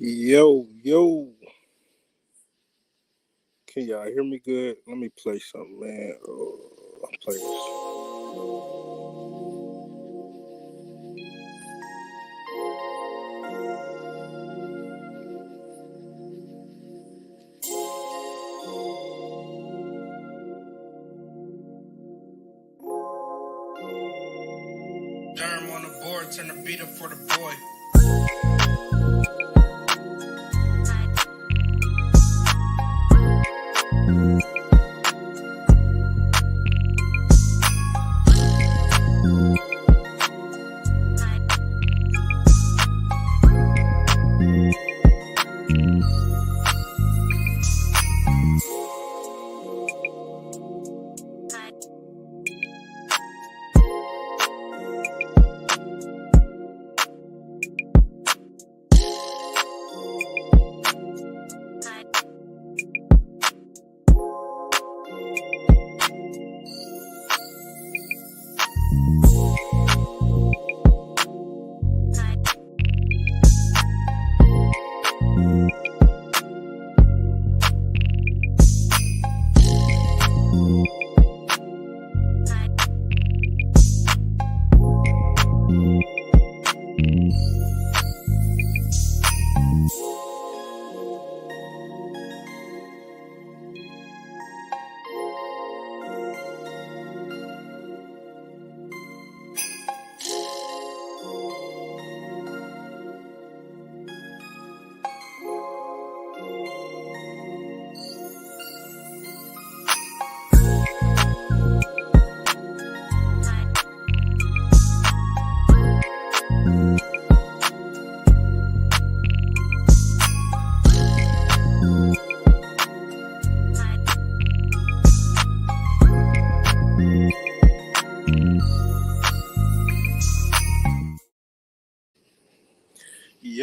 Yo, yo, can y'all hear me good? Let me play something, man. I'll play this. Derm on the board, turn the beat up for the boy.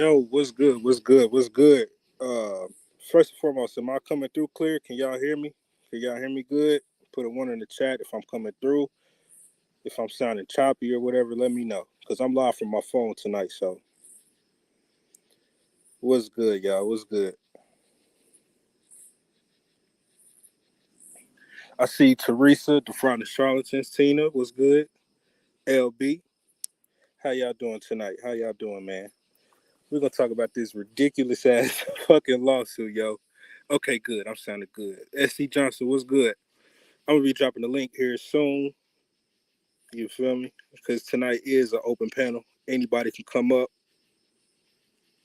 Yo, what's good? What's good? What's good? Uh, First and foremost, am I coming through clear? Can y'all hear me? Can y'all hear me good? Put a one in the chat if I'm coming through. If I'm sounding choppy or whatever, let me know. Because I'm live from my phone tonight, so what's good, y'all? What's good? I see Teresa, the front of Charlatans. Tina, what's good? LB, how y'all doing tonight? How y'all doing, man? We're gonna talk about this ridiculous ass fucking lawsuit, yo. Okay, good. I'm sounding good. SC Johnson, what's good? I'm gonna be dropping the link here soon. You feel me? Because tonight is an open panel. Anybody can come up,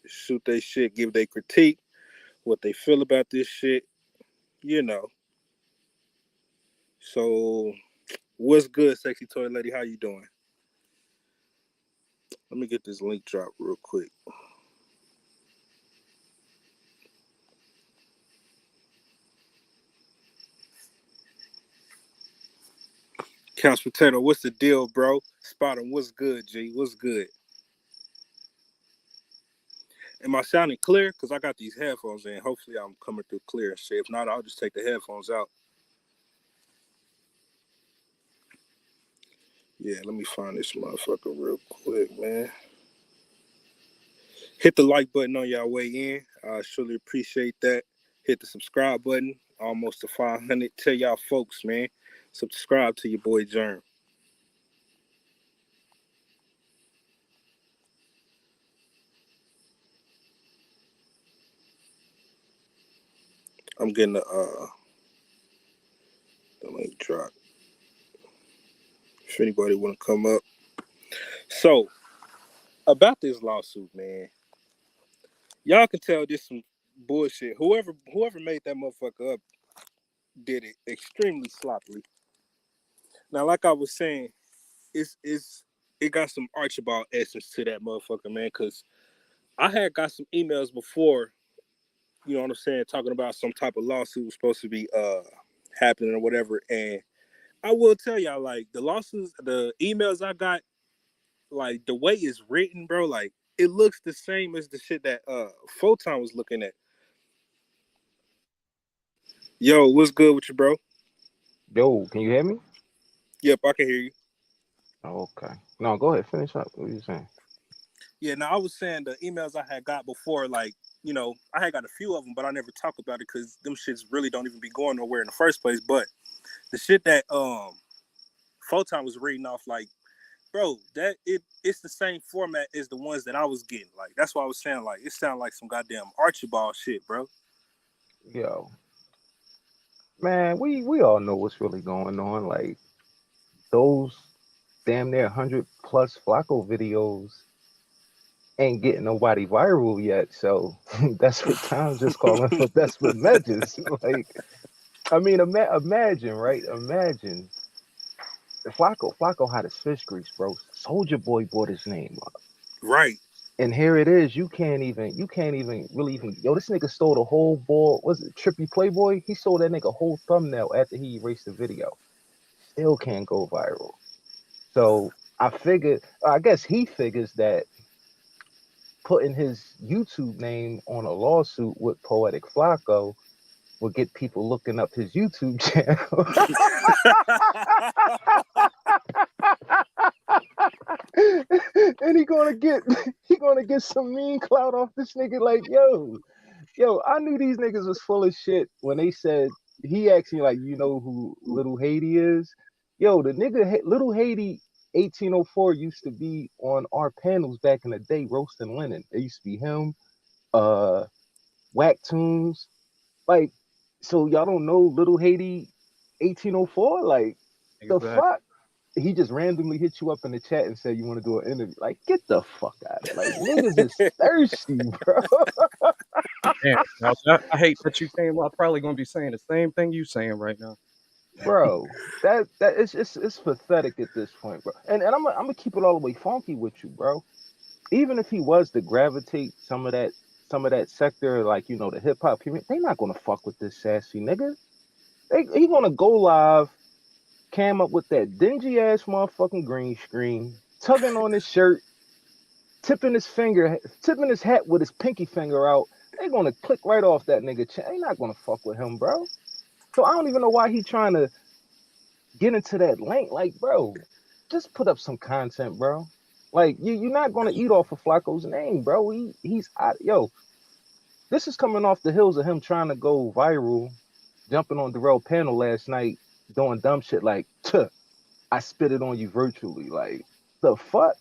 shoot their shit, give their critique, what they feel about this shit, you know. So, what's good, sexy toy lady? How you doing? Let me get this link drop real quick. Couch Potato, what's the deal, bro? Spot him, what's good, G? What's good? Am I sounding clear? Because I got these headphones in. Hopefully, I'm coming through clear and shit. If not, I'll just take the headphones out. Yeah, let me find this motherfucker real quick, man. Hit the like button on y'all way in. I surely appreciate that. Hit the subscribe button. Almost to 500. Tell y'all folks, man. Subscribe to your boy Germ. I'm getting the link drop. If anybody want to come up. So, about this lawsuit, man. Y'all can tell this some bullshit. Whoever made that motherfucker up did it extremely sloppily. Now, like I was saying, it got some Archibald essence to that motherfucker, man. Cause I had got some emails before, you know what I'm saying, talking about some type of lawsuit was supposed to be happening or whatever. And I will tell y'all, like the lawsuits, the emails I got, like the way it's written, bro, like it looks the same as the shit that Photon was looking at. Yo, what's good with you, bro? Yo, can you hear me? Yep, I can hear you. Oh, okay. No, go ahead. Finish up. What are you saying? Yeah, now I was saying the emails I had got before, like you know, I had got a few of them, but I never talk about it because them shits really don't even be going nowhere in the first place. But the shit that Photon was reading off, like, bro, it's the same format as the ones that I was getting. Like, that's why I was saying, like, it sounded like some goddamn Archibald shit, bro. Yo, man, we all know what's really going on. Like those damn near 100+ Flacco videos ain't getting nobody viral yet. So that's what Tom's just calling for desperate measures. Like, I mean, imagine, right? Imagine Flacco had his fish grease, bro. Soldier Boy bought his name up. Right. And here it is. You can't even really even. Yo, this nigga stole the whole ball. Was it Trippy Playboy? He stole that nigga whole thumbnail after he erased the video. Still can't go viral. So I guess he figures that putting his YouTube name on a lawsuit with Poetic Flacco will get people looking up his YouTube channel. And he gonna get some mean clout off this nigga. Like, yo, I knew these niggas was full of shit when they said he asked me like, you know who Little Haiti is? Yo, the nigga Little Haiti 1804 used to be on our panels back in the day roasting Lennon. It used to be him, Whack Tunes, like, so y'all don't know Little Haiti 1804? Like, the Exactly. fuck? He just randomly hit you up in the chat and said you want to do an interview. Like, get the fuck out of it. Like, niggas is thirsty, bro. Damn, I hate that you came up probably gonna be saying the same thing you saying right now. Bro, that it's pathetic at this point, bro. And I'm gonna keep it all the way funky with you, bro. Even if he was to gravitate some of that sector, like, you know, the hip hop community, they not gonna fuck with this sassy nigga. He gonna go live, came up with that dingy ass motherfucking green screen, tugging on his shirt, tipping his hat with his pinky finger out. They gonna click right off that nigga. They not gonna fuck with him, bro. So I don't even know why he trying to get into that lane. Like, bro, just put up some content, bro. Like, you're not gonna eat off of Flacco's name, bro. He's out. Yo, this is coming off the heels of him trying to go viral, jumping on Darrell panel last night, doing dumb shit like, I spit it on you virtually. Like, the fuck?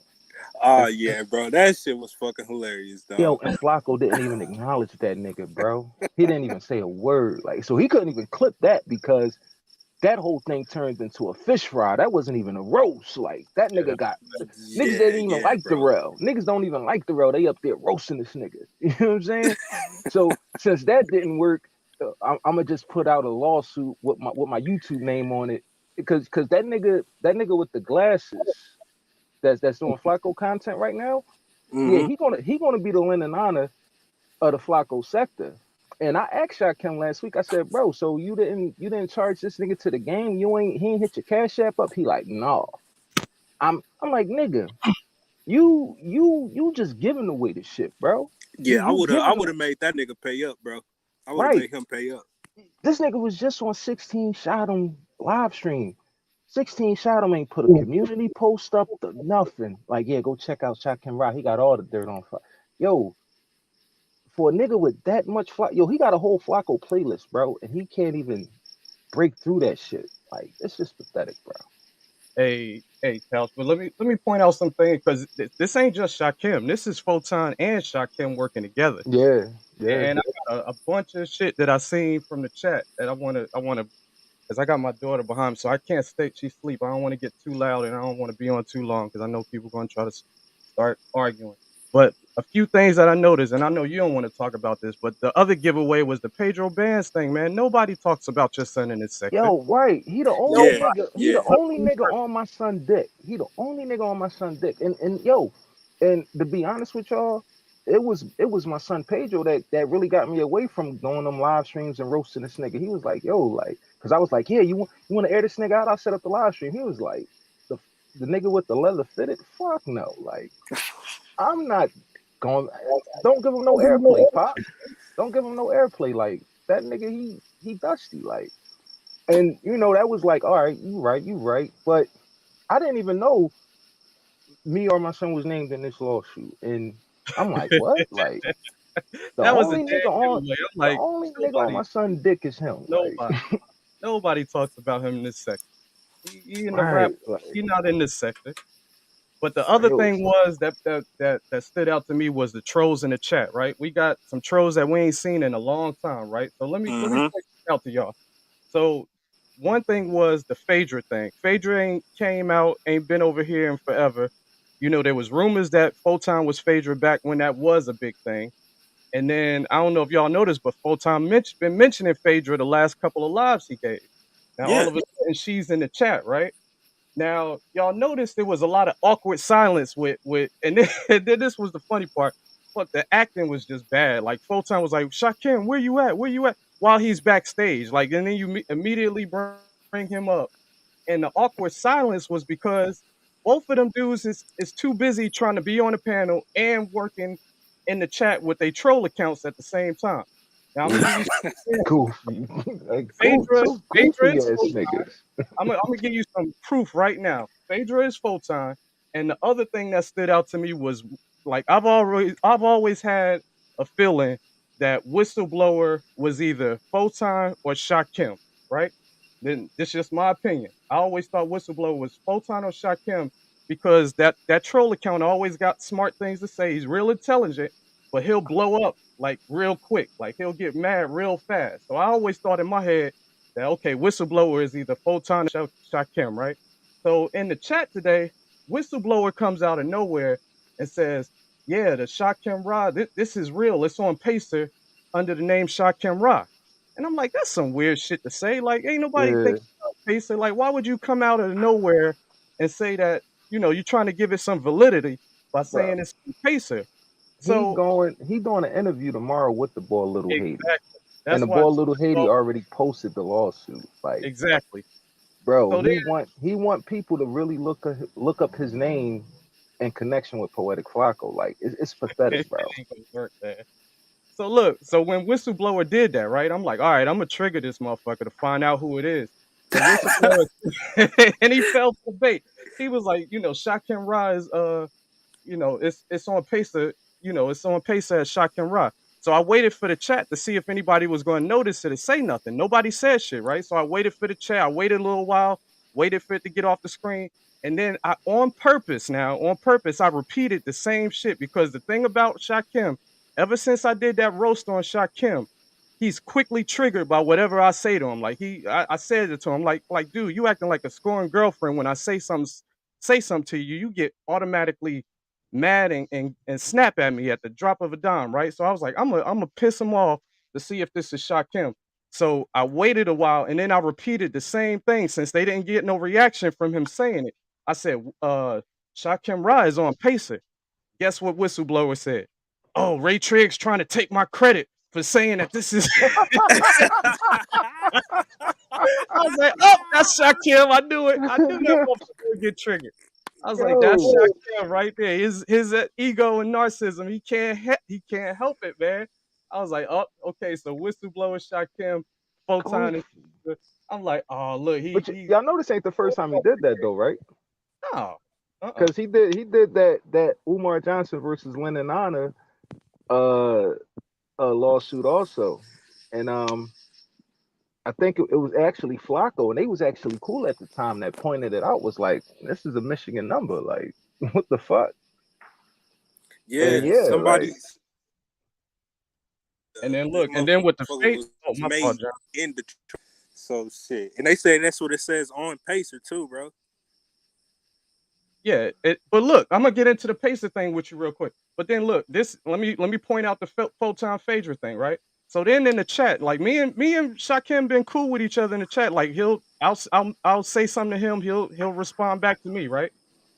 Oh yeah, bro. That shit was fucking hilarious, Yo, dog. and Flacco didn't even acknowledge that nigga, bro. He didn't even say a word. Like, so he couldn't even clip that because that whole thing turned into a fish fry. That wasn't even a roast. Like, that nigga got niggas didn't even like bro. Darrell. Niggas don't even like Darrell. They up there roasting this nigga. You know what I'm saying? So since that didn't work, I'm gonna just put out a lawsuit with my YouTube name on it because that nigga with the glasses that's doing Flacco content right now. Mm-hmm. Yeah, he gonna be the Lennon honor of the Flacco sector. And I asked Shakim last week. I said, bro, so you didn't charge this nigga to the game? He ain't hit your cash app up? He like, no. I'm like, nigga, you just giving away the shit, bro. Yeah, I You would giving have made that nigga pay up, bro. I would have right. made him pay up. This nigga was just on 16 Shot 'em live stream. 16 Shot 'em ain't put a community post up to nothing. Like, yeah, go check out Shakim Rock. He got all the dirt on fire. Yo, for a nigga with that much yo, he got a whole Flacco playlist, bro, and he can't even break through that shit. Like, it's just pathetic, bro. Hey, Couch, but let me point out something because this ain't just Shakim. This is Photon and Shakim working together. Yeah. And I got a bunch of shit that I seen from the chat that I wanna because I got my daughter behind me, so I can't stay. She's asleep. I don't want to get too loud and I don't want to be on too long because I know people gonna try to start arguing. But a few things that I noticed, and I know you don't want to talk about this, but the other giveaway was the Pedro Bands thing, man. Nobody talks about your son in this segment. Yo, right. He the only Yeah, nigga. He yeah. the only nigga on my son dick. He the only nigga on my son dick. And yo, and to be honest with y'all, it was my son Pedro that really got me away from doing them live streams and roasting this nigga. He was like, yo, like, cause I was like, yeah, you want to air this nigga out? I'll set up the live stream. He was like, the nigga with the leather fitted? Fuck no. Like, I'm not going. Don't give him no airplay, pop. Don't give him no airplay. Like, that nigga, he dusty. Like. And you know, that was like, all right, you right. But I didn't even know me or my son was named in this lawsuit. And I'm like, what? Like, The That was a only dead nigga on giveaway. I'm the like, only nigga on nobody, my son dick is him. Like, nobody, nobody talks about him in this sector. He in the rap. right, like He not in this sector. But the other real. thing was that stood out to me was the trolls in the chat, right? We got some trolls that we ain't seen in a long time, right? So let me Mm-hmm. point this out to y'all. So one thing was the Phaedra thing. Phaedra ain't came out, ain't been over here in forever. You know, there was rumors that Photon was Phaedra back when that was a big thing. And then I don't know if y'all noticed, but Photon been mentioning Phaedra the last couple of lives he gave. Now all Yeah. of a sudden she's in the chat, right? Now, y'all noticed there was a lot of awkward silence and then, and then this was the funny part. But the acting was just bad. Like Photon was like, Shakim, where you at? Where you at? While he's backstage. Like, and then you immediately bring him up. And the awkward silence was because both of them dudes is too busy trying to be on the panel and working in the chat with their troll accounts at the same time. Now I'm gonna give you some examples. Goofy. Like Phaedra, two Phaedra goofy is ass Photon. niggas. I'm gonna give you some proof right now. Phaedra is Photon, and the other thing that stood out to me was like I've always had a feeling that whistleblower was either Photon or Shakim, right? Then this is just my opinion. I always thought whistleblower was Photon or Shakim because that troll account always got smart things to say. He's real intelligent, but he'll blow up like real quick. Like he'll get mad real fast. So I always thought in my head that okay, whistleblower is either Photon or Shakim, right? So in the chat today, whistleblower comes out of nowhere and says, "Yeah, the Shakim Ra, this is real. It's on Pacer under the name Shakim Ra." And I'm like, that's some weird shit to say. Like, ain't nobody Yeah, thinking about Pacer. Like, why would you come out of nowhere and say that? You're trying to give it some validity by bro. saying it's on Pacer. He So going he doing an interview tomorrow with the boy Little Haiti. exactly, And that's the why. boy Little Haiti already posted the lawsuit. Like, Exactly. bro, So then he want people to really look up his name in connection with Poetic Flacco. Like, it's pathetic, it bro. ain't gonna work, man. So look, so when Whistleblower did that, right? I'm like, all right, I'm gonna trigger this motherfucker to find out who it is. So Whistleblower, and he fell for the bait. He was like, Shakim Ra is it's on Pacer, it's on Pacer at Shakim Ra. So I waited for the chat to see if anybody was going to notice it and say nothing. Nobody said shit, right? So I waited for the chat. I waited a little while, waited for it to get off the screen. And then on purpose, I repeated the same shit because the thing about Shakim, ever since I did that roast on Shakim, he's quickly triggered by whatever I say to him. Like I said it to him, like, dude, you acting like a scorned girlfriend when I say something to you, you get automatically mad and snap at me at the drop of a dime, right? So I was like, I'm gonna piss him off to see if this is Shakim. So I waited a while and then I repeated the same thing since they didn't get no reaction from him saying it. I said, Shakim Ra is on Pacer. Guess what whistleblower said? Oh, Ray Triggs trying to take my credit for saying that this is I was like, oh, that's Shakim. I knew it. I knew that motherfucker would get triggered. I was like, that's Yo, Shakim right there. His ego and narcissism. He can't help it, man. I was like, oh, okay. So whistleblower Shakim, Photon, and goofy. I'm like, oh, look, But y'all know this ain't the first time he did that though, right? no, Because he did that Umar Johnson versus Lennon Honor uh lawsuit also. And I think it was actually Flacco, and they was actually cool at the time that pointed it out. Was like, this is a Michigan number. Like, what the fuck? And Yeah, yeah, like, somebody's and then this look, and then with the motherfucker fate. was Oh, my fault, made John. in Detroit. So shit, and they say that's what it says on Pacer too, bro. Yeah, but look, I'm gonna get into the Pacer thing with you real quick. But then look, this let me point out the Photon Phaedra thing, right? So then in the chat, like me and Shakim been cool with each other in the chat. Like I'll say something to him, he'll respond back to me, right?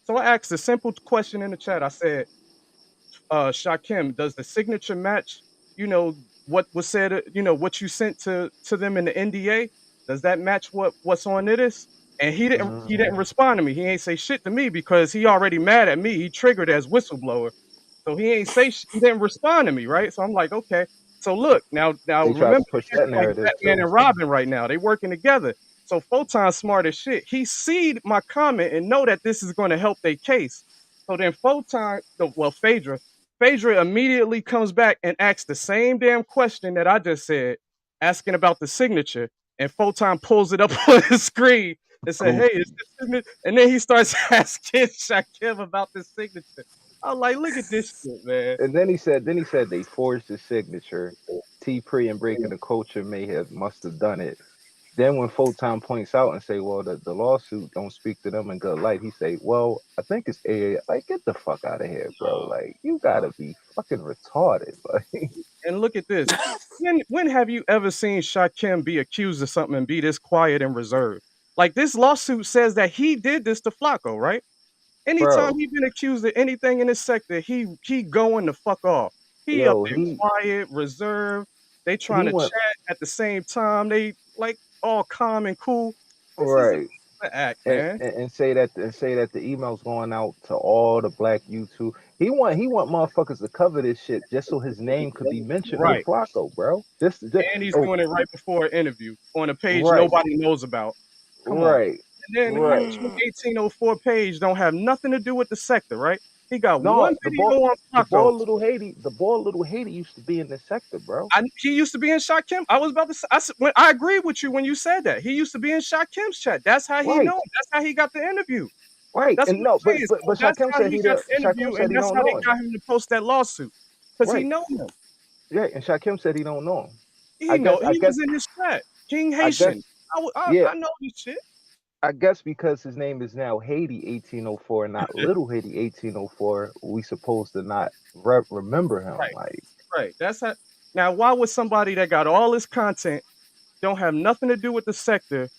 So I asked a simple question in the chat. I said, Shakim, does the signature match, what was said, what you sent to them in the NDA? Does that match what's on it is? And he didn't mm, respond to me. He ain't say shit to me because he already mad at me. He triggered as whistleblower. So he didn't respond to me, right? So I'm like, okay. So look, now they tried remember to push this that is like narrative Batman too. and Robin right now. They working together. So Photon's smart as shit. He seed my comment and know that this is going to help their case. So then Phaedra Phaedra immediately comes back and asks the same damn question that I just said, asking about the signature. And Photon pulls it up on the screen and said, "Hey, is this signature?" And then he starts asking Shakim about the signature. I was like, "Look at this shit, man." And then he said they forged his signature. T Pre and Breaking the Culture must have done it. Then when Photon points out and say, well, the lawsuit don't speak to them in good light, he say, well, I think it's AA. Like, get the fuck out of here, bro. Like, you gotta be fucking retarded. Like, And look at this. When have you ever seen Shakim be accused of something and be this quiet and reserved? Like this lawsuit says that he did this to Flacco, right? Anytime bro, he been accused of anything in this sector, he going the fuck off. He up yo, there quiet, reserved. They he trying to went chat at the same time. They like all calm and cool. This is right. an act, man. And say that the emails going out to all the black YouTube. He want motherfuckers to cover this shit just so his name could be mentioned with Right. Flacco, bro. Just And he's oh, doing it right before an interview on a page right, nobody knows about. Come on. right, And then the right. actual 1804 page don't have nothing to do with the sector, right? He got No, one video on Flacco. the ball little Haiti used to be in this sector, bro. He used to be in Shakim. I was about to say, I agree with you when you said that. He used to be in Shakim's chat. That's how he Right, know. That's how he got the interview. right. That's And what no, I'm saying. So but that's Shakim how said he he got don't. the Shakim interview, said and he that's don't how they know him. got him to post that lawsuit. Because he Right, know him. yeah. And Shakim said he don't know him. He know I he guess was in his chat. King I Haitian. guess yeah. I know this shit. I guess because his name is now Haiti 1804 and not Little Haiti 1804, we supposed to not remember him. Right, Like, right. That's how. Now, why would somebody that got all this content don't have nothing to do with the sector?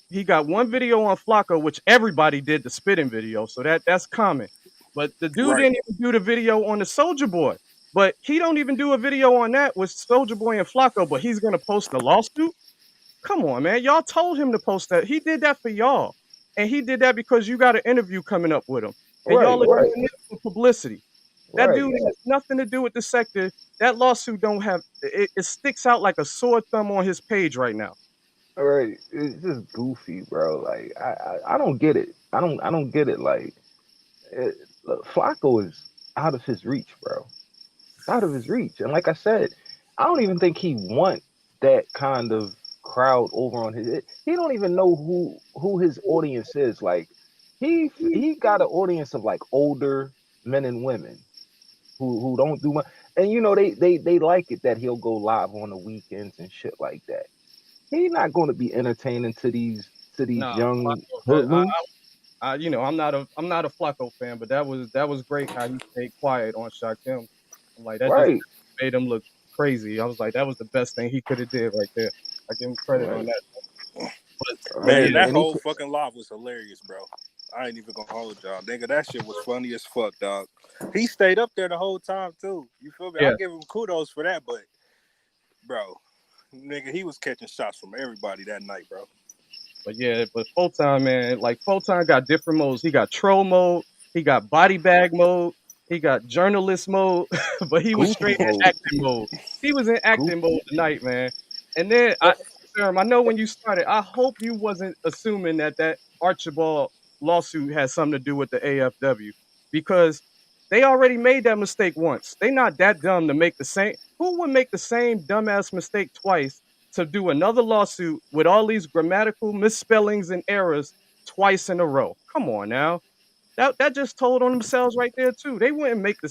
He got one video on Flacco, which everybody did the spitting video, so that's common. But the dude Right. didn't even do the video on the Soldier Boy. But he don't even do a video on that with Soldier Boy and Flacco. But he's gonna post the lawsuit. Come on, man. Y'all told him to post that. He did that for y'all, and he did that because you got an interview coming up with him, and right, y'all are right, doing this for publicity. That right, dude has nothing to do with the sector. That lawsuit don't have it sticks out like a sore thumb on his page right now. right. It's just goofy, bro. Like, I don't get it. I don't get it. Like, it, look, Flacco is out of his reach, bro. Out of his reach. And like I said, I don't even think he want that kind of crowd over on his. He don't even know who his audience is. Like he got an audience of like older men and women who don't do much. And you know they like it that he'll go live on the weekends and shit like that. He's not going to be entertaining to these Nah, young Flacco, hoodlums. you know, I'm not a Flacco fan, but that was great how he stayed quiet on Shaquem. I'm like that just Right, made him look crazy. I was like, that was the best thing he could have did right there. I give him credit on right, that. But right. Man, yeah, that And he whole fucking live was hilarious, bro. I ain't even gonna hold y'all. Nigga, that shit was funny as fuck, dog. He stayed up there the whole time, too. You feel me? I yeah, give him kudos for that, but, bro, nigga, he was catching shots from everybody that night, bro. but Photon, man, like Photon got different modes. He got troll mode, he got body bag mode, he got journalist mode, but he was goofy straight in mode, acting mode. He was in acting goofy. mode tonight, man. And then Serum, I know when you started, I hope you wasn't assuming that Archibald lawsuit had something to do with the AFW because they already made that mistake once. They not that dumb to make the same. Who would make the same dumbass mistake twice to do another lawsuit with all these grammatical misspellings and errors twice in a row? Come on now. That just told on themselves right there too. They wouldn't make the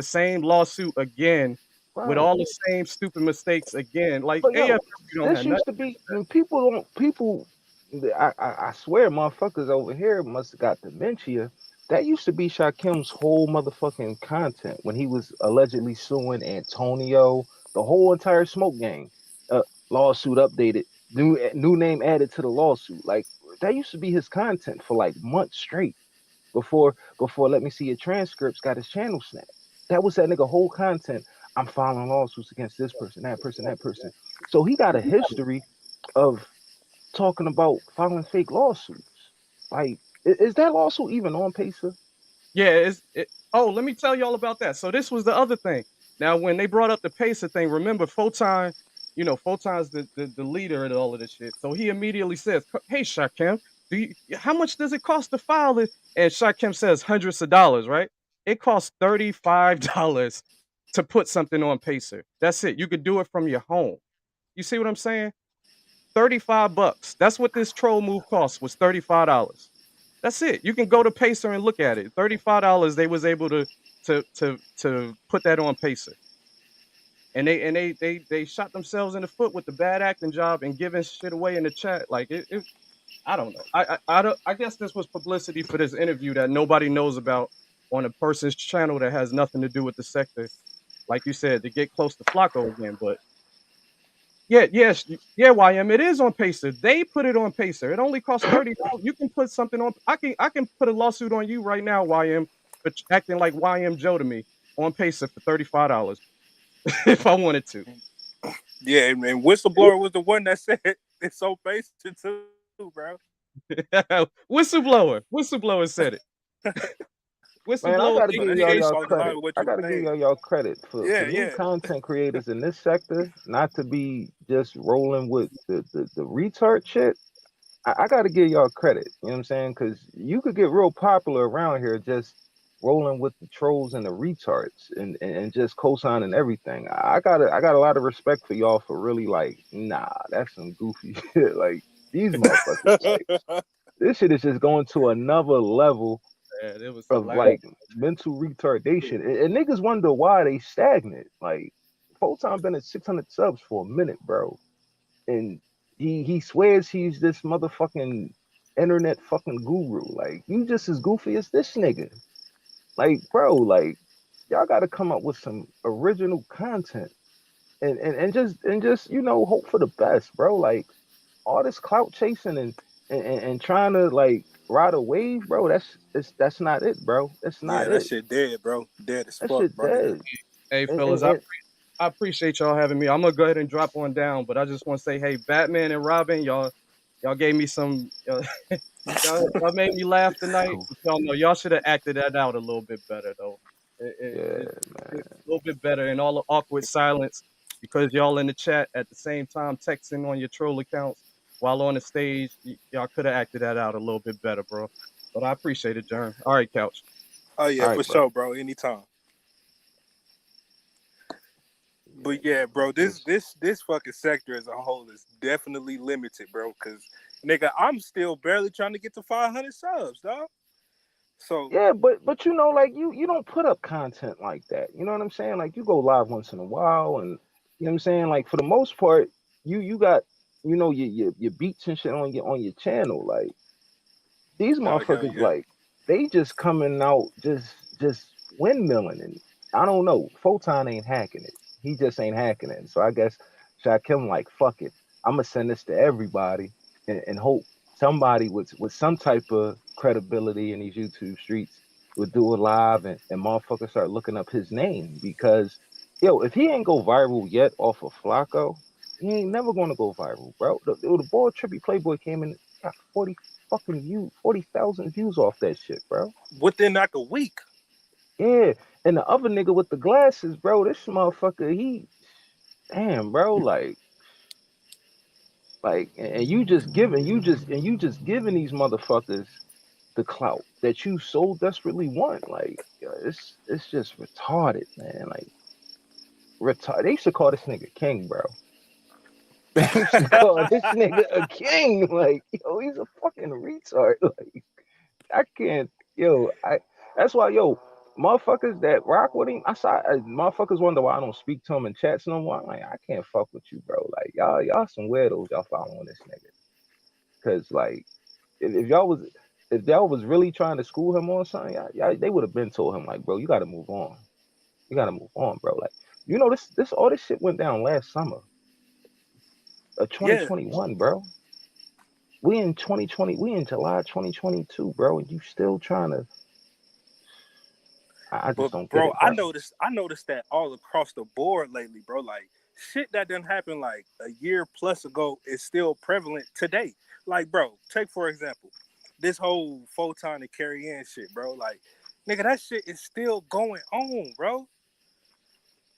same lawsuit again with Bro. all the same stupid mistakes again. Like But yo, AFW don't this have nothing. used to be people don't people. I swear, motherfuckers over here must have got dementia. That used to be Shakim's whole motherfucking content when he was allegedly suing Antonio, the whole entire smoke gang. Lawsuit updated, new name added to the lawsuit. Like that used to be his content for like months straight before let me see your transcripts got his channel snapped. That was that nigga whole content. I'm filing lawsuits against this person, that person, that person. So he got a history of talking about filing fake lawsuits. Like, is that lawsuit even on Pacer? Yeah, oh, let me tell y'all about that. So this was the other thing. Now, when they brought up the Pacer thing, remember Photon, you know, Photon's the leader in all of this shit. So he immediately says, "Hey, Shakem, how much does it cost to file it?" And Shakem says hundreds of dollars, right? It costs $35 to put something on Pacer. That's it. You could do it from your home. You see what I'm saying? $35. That's what this troll move cost was $35. That's it. You can go to Pacer and look at it. $35 they was able to put that on Pacer. And they shot themselves in the foot with the bad acting job and giving shit away in the chat. Like it I don't know. I guess this was publicity for this interview that nobody knows about on a person's channel that has nothing to do with the sector. Like you said, to get close to Flacco again. But yeah, yes, yeah, YM, it is on Pacer. They put it on Pacer. It only costs $30. You can put something on. I can put a lawsuit on you right now, YM, for acting like YM Joe to me on Pacer for $35 if I wanted to. Yeah, and Whistleblower was the one that said it's so basic too, bro. Whistleblower said it. Man, I Whistleblower. gotta So give that y'all speaks y'all on a lot credit. of what I you gotta give saying. y'all credit for Yeah, new yeah. content creators in this sector, not to be just rolling with the retard shit. I gotta give y'all credit. You know what I'm saying? Because you could get real popular around here just rolling with the trolls and the retards and just co-signing everything. I got a lot of respect for y'all for really like, nah, that's some goofy shit. Like these motherfuckers, like this shit is just going to another level Man, it was of hilarious. like mental retardation. And niggas wonder why they stagnant. Like Photon been at 600 subs for a minute, bro. And he swears he's this motherfucking internet fucking guru. Like you just as goofy as this nigga. Like, bro, like y'all gotta come up with some original content and just, hope for the best, bro. Like all this clout chasing and trying to like ride a wave, bro. That's not it, bro. That's Yeah, not that it. shit dead, bro. Dead as That fuck, shit my nigga. dead. Hey, And and, fellas, and I appreciate y'all having me. I'm gonna go ahead and drop on down, but I just want to say, hey, Batman and Robin, y'all gave me some, y'all made me laugh tonight. Cool. But y'all know y'all should have acted that out a little bit better though. Yeah, It man. a little bit better, and all the awkward silence because y'all in the chat at the same time texting on your troll accounts while on the stage. Y'all could have acted that out a little bit better, bro. But I appreciate it, Jern. All right, Couch. Oh All yeah, for right, bro. sure, bro. Anytime. Yeah, But yeah, man. bro, this fucking sector as a whole is definitely limited, bro. Cause nigga, I'm still barely trying to get to 500 subs, dog. So Yeah, but like you don't put up content like that. You know what I'm saying? Like you go live once in a while, and you know what I'm saying. Like for the most part, you got your beats and shit on your channel. Like these yeah, motherfuckers, yeah. like they just coming out just windmilling, and I don't know. Photon ain't hacking it. He just ain't hacking it. So I guess Shaquem like fuck it. I'm gonna send this to everybody and hope somebody with some type of credibility in these YouTube streets would do it live and motherfuckers start looking up his name because if he ain't go viral yet off of Flacco, he ain't never gonna go viral, bro. The boy Trippy Playboy came in got 40 fucking views, 40,000 views off that shit, bro. Within like a week. Yeah, and the other nigga with the glasses, bro, this motherfucker, damn, bro, and you just giving these motherfuckers the clout that you so desperately want, like, yo, it's just retarded, man, like, retarded. They should call this nigga king, bro. They should call this nigga a king, like, yo, he's a fucking retard, like. I can't, I. That's why, motherfuckers that rock with him, I saw motherfuckers wonder why I don't speak to him in chats no more. I'm like, I can't fuck with you, bro. Like y'all some weirdos. Y'all following this nigga, cause like if y'all was really trying to school him on something, y'all they would have been told him like, bro, you got to move on. You got to move on, bro. Like this all this shit went down last summer of Yeah. 2021, bro. We in 2020. We in July 2022, bro, and you still trying to. I But just don't get bro, it, I bro. noticed that all across the board lately, bro. Like shit that didn't happen like a year plus ago is still prevalent today. Like, bro, take for example, this whole photon and carry in shit, bro. Like, nigga, that shit is still going on, bro.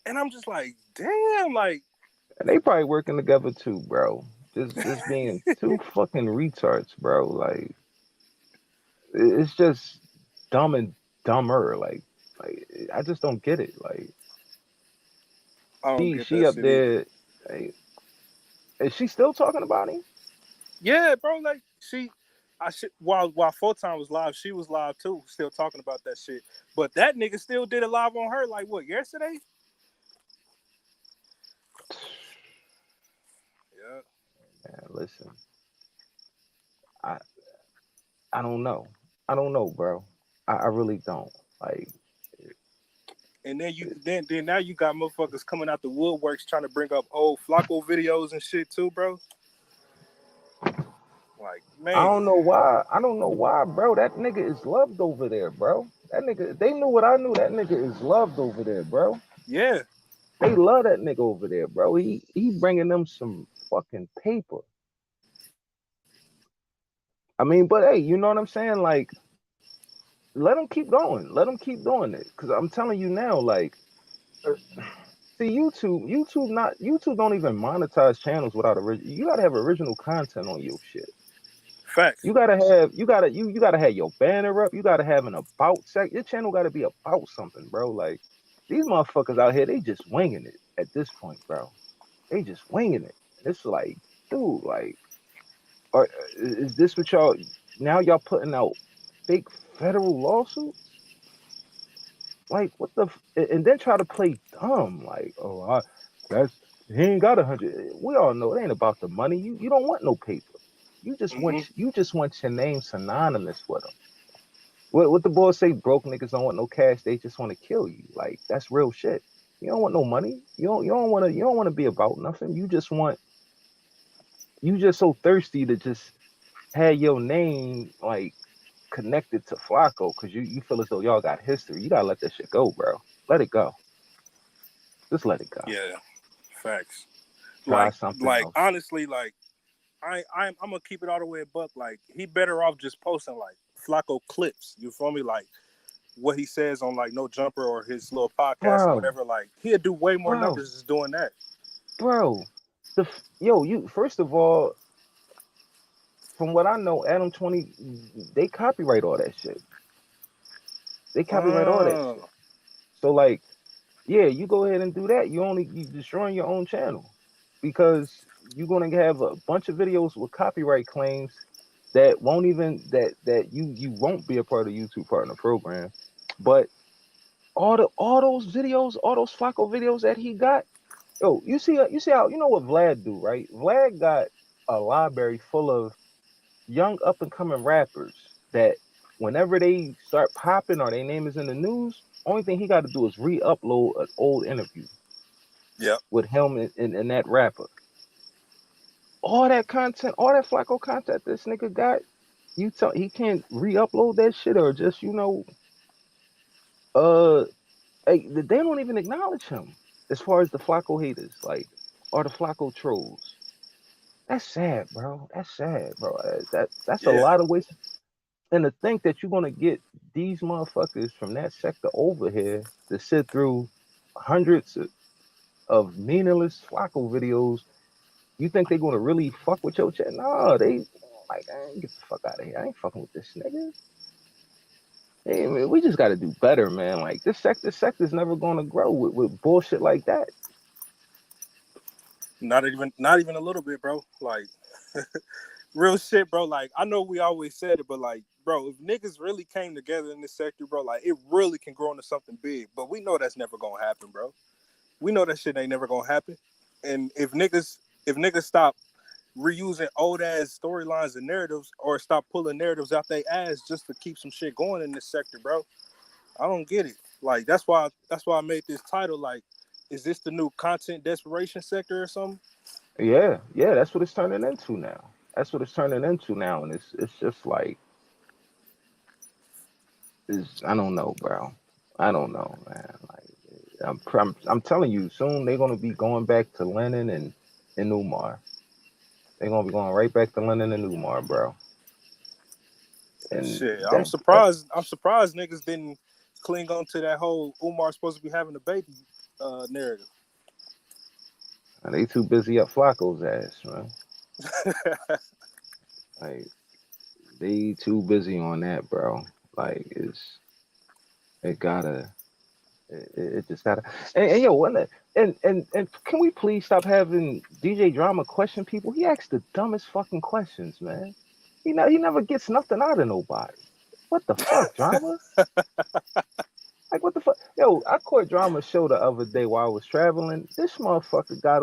And I'm just like, damn, like, And they probably working together too, bro. Just being two fucking retards, bro. Like it's just dumb and dumber. Like Like, I just don't get it. Like, I don't she get she that up shit either. there. Like, is she still talking about him? Yeah, bro. Like I should while Full Time was live, she was live too, still talking about that shit. But that nigga still did it live on her. Like what? Yesterday? Yeah. Man, listen, I I don't know. I don't know, bro. I really don't. Like, And then then now you got motherfuckers coming out the woodworks trying to bring up old Flacco videos and shit too, bro. Like I man, don't know why. I don't know why, bro. That nigga is loved over there, bro. That nigga, they knew what I knew. That nigga is loved over there, bro. yeah. They love that nigga over there, bro. He bringing them some fucking paper. I mean, but hey, you know what I'm saying? Like, let him keep going. Let him keep doing it. Cause I'm telling you now, like, uh, see, YouTube don't even monetize channels without original. You gotta have original content on your shit. Facts. You gotta have your banner up. You gotta have an about sec. Your channel gotta be about something, bro. Like, these motherfuckers out here, they just winging it at this point, bro. They just winging it. It's like, dude, like, is this what y'all now? Y'all putting out fake federal lawsuits? Like, what the? And then try to play dumb. Like, oh, that's he ain't got 100. We all know it ain't about the money. You don't want no paper. Hmm. You just want your name synonymous with them. What the boys say? Broke niggas don't want no cash. They just want to kill you. Like, that's real shit. You don't want no money. You don't want to be about nothing. You just so thirsty to just have your name like connected to Flacco because you feel as though y'all got history. You gotta let that shit go, bro. Let it go. Just let it go. Yeah. Facts. Try something Like else. honestly, like I'm gonna keep it all the way a buck. Like he better off just posting like Flacco clips. You feel me? Like what he says on like No Jumper or his little podcast or Bro, whatever. Like he'll do way more bro, numbers just doing that. bro. You first of all, from what I know, Adam 20, they copyright all that shit. They copyright all that Oh. shit. So like, yeah, you go ahead and do that. You destroying your own channel because you're gonna have a bunch of videos with copyright claims that won't even that you won't be a part of YouTube Partner Program. But all those videos, all those Flacco videos that he got, yo, you see how you know what Vlad do, right? Vlad got a library full of young up and coming rappers that whenever they start popping or their name is in the news, only thing he got to do is re-upload an old interview Yep. with him and that rapper. All that content, all that Flacco content this nigga got, you tell he can't re-upload that shit or just uh hey, they don't even acknowledge him as far as the Flacco haters, like, or the Flacco trolls. That's sad, bro. That's sad, bro. That's a Yeah. lot of waste. And to think that you're gonna get these motherfuckers from that sector over here to sit through hundreds of meaningless Flacco videos, you think they're gonna really fuck with your chat? No, they like, I ain't get the fuck out of here. I ain't fucking with this nigga. Hey, man, we just gotta do better, man. Like, this sector's never gonna grow with bullshit like that. Not even a little bit, bro. Like real shit, bro. Like I know we always said it, but like, bro, if niggas really came together in this sector, bro, like it really can grow into something big. But we know that's never gonna happen, bro. We know that shit ain't never gonna happen. And if niggas stop reusing old ass storylines and narratives or stop pulling narratives out their ass just to keep some shit going in this sector, bro. I don't get it. Like that's why I made this title. Like, is this the new content desperation sector or something? Yeah, that's what it's turning into now. That's what it's turning into now, and it's just like, I don't know, bro. I don't know, man. Like, I'm telling you, soon they're gonna be going back to Lennon and Umar. They're gonna be going right back to Lennon and Umar, bro. And Shit, that I'm surprised niggas didn't cling on to that whole Umar supposed to be having a baby narrative. they too busy up Flacco's ass, man. Like, they too busy on that, bro. Like, it gotta. It just gotta. And yo, and can we please stop having DJ Drama question people? He asks the dumbest fucking questions, man. He never gets nothing out of nobody. What the fuck, Drama? Like what the fuck? Yo, I caught Drama show the other day while I was traveling. This motherfucker got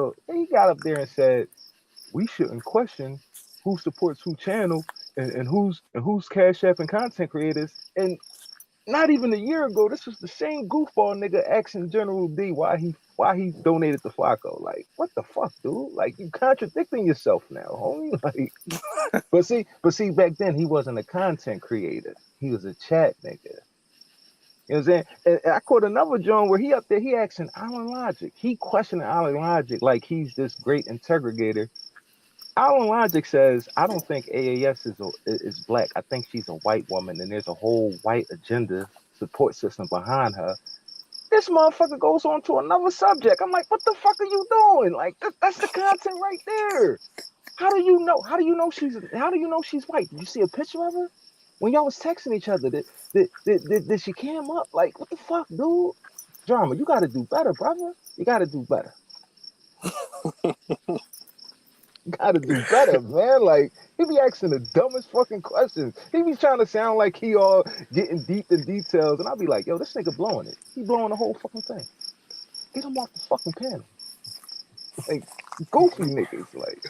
up there and said we shouldn't question who supports who channel and who's Cash App and content creators. And not even a year ago, this was the same goofball nigga asking General D why he donated to Flacco. Like, what the fuck, dude? Like, you contradicting yourself now, homie. Like, but see, back then he wasn't a content creator. He was a chat nigga. You know what I'm saying? And I caught another John where he up there, he asking Alan Logic. He questioning Alan Logic like he's this great interrogator. Alan Logic says, I don't think AAS is black. I think she's a white woman, and there's a whole white agenda support system behind her. This motherfucker goes on to another subject. I'm like, what the fuck are you doing? Like, that's the content right there. How do you know? How do you know she's white? Did you see a picture of her? When y'all was texting each other, did she cam up? Like, what the fuck, dude? Drama, you gotta do better, brother. You gotta do better. Gotta do better, man. Like he be asking the dumbest fucking questions. He be trying to sound like he all getting deep in details, and I'll be like, yo, this nigga blowing it. He blowing the whole fucking thing. Get him off the fucking panel. Like goofy niggas. Like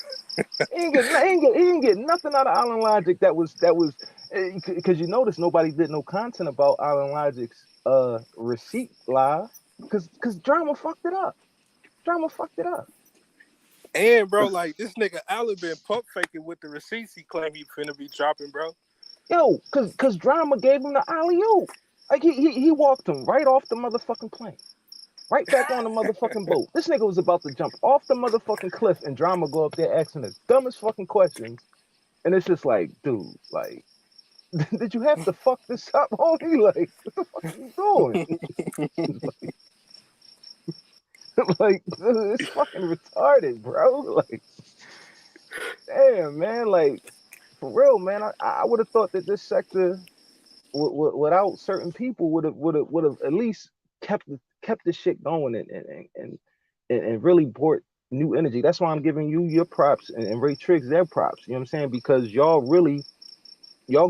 he ain't get nothing out of Island Logic that was because you notice nobody did no content about Island Logic's receipt live because drama fucked it up. Drama fucked it up. And bro, like this nigga Allen been pump faking with the receipts he claimed he finna be dropping, bro. Yo, cause drama gave him the alley oop. Like he walked him right off the motherfucking plane, right back on the motherfucking boat. This nigga was about to jump off the motherfucking cliff, and drama go up there asking the dumbest fucking questions, and it's just like, dude, like, did you have to fuck this up, homie? Like, what the fuck are you doing? Like, it's fucking retarded, bro. Like, damn, man, like, for real, man. I would have thought that this sector without certain people would have at least kept the shit going and really brought new energy. That's why I'm giving you your props and Ray Triggs their props. You know what I'm saying? Because y'all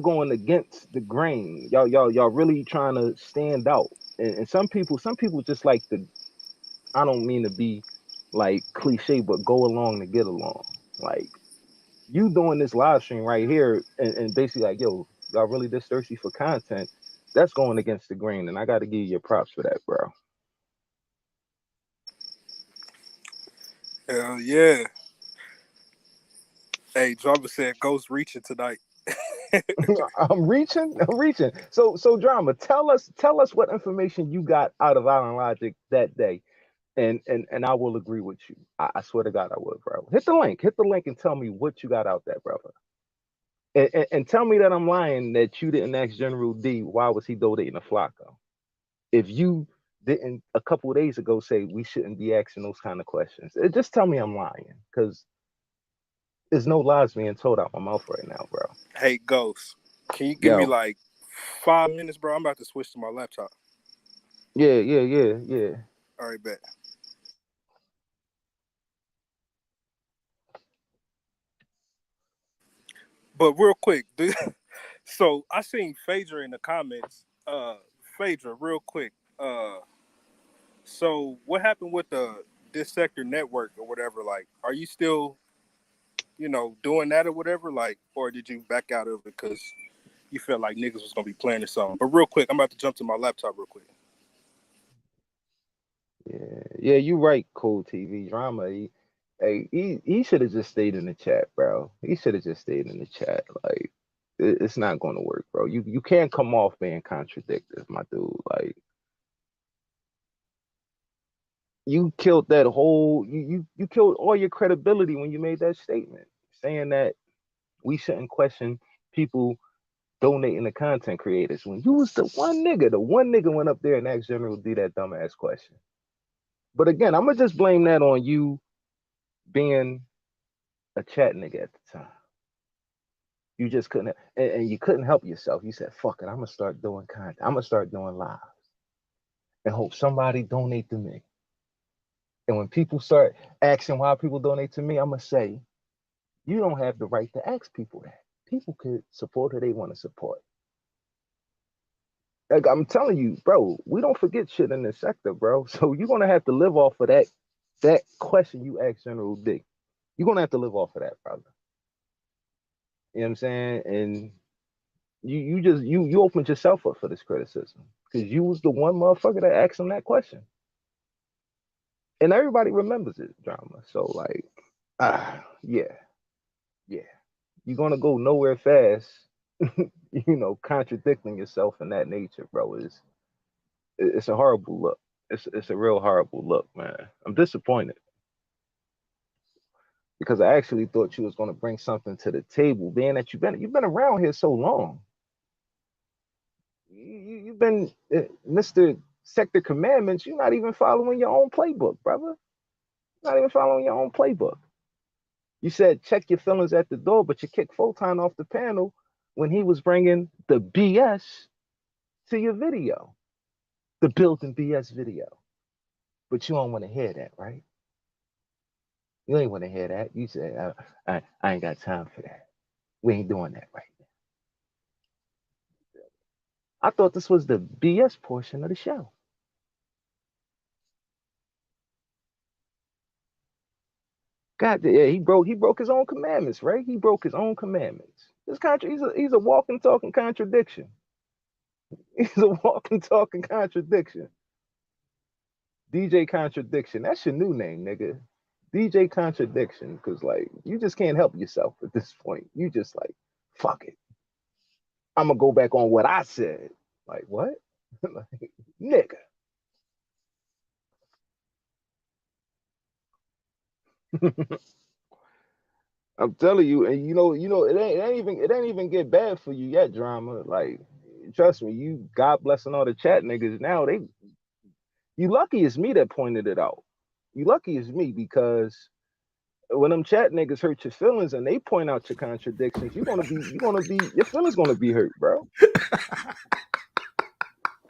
going against the grain. Y'all really trying to stand out. And some people just like the I don't mean to be like cliche, but go along to get along. Like you doing this live stream right here and basically like, yo, y'all really this thirsty for content, that's going against the grain. And I got to give you your props for that, bro. Hell yeah. Hey, Drama said Ghost reaching tonight. I'm reaching. So drama, tell us what information you got out of Island Logic that day. And I will agree with you. I swear to God I would, bro. Hit the link and tell me what you got out there, brother. And tell me that I'm lying that you didn't ask General D why was he donating to Flacco. If you didn't a couple of days ago say we shouldn't be asking those kind of questions, just tell me I'm lying, because there's no lies being told out my mouth right now, bro. Hey, Ghost, can you give me Yo, like 5 minutes, bro? I'm about to switch to my laptop. yeah. All right, bet. But real quick, dude. So I seen Phaedra in the comments. Phaedra, real quick. So what happened with the this sector network or whatever? Like, are you still, doing that or whatever? Like, or did you back out of it because you felt like niggas was gonna be playing or something? But real quick, I'm about to jump to my laptop real quick. Yeah, you right, cool TV drama. He should have just stayed in the chat, bro. He should have just stayed in the chat. Like it's not going to work, bro. You can't come off being contradictory, my dude. Like you killed that whole you killed all your credibility when you made that statement, saying that we shouldn't question people donating to content creators when you was the one nigga went up there and asked General D that dumbass question. But again, I'm gonna just blame that on you being a chat nigga at the time. You just couldn't, and you couldn't help yourself. You said, "Fuck it, I'm gonna start doing content. I'm gonna start doing live." and hope somebody donate to me. And when people start asking why people donate to me, I'm gonna say, you don't have the right to ask people that. People could support who they want to support. Like I'm telling you, bro, we don't forget shit in this sector, bro. So you're gonna have to live off of that question you asked General D. You're gonna have to live off of that, brother. You know what I'm saying? And you opened yourself up for this criticism because you was the one motherfucker that asked him that question, and everybody remembers it, drama. So like, yeah, yeah, you're gonna go nowhere fast. Contradicting yourself in that nature, bro, it's a horrible look. It's a real horrible look, man. I'm disappointed because I actually thought you was gonna bring something to the table, being that you've been around here so long. You've been Mr. Sector Commandments. You're not even following your own playbook, brother. Not even following your own playbook. You said check your feelings at the door, but you kicked Photon off the panel when he was bringing the BS to your video, the built-in BS video. But you don't want to hear that, right? You ain't want to hear that. You said, I ain't got time for that. We ain't doing that right now. I thought this was the BS portion of the show. God, yeah, he broke his own commandments, right? He broke his own commandments. He's a walking, talking contradiction. He's a walking, talking contradiction. DJ Contradiction. That's your new name, nigga. DJ Contradiction, because like you just can't help yourself at this point. You just like, fuck it. I'm gonna go back on what I said. Like what? Like, nigga. I'm telling you, and it ain't even get bad for you yet, drama. Like, trust me, you God blessing all the chat niggas now. You lucky it's me that pointed it out. You lucky it's me because when them chat niggas hurt your feelings and they point out your contradictions, your feelings gonna be hurt, bro.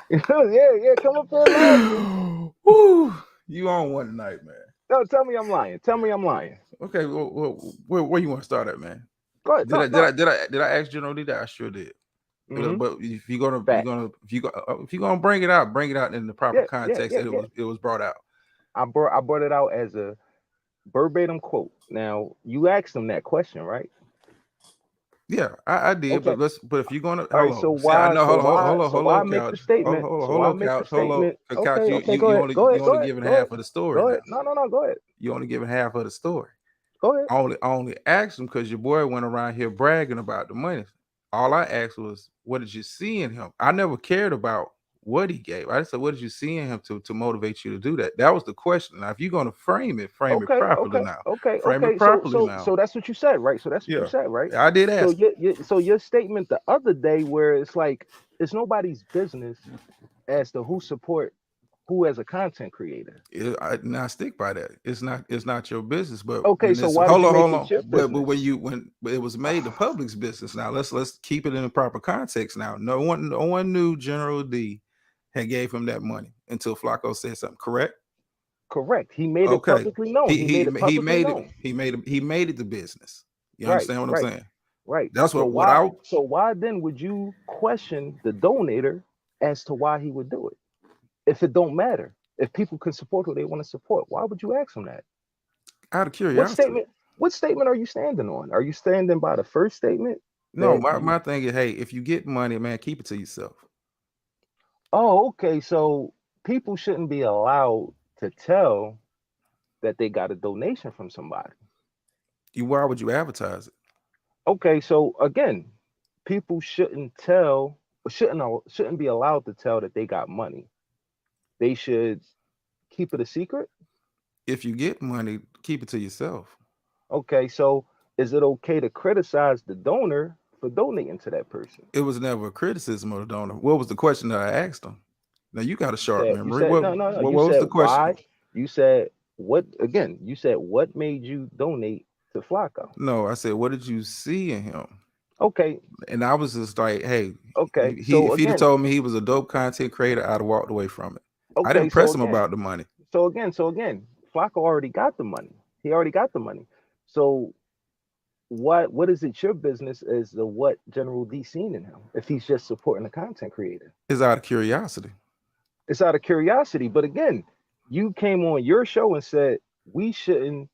Yeah, come up here laughing. Woo, you on one tonight, man. No, tell me I'm lying. Tell me I'm lying. Okay, where you want to start at, man? Go ahead. Did I ask General D that? I sure did. Mm-hmm. But if you're gonna bring it out in the proper context that it was brought out. I brought it out as a verbatim quote. Now you asked them that question, right? Yeah, I did. Okay. But if you're gonna Hold on, make the statement. Couch, Go ahead. you only giving half of the story. Go ahead. No, go ahead. You only giving half of the story. Go ahead. I only asked him because your boy went around here bragging about the money. All I asked was, what did you see in him? I never cared about what he gave. I just said, what did you see in him to motivate you to do that? That was the question. Now, if you're gonna frame it properly now. Frame it properly now. So that's what you said, right? So that's what you said, right? I did ask. So your statement the other day, where it's like it's nobody's business as to who support who as a content creator. I stick by that. It's not your business. But okay, so why hold on. But when it was made the public's business. Now let's keep it in the proper context. Now no one knew General D had gave him that money until Flacco said something. Correct. He made it publicly known. He made it the business. You understand what I'm saying? Right. That's so why then would you question the donator as to why he would do it? If it don't matter, if people can support who they want to support, why would you ask them that? Out of curiosity. What statement are you standing on? Are you standing by the first statement? No, my thing is, hey, if you get money, man, keep it to yourself. Oh, okay. So people shouldn't be allowed to tell that they got a donation from somebody. Why would you advertise it? Okay, so again, people shouldn't be allowed to tell that they got money. They should keep it a secret. If you get money, keep it to yourself. Okay, so is it okay to criticize the donor for donating to that person? It was never a criticism of the donor. What was the question that I asked him? Now you got a sharp memory. What was the question? Why? You said what again? You said what made you donate to Flacco? No, I said what did you see in him? Okay. And I was just like, hey, okay. If he'd have told me he was a dope content creator, I'd have walked away from it. I Okay, didn't so press him again, about the money. so again, Flacco already got the money. He already got the money. So what is it your business as to what General D seen in him if he's just supporting a content creator? It's out of curiosity. It's out of curiosity. But again, you came on your show and said we shouldn't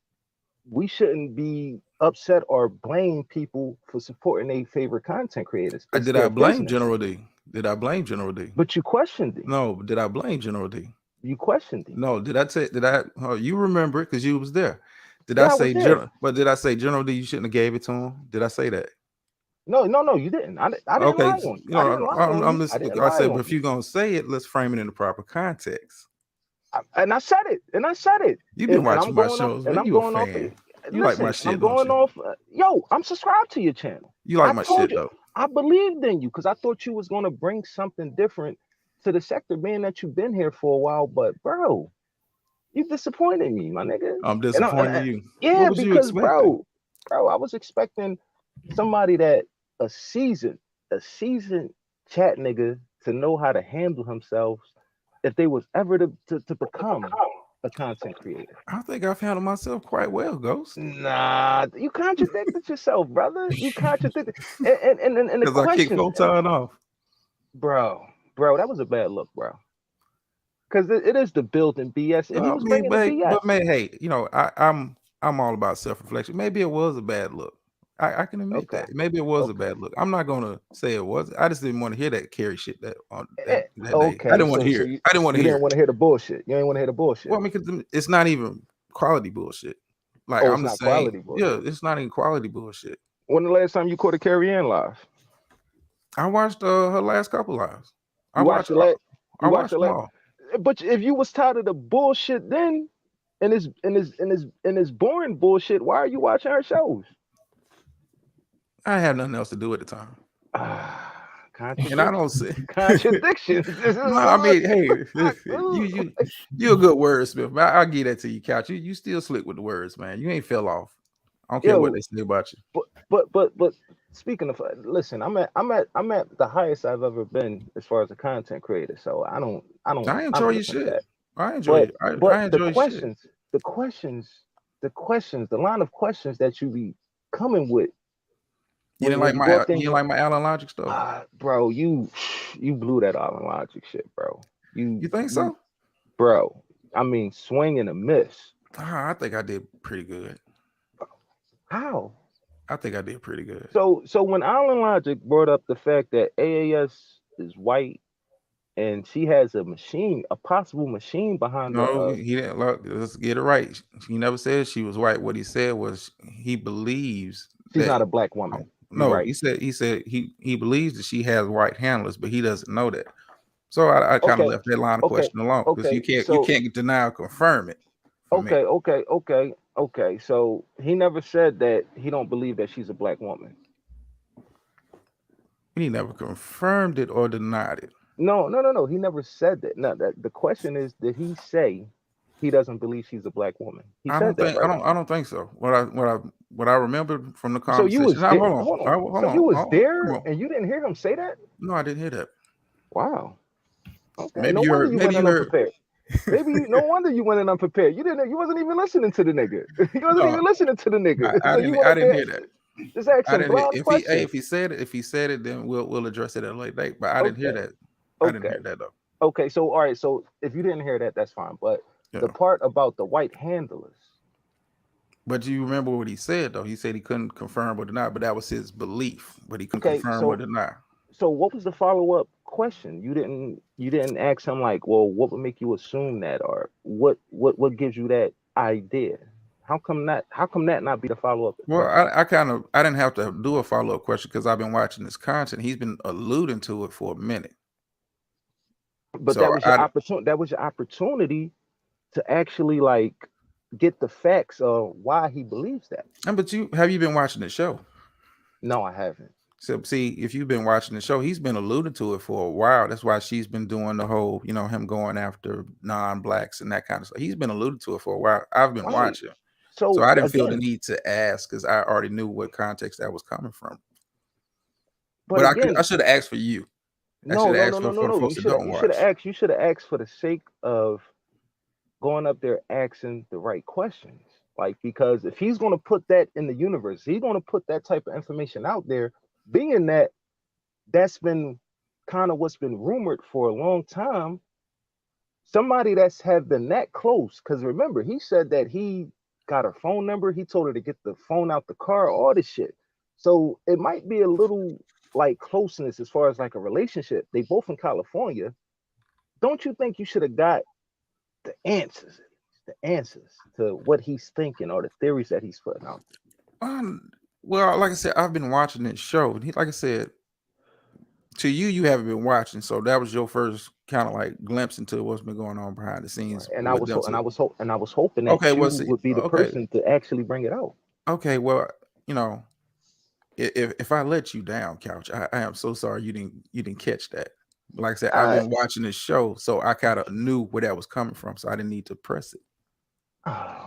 we shouldn't be upset or blame people for supporting their favorite content creators. It's Did I their blame business. General D? Did I blame General D? But you questioned him. No. Did I blame General D? You questioned him. No. Did I say? Did I? Oh, you remember it because you was there. Did I Yeah, I was say there. General? But did I say General D? You shouldn't have gave it to him. Did I say that? No, no, no, you didn't. I didn't Okay. lie on you. I didn't lie on I'm you. just. I didn't I lie said, but on if you. you're gonna say it, let's frame it in the proper context. And I said it. And I said it. You've been And watching I'm my going off. shows, And man. I'm You a going off. fan. You like my Listen, I'm shit, don't going you? off. Yo, I'm subscribed to your channel. You like I my told shit you. though. I believed in you because I thought you was gonna bring something different to the sector, being that you've been here for a while. But bro, you disappointed me, my nigga. I'm And disappointed in you. What yeah, was you because expecting? bro, I was expecting somebody that a seasoned, a seasoned chat nigga to know how to handle himself if they was ever to become a content creator. I think I've handled myself quite well, Ghost. Nah, you contradicted yourself, brother. You contradicted. And the Because I kicked questions, Photon off. bro, that was a bad look, bro. Because it is the building BS, and he I was mean, bringing the BS. but man, hey, I'm all about self-reflection. Maybe it was a bad look. I can admit Okay, that. Maybe it was a okay. bad look. I'm not gonna say it was. I just didn't want to hear that carry shit that on Eh, that day. I Okay, didn't want to so hear it. you I didn't want to you hear didn't it. want to hear the bullshit. You didn't want to hear the bullshit. Well, I mean, 'cause it's not even quality bullshit. Like Oh, I'm it's just not saying, quality yeah, bullshit. it's not even quality bullshit. When the last time you caught a Carrie Ann live? I watched her last couple lives. I You watched watched the last. I You watched watched the them last. all. But if you was tired of the bullshit then, and it's boring bullshit, why are you watching her shows? I had nothing else to do at the time, and I don't Contradictions. say. Contradictions. No, I mean, hey, you're a good wordsmith, man. I'll give that to you, Couch. You still slick with the words, man. You ain't fell off. I don't care what Yo, they say about you. but speaking of, listen, I'm at the highest I've ever been as far as a content creator. So I I'm enjoy your different shit. that. I enjoy But it. but I the enjoy your shit. questions, the questions, the line of questions that you be coming with when you go up there You and didn't like my Allen Logic stuff. bro, you blew that all in logic shit, bro. You You think you so? bro. I mean, swing and a miss. I think I did pretty good. How? I think I did pretty good. So when Alan Logic brought up the fact that AAS is white and she has a machine, a possible machine behind the No, he didn't. Look, let's get it right. He never said she was white. What he said was he believes she's that. not a black Oh, woman. You're no, right. he said he believes that she has white handlers, but he doesn't know that. So I kind of Okay, left that line of okay, question alone because okay. you So can't deny or confirm it for me. okay. So he never said that he don't believe that she's a black woman. He never confirmed it or denied it. No, no, no, no. He never said that. No, that the question is, did he say he doesn't believe she's a black woman? He said that, right? I don't think so. What I remember from the So you conversation. was Now, there. hold on, Hold on. hold So on, you was hold there on. and you didn't hear him say that? No, I didn't hear that. Wow. Okay. Maybe No you wonder heard. you went Maybe in you heard. unprepared. No wonder you went in unprepared. You didn't. You wasn't even listening to the nigga. You wasn't No, even listening to the nigga. So you went I up didn't there hear that. just I asking didn't hear, blind questions. if he said it, then we'll address it at a later date. But I didn't hear Okay. that. I didn't Okay. hear that though. Okay. So all right. So if you didn't hear that, that's fine. But the Yeah. part about the white handlers. But you remember what he said though? He said he couldn't confirm or deny, but that was his belief. But he couldn't Okay. confirm or deny. So what was the follow up question? You didn't ask him like, well, what would make you assume that, or what gives you that idea? How come that not be the follow up Well, question? I didn't have to do a follow up question because I've been watching this content. He's been alluding to it for a minute. But So that was your opportunity. That was your opportunity to actually like get the facts of why he believes that. but you been watching the show? No, I haven't. So see, if you've been watching the show, he's been alluding to it for a while. That's why she's been doing the whole, him going after non-blacks and that kind of stuff. He's been alluding to it for a while. I've been Right. watching. So So I didn't feel the again, need to ask because I already knew what context that was coming from. but But I again, should have asked for you. I No, should no, ask no, no, no, for the no. folks that don't You should have watch. asked. You should have asked for the sake of going up there asking the right questions. Like, because if he's going to put that in the universe, he's going to put that type of information out there, being that that's been kind of what's been rumored for a long time. Somebody that's have been that close, because remember, he said that he got her phone number. He told her to get the phone out the car, all this shit. So it might be a little like closeness as far as like a relationship. They both in California. Don't you think you should have got the answers, the answers to what he's thinking or the theories that he's putting out Um, well, like I said, I've been watching this show, and like I said, to you, you haven't been watching, so that was your first kind of like glimpse into what's been going on behind the there? Right. scenes And with them two. I was hoping Okay, that you well, see, would be the okay, person to actually bring it out. okay, well, you know, if I let you down, Couch, I am so sorry you didn't catch that. Like I said, I've Uh, been watching this show, so I kind of knew where that was coming from, so I didn't need to press it.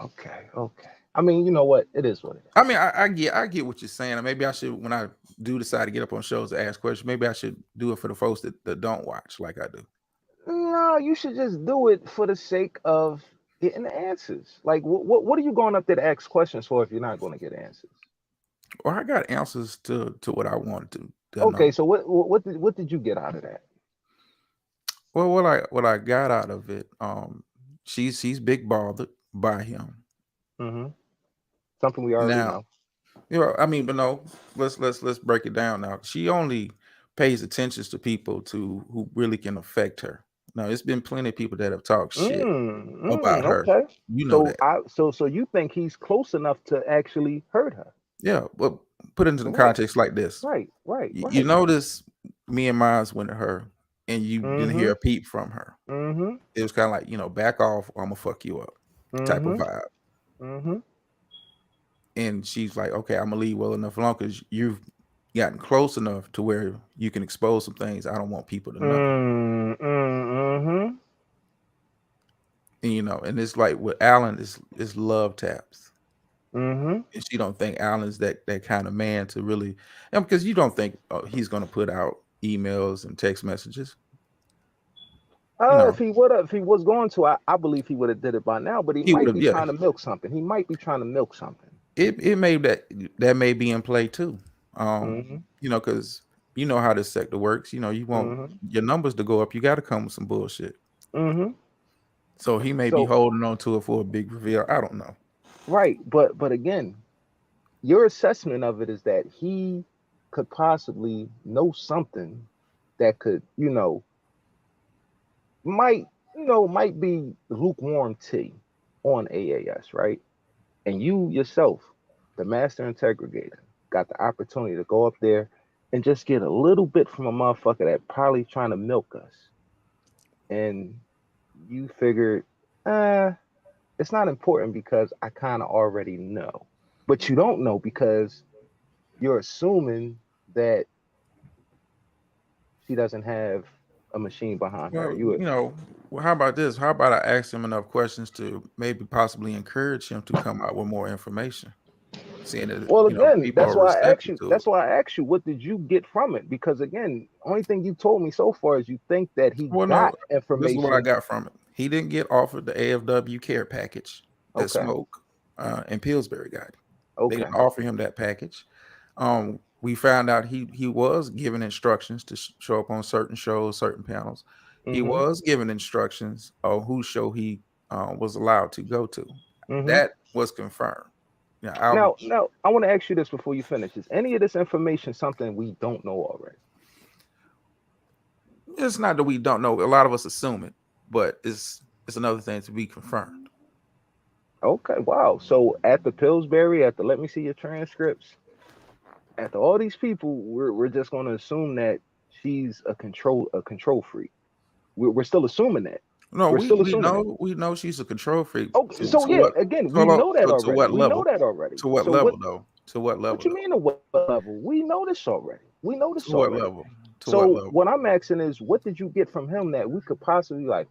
okay, okay. I mean, you know what? It is what it I is. mean, I get what you're saying. And maybe I should, when I do decide to get up on shows to ask questions, maybe I should do it for the folks that don't watch like I do. No, you should just do it for the sake of getting the answers. Like, what are you going up there to ask questions for if you're not going to get answers? Or I got answers to what I wanted to Okay, know. so what did you get out of that? Well, what I got out of it, she's big bothered by him. Hmm. Something we already Now, know. I mean, but no, let's break it down now. She only pays attention to people to who really can affect her. Now, it's been plenty of people that have talked shit about her. Okay. You know So that. so you think he's close enough to actually hurt her? Yeah, well, put it into the Right, context like this. right, right, You right. notice me and mines went to her, and you didn't hear Mm-hmm. a peep from her. Mm-hmm. It was kind of like, back off, or I'm gonna fuck you up, type of Mm-hmm. vibe. Mm-hmm. And she's like, okay, I'm gonna leave well enough alone because you've gotten close enough to where you can expose some things I don't want people to know. Mm-hmm. And and it's like with Alan is love taps. Mm-hmm. And she don't think Alan's that kind of man to really, and because you don't think he's gonna put out emails and text messages. You If know, he would have, if he was going to, I believe he would have did it by now. But he he would might have, be yeah. trying to milk something. He might be trying to milk something. It may that may be in play too. Mm-hmm. Because you know how this sector works. You want Mm-hmm. your numbers to go up, you got to come with some bullshit. Mm-hmm. So he may be So holding on to it for a big reveal. I don't know. right, but again, your assessment of it is that he could possibly know something that could, might, might be lukewarm tea on AAS, right? And you yourself, the master integrator, got the opportunity to go up there and just get a little bit from a motherfucker that probably trying to milk us. And you figured, uh, it's not important because I kind of already know. But you don't know because you're assuming that she doesn't have a machine behind her. Well, You well, how about this? How about I ask him enough questions to maybe possibly encourage him to come out with more information, seeing that Well, again, people are receptive to it. That's why I asked you, what did you get from it? Because again, only thing you told me so far is you think that he Well, no, got this is what I information. got from it. He didn't get offered the AFW care package that Okay, Smoke and Pillsbury got. They okay. didn't offer him that package. We found out he was given instructions to show up on certain shows, certain panels. He Mm-hmm. was given instructions on whose show he was allowed to go to. Mm-hmm. That was confirmed. Yeah, Now, I want to ask you this before you finish. Is any of this information something we don't know already? it's not that we don't know. A lot of us assume it, but it's another thing to be confirmed. Okay, wow. So at the Pillsbury, at the let me see your transcripts, after all these people, we're just going to assume that she's a control freak. We're still assuming that. No, We're we still we assuming that. know we know she's a control freak. Oh, To so to yeah, what again, we hold on, know that to already. what We know level? that already. To what So what? level though? To what What level you though? mean at what level? We know this already. We know To this what already. level? To what So level? what I'm asking is, what did you get from him that we could possibly like?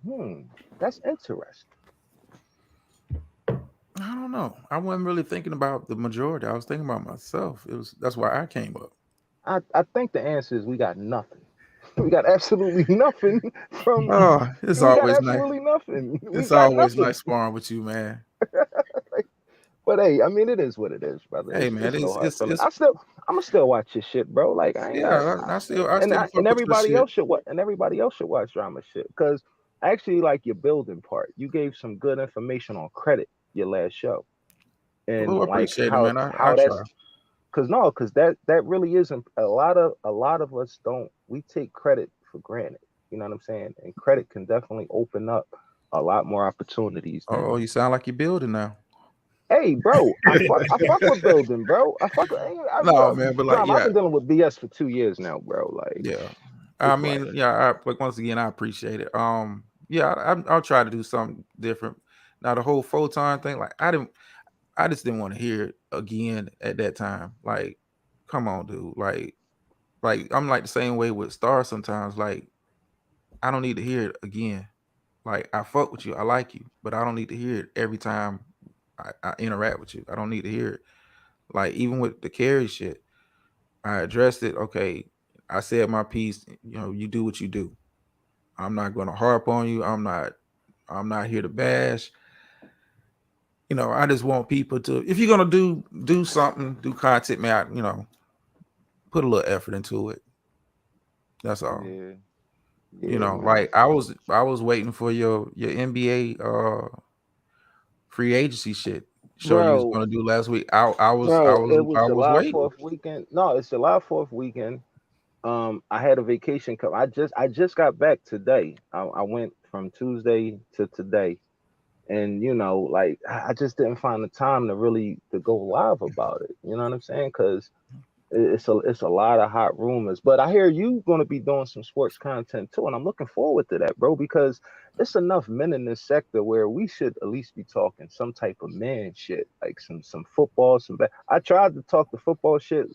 That's interesting. I don't know. I wasn't really thinking about the majority. I was thinking about myself. That's why I came up. I think the answer is we got nothing. We got absolutely nothing from. Oh, it's We got always nice. absolutely nothing. We It's got always nothing. nice sparring with you, man. But hey, I mean, it is what it is, brother. Hey, man, It's no hard feeling. it's I'm gonna still watch your shit, bro. Like I ain't gonna, yeah. I still and fuck with your everybody shit. else should watch drama shit because I actually like your building part. You gave some good information on credit your last show and Well, I like appreciate it, man. I how try. that's because that really isn't a lot of us don't we take credit for granted. You know what I'm saying? And credit can definitely open up a lot more opportunities Oh, than. you sound like you're building now. Hey, bro, I fuck with building, bro. No, man, but like, Drama. I've yeah, been dealing with BS for 2 years now, bro. Like yeah. I it's like, mean, yeah. Like once again, I appreciate it. Yeah, I'll try to do something different. Now the whole photon thing, like I just didn't want to hear it again at that time. Like, come on, dude. Like I'm like the same way with stars sometimes. Like, I don't need to hear it again. Like, I fuck with you, I like you, but I don't need to hear it every time I interact with you. I don't need to hear it. Like, even with the carry shit, I addressed it. Okay, I said my piece. You know, you do what you do. I'm not going to harp on you. I'm not here to bash. You know, I just want people to. If you're gonna do something, do content, man. Put a little effort into it. That's all. yeah, You yeah, know, man. like I was waiting for your NBA free agency shit show you was Bro, gonna do last week. I was I bro, was it was I was July waiting. 4th weekend. No, it's July 4th weekend. I had a vacation come. I just got back today. I went from Tuesday to today, and like I just didn't find the time to really to go live about it. You know what I'm saying? Because it's a lot of hot rumors. But I hear you going to be doing some sports content too, and I'm looking forward to that, bro. Because it's enough men in this sector where we should at least be talking some type of man shit, like some football, I tried to talk the football shit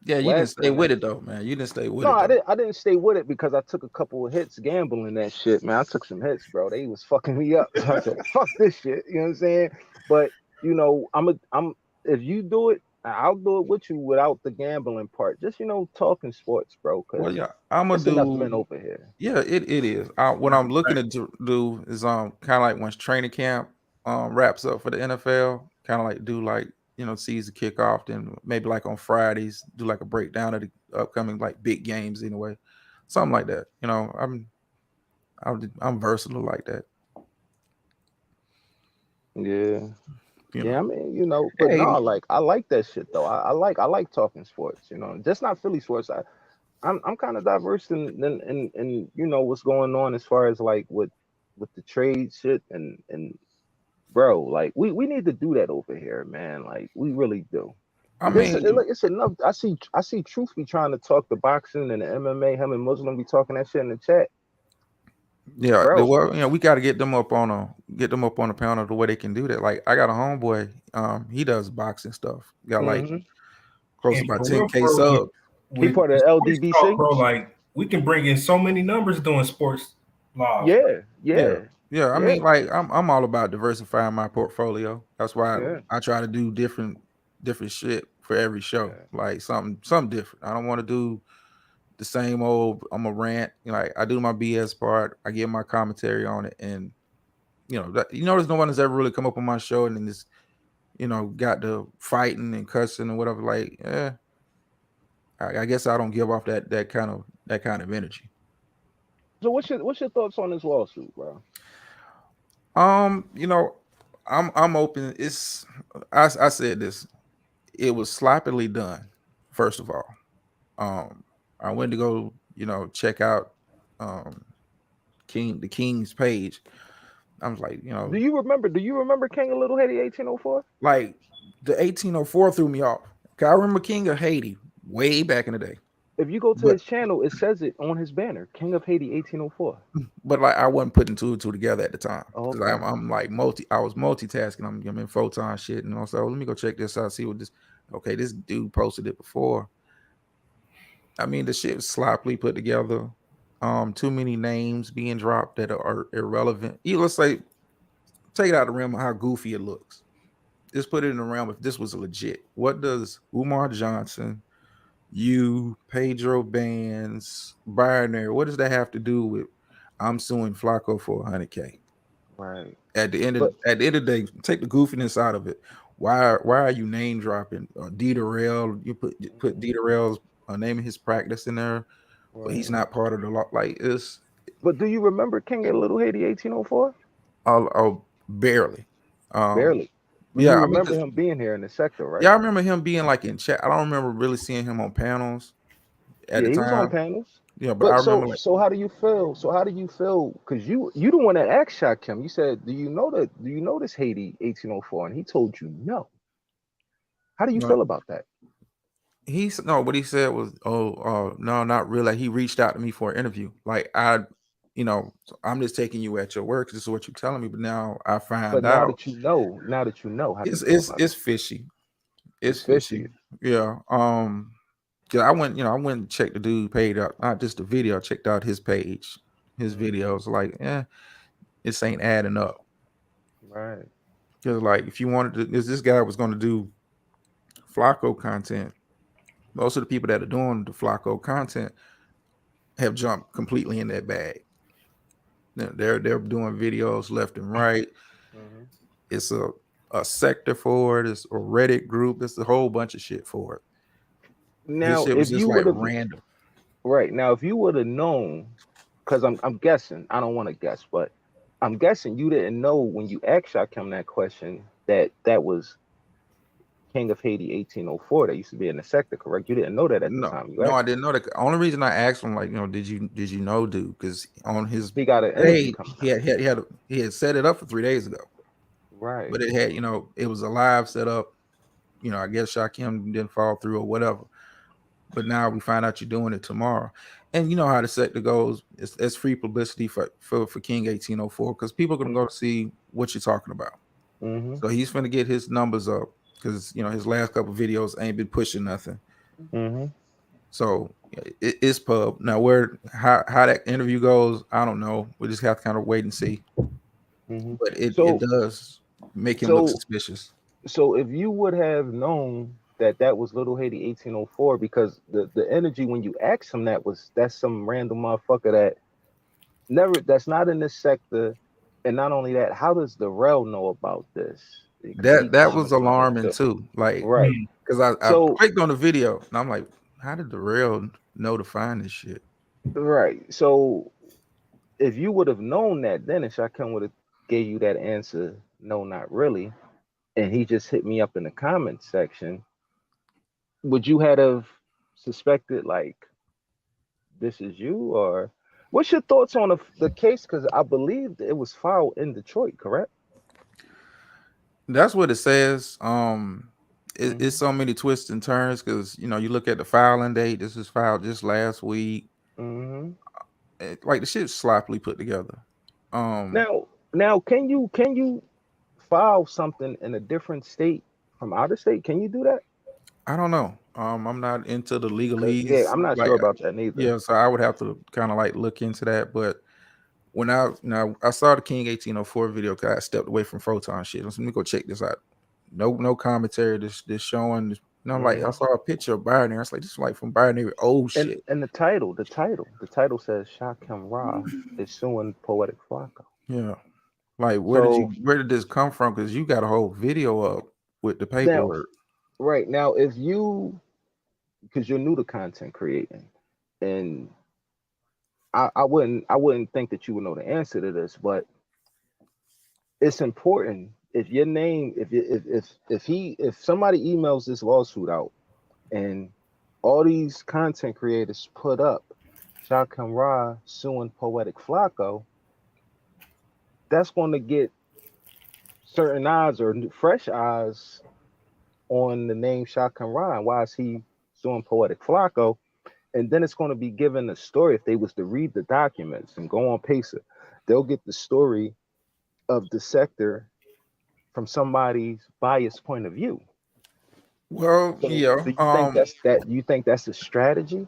Yeah, you didn't last stay with time. it though, man. You didn't stay with No, it I though. didn't. I didn't stay with it because I took a couple of hits gambling that shit, man. I took some hits, bro. They was fucking me up. So I said, "Fuck this shit." You know what I'm saying? But I'm. If you do it, I'll do it with you without the gambling part. Just talking sports, bro. Well, Because yeah, I'm gonna it's enough do. men over here. Yeah, it is. What I'm looking to do is kind of like once training camp wraps up for the NFL, kind of like do like season kickoff, then maybe like on Fridays do like a breakdown of the upcoming like big games anyway, something like that. I'm versatile like that. Yeah. You Yeah, know. I mean, but Hey, no, like I like that shit though. I like talking sports, just not Philly sports. I'm kind of diverse in what's going on as far as like with the trade shit and bro, like we need to do that over here, man. Like we really do. I Like, mean, it's enough. I see Truth be trying to talk the boxing and the MMA. Him and Muslim be talking that shit in the chat, yeah, bro. well, we got to get them up on a panel the way they can do that. Like I got a homeboy, he does boxing stuff. Got like Hmm. close to And about for real, 10K for real, subs. He with part the of the sports talk, LDBC. bro, like we can bring in so many numbers doing sports live, bro. Yeah, Yeah. yeah, Yeah. I yeah, mean, like I'm all about diversifying my portfolio. That's why yeah, I try to do different shit for every show. yeah. Like something different. I don't want to do the same old I'm a rant. Like I do my BS part, I give my commentary on it, and there's no one that's ever really come up on my show and then this, got the fighting and cussing and whatever. Like, I guess I don't give off that kind of energy. So what's your thoughts on this lawsuit, bro? Um, you know, I'm open. I said this. It was sloppily done. First of all, I went to go check out um the King's page. I was like, Do you remember King of Little Haiti 1804? like the 1804 threw me off. 'Cause I remember King of Haiti way back in the day, If you go to but his channel, it says it on his banner, King of Haiti 1804. like I wasn't putting two and two together at the time Oh, because okay. I'm like I was multitasking. I'm in photon shit, and also let me go check this out, see what this. Okay, this dude posted it before. I mean, the shit was sloppily put together. Too many names being dropped that are irrelevant. Let's say take it out of the realm of how goofy it looks. Just put it in the realm if this was legit. What does Umar Johnson, you, Pedro Bands, Binary. What does that have to do with I'm suing Flacco for 100K? Right. But At the end of the day, take the goofiness out of it. Why are you name dropping Dieter Rail? You put mhm, Dieter Rail's name of his practice in there, but he's right. not part of the law. Like it's But do you remember King of Little Haiti 1804? barely. Um, Barely. But yeah, you I mean, remember him being here in the sector, yeah, right? I remember him being like in chat. I don't remember really seeing him on panels at Yeah, the he was on time. panels. Yeah, but I But remember so like so how do you feel? So how do you feel? Because you the one that asked Shakim. You said, do you know this Haiti 1804? And he told you no. How do you you know, feel about that? he's no, what he said was, oh, no, not really. Like, he reached out to me for an interview. Like so I'm just taking you at your word 'cause this is what you're telling me. But now I But find out now that you know, how do you it's feel about it's fishy. it? It's It's fishy. fishy. Yeah. 'Cause I went and checked the dude paid out, not just the video, I checked out his page, his Mhm. videos. Like, this ain't adding up. Right. Because like if you wanted to, if this guy was going to do Flacco content, most of the people that are doing the Flacco content have jumped completely in that bag. They're doing videos left and right. Mhm. It's a sector for it. It's a Reddit group. It's a whole bunch of shit for it. His Now, shit was if just you like would have random. right now, if you would have known, because I'm guessing, I don't want to guess, but I'm guessing you didn't know when you asked Shakim that question that that was King of Haiti 1804 that used to be in the sector, correct? You didn't know that at the No, time you no, I asked him. didn't know that. The only reason I asked him, like, did you know, dude? Because on his He got an interview page, coming up. he had set it up for 3 days ago, Right. but it had, it was a live setup. I guess Shakim didn't fall through or whatever. But now we find out you're doing it tomorrow, and you know how the sector goes. It's free publicity for King 1804 because people are gonna go to see what you're talking about. Mm-hmm. So he's gonna get his numbers up because his last couple videos ain't been pushing nothing. Mm-hmm. So it's pub now. Where how that interview goes, I don't know. We just have to kind of wait and see. Mm-hmm. But it So does make him look so suspicious. so if you would have known that that was Little Haiti 1804, because the energy when you asked him that was that's some random motherfucker that never that's not in this sector, and not only that, how does the rel know about this? Because he That was commented on it alarming too. too. Like, Right. because I So clicked on the video and I'm like, how did the rail know to find this shit? right. So if you would have known that then, and Shakim would have gave you that answer, no, not really, and he just hit me up in the comment section, would you have suspected like this is you, or what's your thoughts on the case? Because I believe it was filed in Detroit, correct? That's what it says. It's Mm-hmm. so many twists and turns because you look at the filing date. This was filed just last week. Mm-hmm. Like the shit's sloppily put together. Um, Now, can you file something in a different state from out of state? Can you do that? I don't know. I'm not into the Cause yeah, legalese. I'm not Like, sure about that neither. yeah, so I would have to kind of like look into that. But when I saw the King 1804 video, cause I stepped away from Photon shit. Let me go check this out. No commentary. This showing. And I'm like, I Hmm. saw a picture of Binary. I was like, this is like from Binary old shit. And the title says Shakim Ra is suing Poetic Flocka. Yeah. Like, So where did this come from? Because you got a whole video up with the now, paperwork. right now, if you because you're new to content creating, and I wouldn't think that you would know the answer to this, but it's important if your name if somebody emails this lawsuit out and all these content creators put up Shakim Ra suing Poetic Flacco, that's going to get certain eyes or fresh eyes on the name Shakim Ra and why is he suing Poetic Flacco, and then it's going to be given a story. If they was to read the documents and go on Pacer, they'll get the story of the sector from somebody's biased point of view. Well, So yeah. do you think you think that's a strategy?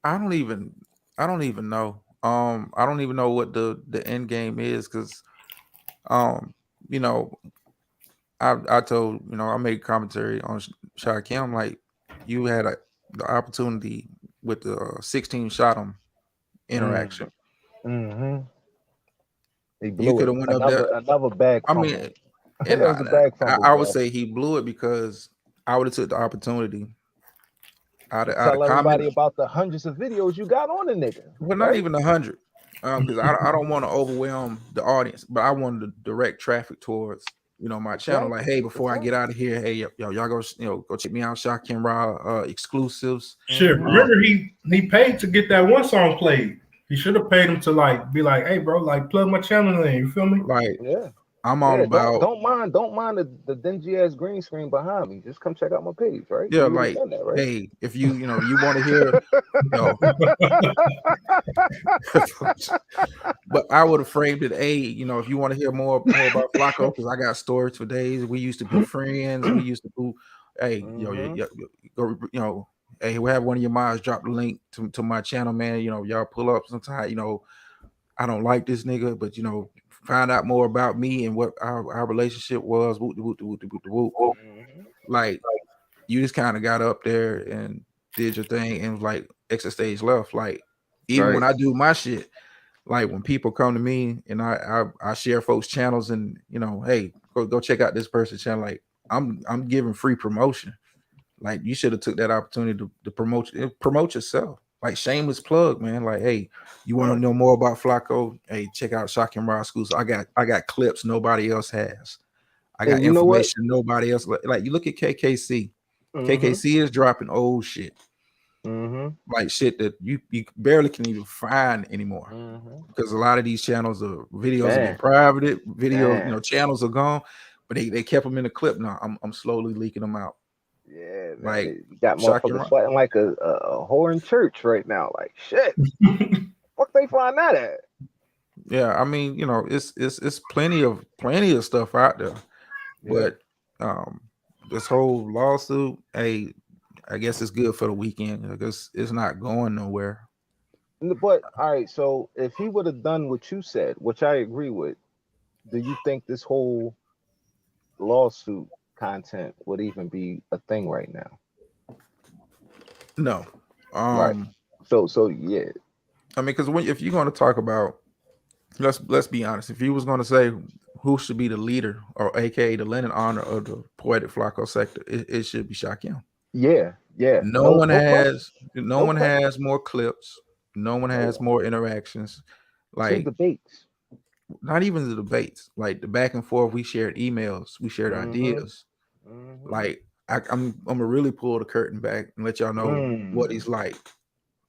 I don't even I don't even know. I don't even know what the end game is because um, you know, I told I made commentary on Shy Kim like you had the opportunity with the 16 shot 'em interaction. Mm-hmm. He You blew could it. have went up there. Another bag I fumble. mean, That and was a bag fumble, I would bro. say he blew it because I would have took the opportunity out of Tell comment. everybody about the hundreds of videos you got on the nigga, Well, not right? even 100, because I don't want to overwhelm the audience, but I wanted to direct traffic towards my That's channel. right. Like, hey, That's before I right. get out of here, hey, y'all go go check me out, Shock and Raw exclusives. Shit, Mm-hmm. remember he paid to get that one song played. He should have paid him to like be like, hey bro, like plug my channel in. You feel me? Like, Yeah. I'm all Yeah. about Don't mind the dingy ass green screen behind me. Just come check out my page, right? yeah, You would have like, done that, right? hey, if you want to hear, you know, but I would have framed it, hey, if you want to hear more about Flacco, because I got stories for days. We used to be friends. We used to do, hey, Mm-hmm. go, hey, we'll have one of your mods drop the link to my channel, man. Y'all pull up sometime. I don't like this nigga, but find out more about me and what our relationship was. Whoop, whoop, whoop, whoop, whoop. Mm-hmm. Like, you just kind of got up there and did your thing and was like exit stage left. Like, even Right. when I do my shit, like when people come to me and I share folks' channels and hey, go check out this person's channel. Like, I'm giving free promotion. Like, you should have took that opportunity to promote yourself. Like, shameless plug, man. Like, hey, you want to Right. know more about Flacco? Hey, check out Shock and Raw Schools. I got clips nobody else has. I got And you know what? information nobody else. Like, you look at KKC. Mm-hmm. KKC is dropping old shit, Mm-hmm. like shit that you barely can even find anymore, Mm-hmm. because a lot of these channels are videos have been Man. privated. Videos, Man. channels are gone, but they kept them in the clip. Now I'm slowly leaking them out. Yeah, man. Like, You got Shock and motherfuckers sweating like a whore in church right now. Like shit. Fuck they find that at? yeah, I mean, it's plenty of stuff out there, Yeah. but um, this whole lawsuit, hey, I guess it's good for the weekend. I guess it's not going nowhere. But all right, so if he would have done what you said, which I agree with, do you think this whole lawsuit content would even be a thing right now? No, Right. um, So yeah. I mean, because if you're going to talk about, let's be honest, if you was going to say who should be the leader, or AKA the Lennon honor of the poetic Flacco sector, it should be Shaquem. Yeah. Yeah. No one No question. has no No one question. has more clips. No one No has one. more interactions. Two Like, debates. not even the debates, like the back and forth. We shared emails, we shared Mm-hmm. ideas. Mm-hmm. Like, I'm gonna really pull the curtain back and let y'all know what Mm. he's like.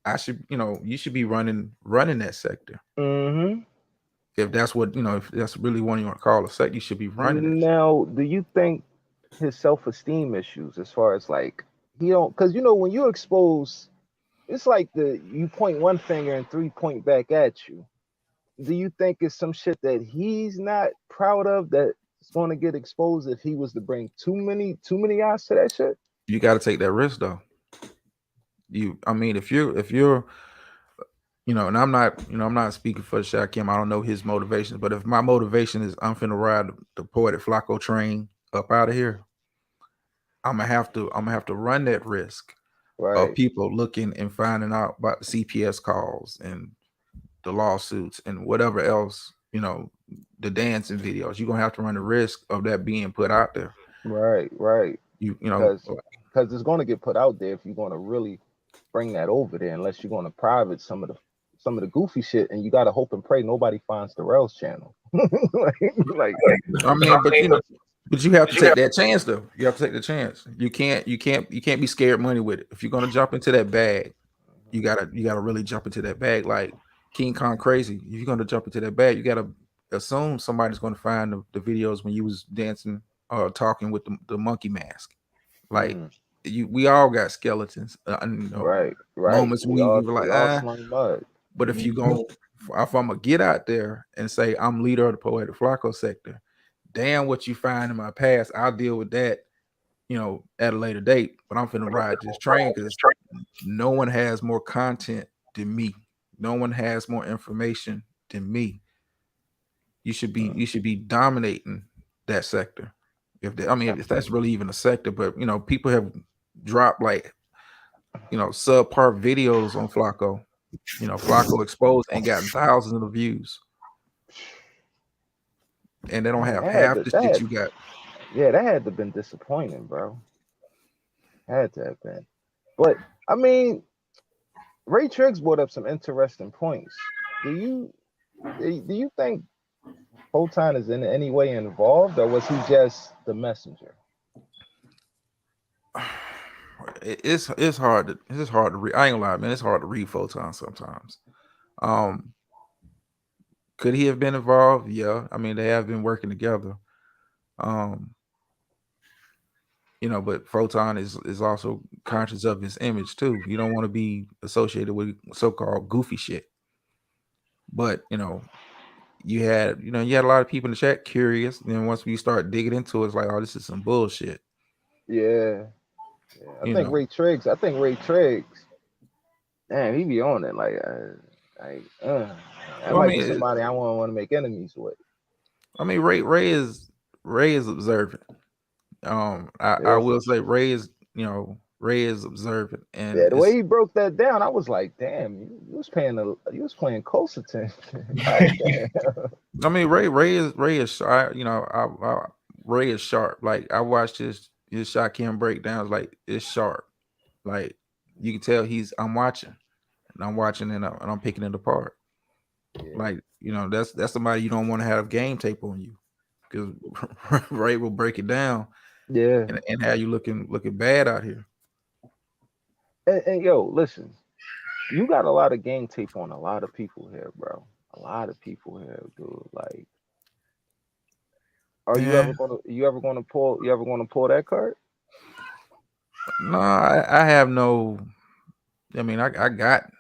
I should, you should be running that sector. Mm-hmm. If that's what if that's really what you want to call a sector, you should be running it. Now, do you think his self-esteem issues, as far as like he don't, because when you expose, it's like you point one finger and three point back at you. Do you think it's some shit that he's not proud of that's going to get exposed if he was to bring too many eyes to that shit? You got to take that risk though. I mean, if you're and I'm not speaking for Shaquem. I don't know his motivations, but if my motivation is I'm finna ride the poetic Flacco train up out of here, I'm gonna have to run that risk of Right, people looking and finding out about the CPS calls and the lawsuits and whatever else, the dancing videos. You're gonna have to run the risk of that being put out there. right. You know, Because it's going to get put out there if you're going to really bring that over there, unless you're going to private some of the goofy shit, and you got to hope and pray nobody finds Darrell's channel. like, I mean, but you have to take that chance though. You have to take the chance. You can't be scared money with it. If you're gonna jump into that bag, you gotta really jump into that bag like King Kong crazy. If you're gonna jump into that bag, you gotta assume somebody's gonna find the videos when you was dancing or talking with the monkey mask. Like, mm, we all got skeletons, and, right. moments when We we all were like, we all slung mud. but if you go, if I'm gonna get out there and say I'm leader of the poetic Flacco sector, damn what you find in my past, I'll deal with that, at a later date. But I'm finna ride this train because no one has more content than me. No one has more information than me. You should be dominating that sector. I mean, if that's really even a sector, but people have dropped like subpar videos on Flacco. Flacco exposed ain't gotten thousands of views, and they don't Man, have half the shit you got. that had to have been disappointing, bro. Had to have been. But I mean, Ray Triggs brought up some interesting points. Do you think Photon is in any way involved, or was he just the messenger? It's hard to read. I ain't gonna lie, man. It's hard to read Photon sometimes. Could he have been involved? Yeah, I mean they have been working together. But Photon is also conscious of his image too. You don't want to be associated with so-called goofy shit. But you had a lot of people in the chat curious. Then once we start digging into it, it's like, oh, this is some bullshit. Yeah. I think Ray Triggs. Damn, he be on it that might be somebody I wouldn't want to make enemies with. I mean, Ray is observant. I will say Ray is observant, and the way he broke that down, I was like, damn, you was paying close attention. I mean, Ray is sharp. Ray is sharp. Like I watched his shot cam breakdowns. Like it's sharp. Like you can tell I'm watching, and I'm picking it apart. Yeah. Like that's somebody you don't want to have game tape on you, because Ray will break it down. Yeah, and have you looking bad out here. And yo, listen, you got a lot of game tape on a lot of people here, bro. A lot of people here, dude. Like, are you ever gonna pull that card? No, I have no. I mean, I got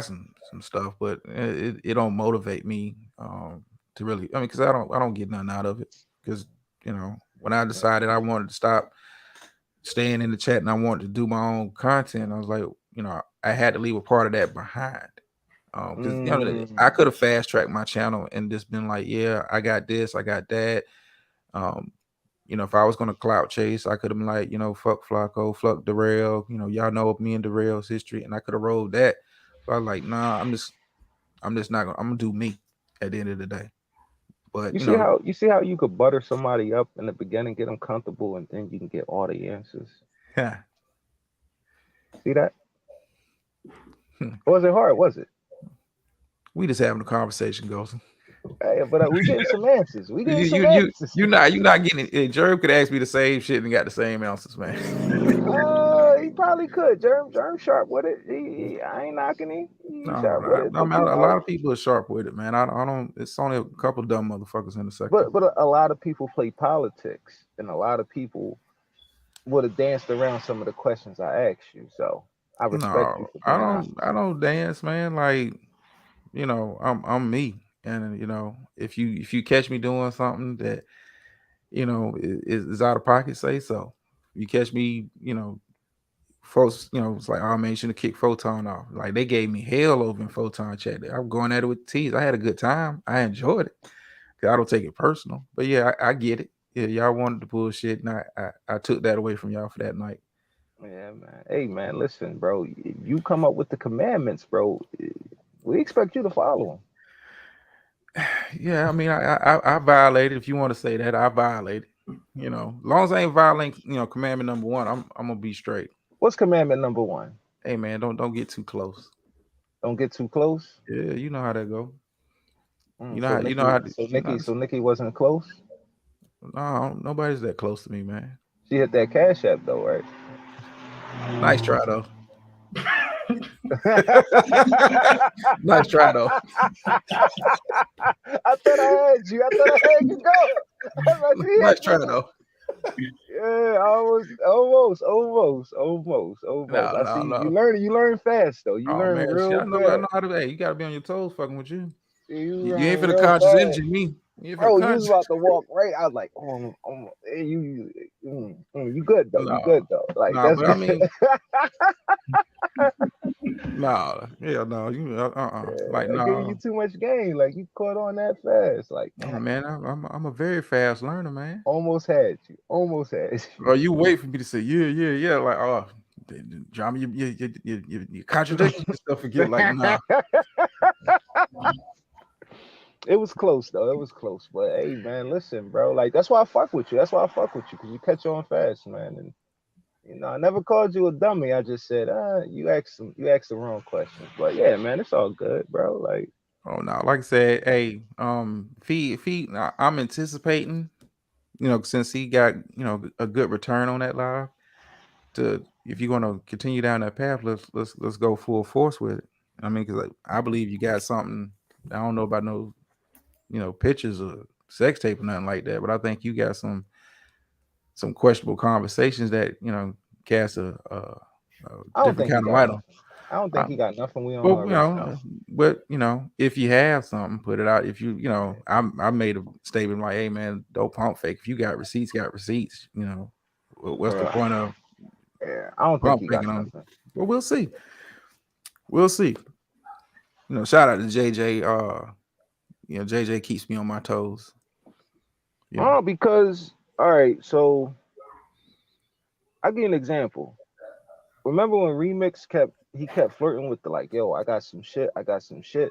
some stuff, but it don't motivate me to really. I mean, because I don't get nothing out of it. Because when I decided I wanted to stop staying in the chat and I wanted to do my own content, I was like, I had to leave a part of that behind. Because I could have fast tracked my channel and just been like, yeah, I got this, I got that. If I was gonna clout chase, I could have been like, fuck Flacco, fuck Darrell. Y'all know of me and Darrell's history, and I could have rolled that. But I was like, nah, I'm just not gonna. I'm gonna do me at the end of the day. But you see how you could butter somebody up in the beginning, get them comfortable, and then you can get all the answers. Yeah. See that? Was it hard? Was it? We just having a conversation, Golson. Hey, but we getting some answers. We getting some answers. You're not getting it. Jerm could ask me the same shit and got the same answers, man. He probably could. Jerm sharp with it. I ain't knocking him. Sharp with it. A lot of people are sharp with it, man. I don't. It's only a couple of dumb motherfuckers in the sector. But a lot of people play politics, and a lot of people would have danced around some of the questions I asked you. So I respect you for that. I don't dance, man. Like, I'm me. And if you catch me doing something that is out of pocket, say so. You catch me, folks, it's like, oh man, you shouldn't have kicked Photon off. Like they gave me hell over in Photon chat. I'm going at it with teas. I had a good time. I enjoyed it. I don't take it personal. But yeah, I get it. Yeah, y'all wanted the bullshit, and I took that away from y'all for that night. Yeah, man. Hey man, listen, bro. If you come up with the commandments, bro, we expect you to follow them. Yeah, I mean, I violated. If you want to say that, I violated. As long as I ain't violating, commandment number 1, I'm gonna be straight. What's commandment number 1? Hey man, don't get too close. Don't get too close. Yeah, you know how that go. So Nikki wasn't close. No, nobody's that close to me, man. She hit that Cashapp though, right? Nice try though. Nice try though. I thought I had you. I thought I had you go. Nice try though. Yeah, almost. No. You learn fast though. You learn real fast. I know how to. Hey, you gotta be on your toes, fucking with you. You ain't for the conscious energy, me. Bro, you was about to walk right. I was like, you good though. You good though. Like that's but I mean, no, you like no. Giving you too much game. Like you caught on that fast. Like, oh man, I'm a very fast learner, man. Almost had you. Or you wait for me to say yeah. Like, oh, Drama, you contradicting yourself again. Like, nah. It was close though. It was close. But hey, man, listen, bro. Like that's why I fuck with you. That's why I fuck with you because you catch on fast, man. And I never called you a dummy. I just said, you asked the wrong questions. But yeah, man, it's all good, bro. Like, Oh no, like I said, hey, feed. I'm anticipating, since he got, a good return on that live. To if you're gonna continue down that path, let's go full force with it. I mean, because I believe you got something. I don't know about no, pictures or sex tape or nothing like that, but I think you got some questionable conversations that cast a I don't different think he kind of got light on. nothing. I don't think he got nothing we don't Well, already know. if you have something, put it out. If I made a statement like, "Hey, man, don't pump fake. If you got receipts, got receipts. What's the point of Yeah, I don't think pump he got faking on?" nothing. Well, we'll see. We'll see. Shout out to JJ. JJ keeps me on my toes. Oh, because all right, so I'll give you an example. Remember when Remix kept flirting with the like, yo, I got some shit, I got some shit.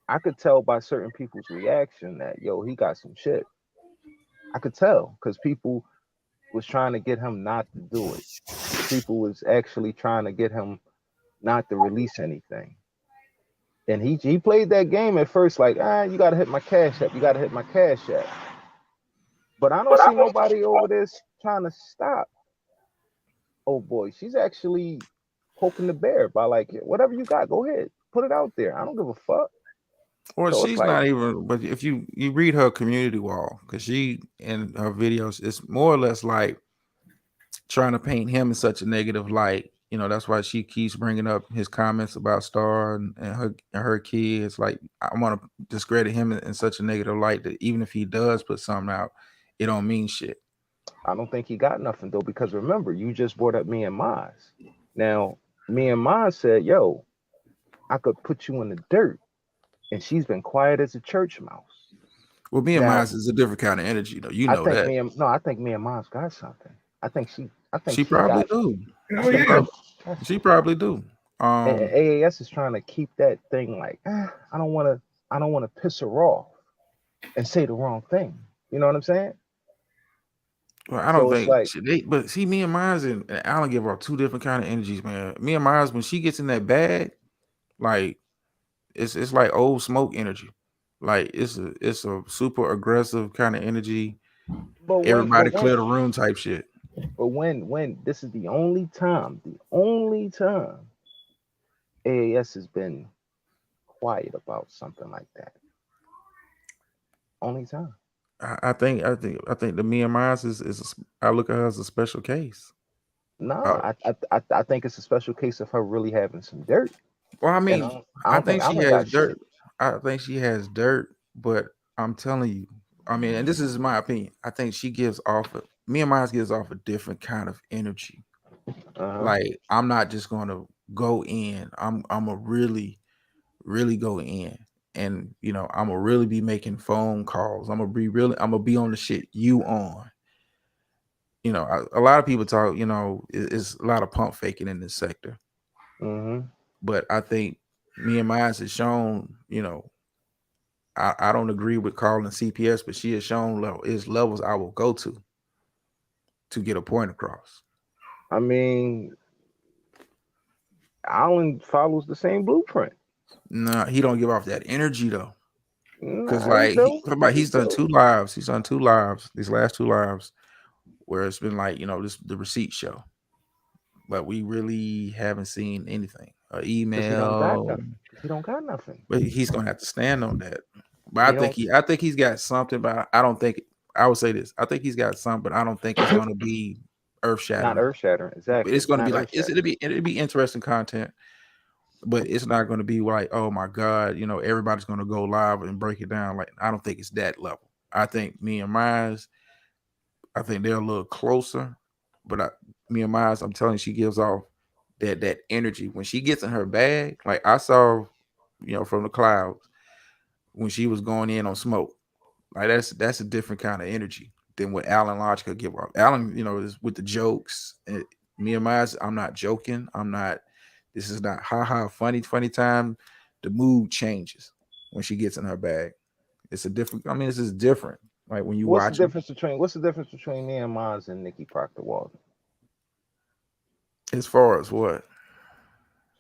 I could tell by certain people's reaction that yo, he got some shit. I could tell because people was trying to get him not to do it. People was actually trying to get him not to release anything. And he played that game at first like, you gotta hit my cash app, you gotta hit my cash app. But I don't see nobody over there trying to stop. Oh boy, she's actually poking the bear by like, whatever you got, go ahead, put it out there. I don't give a fuck. Or So it's she's like, not even. But if you read her community wall, because she in her videos, it's more or less like trying to paint him in such a negative light. That's why she keeps bringing up his comments about Star and her kids. Like, I want to discredit him in such a negative light that even if he does put something out, it don't mean shit. I don't think he got nothing though, because remember, you just brought up me and Maz. Now, me and Maz said, yo, I could put you in the dirt. And she's been quiet as a church mouse. Well, me and Now, Miles is a different kind of energy, though. You know that. I think me and Maz got something. I think She she probably got do. I Oh She think yeah. probably, she got she something. probably do. And AAS is trying to keep that thing like, I don't wanna piss her off and say the wrong thing. You know what I'm saying? Well, I don't So it's think like, but see, me and Miles and Alan give off two different kind of energies, man. Me and Miles, when she gets in that bag, like it's like old smoke energy. Like it's a super aggressive kind of energy. but when Everybody but when clear the room type shit. but when this is the only time AAS has been quiet about something like that. Only time. I think the me and Miles I look at her as a special case. Uh, Nah, I think it's a special case of her really having some dirt. well, I And mean, I I don't think think she Alan has got dirt. shit. I think she has dirt, but I'm telling you, I mean, and this is my opinion. I think she gives off me and Miles gives off a different kind of energy. Uh-huh. Like, I'm not just gonna go in. I'm a really go in. And I'm gonna really be making phone calls. I'm gonna be on the shit you on. A lot of people talk, it's a lot of pump faking in this sector. Mm-hmm. But I think me and Miles has shown, I don't agree with calling CPS, but she has shown levels I will go to get a point across. I mean, Alan follows the same blueprint. Nah, he don't give off that energy though. Cause Nah, he like do. He he's done do. 2 lives. He's done 2 lives, these last 2 lives, where it's been like, this the receipt show. But we really haven't seen anything. Because he don't got Email. nothing. Because he don't got nothing. But he's gonna have to stand on that. But He don't I think he's got something, but I don't think I would say this. I think he's got something, but I don't think it's gonna be earth not shattering. earth shattering. But it's Exactly. gonna be Not like earth shattering. it'll be interesting content, but it's not gonna be like, oh my God, everybody's gonna go live and break it down. Like, I don't think it's that level. I think me and Myers, I think they're a little closer, but me and Myers, I'm telling you, she gives off that energy when she gets in her bag. Like, I saw, from the clouds when she was going in on smoke. Like, that's a different kind of energy than what Alan Lodge could give off. Alan, is with the jokes, and Me and Miles, I'm not joking. I'm not. This is not funny time. The mood changes when she gets in her bag. It's a different. I mean, this is different. Like when you What's the watch them. difference between me and Mons and Nikki Proctor Walden? As far as what? As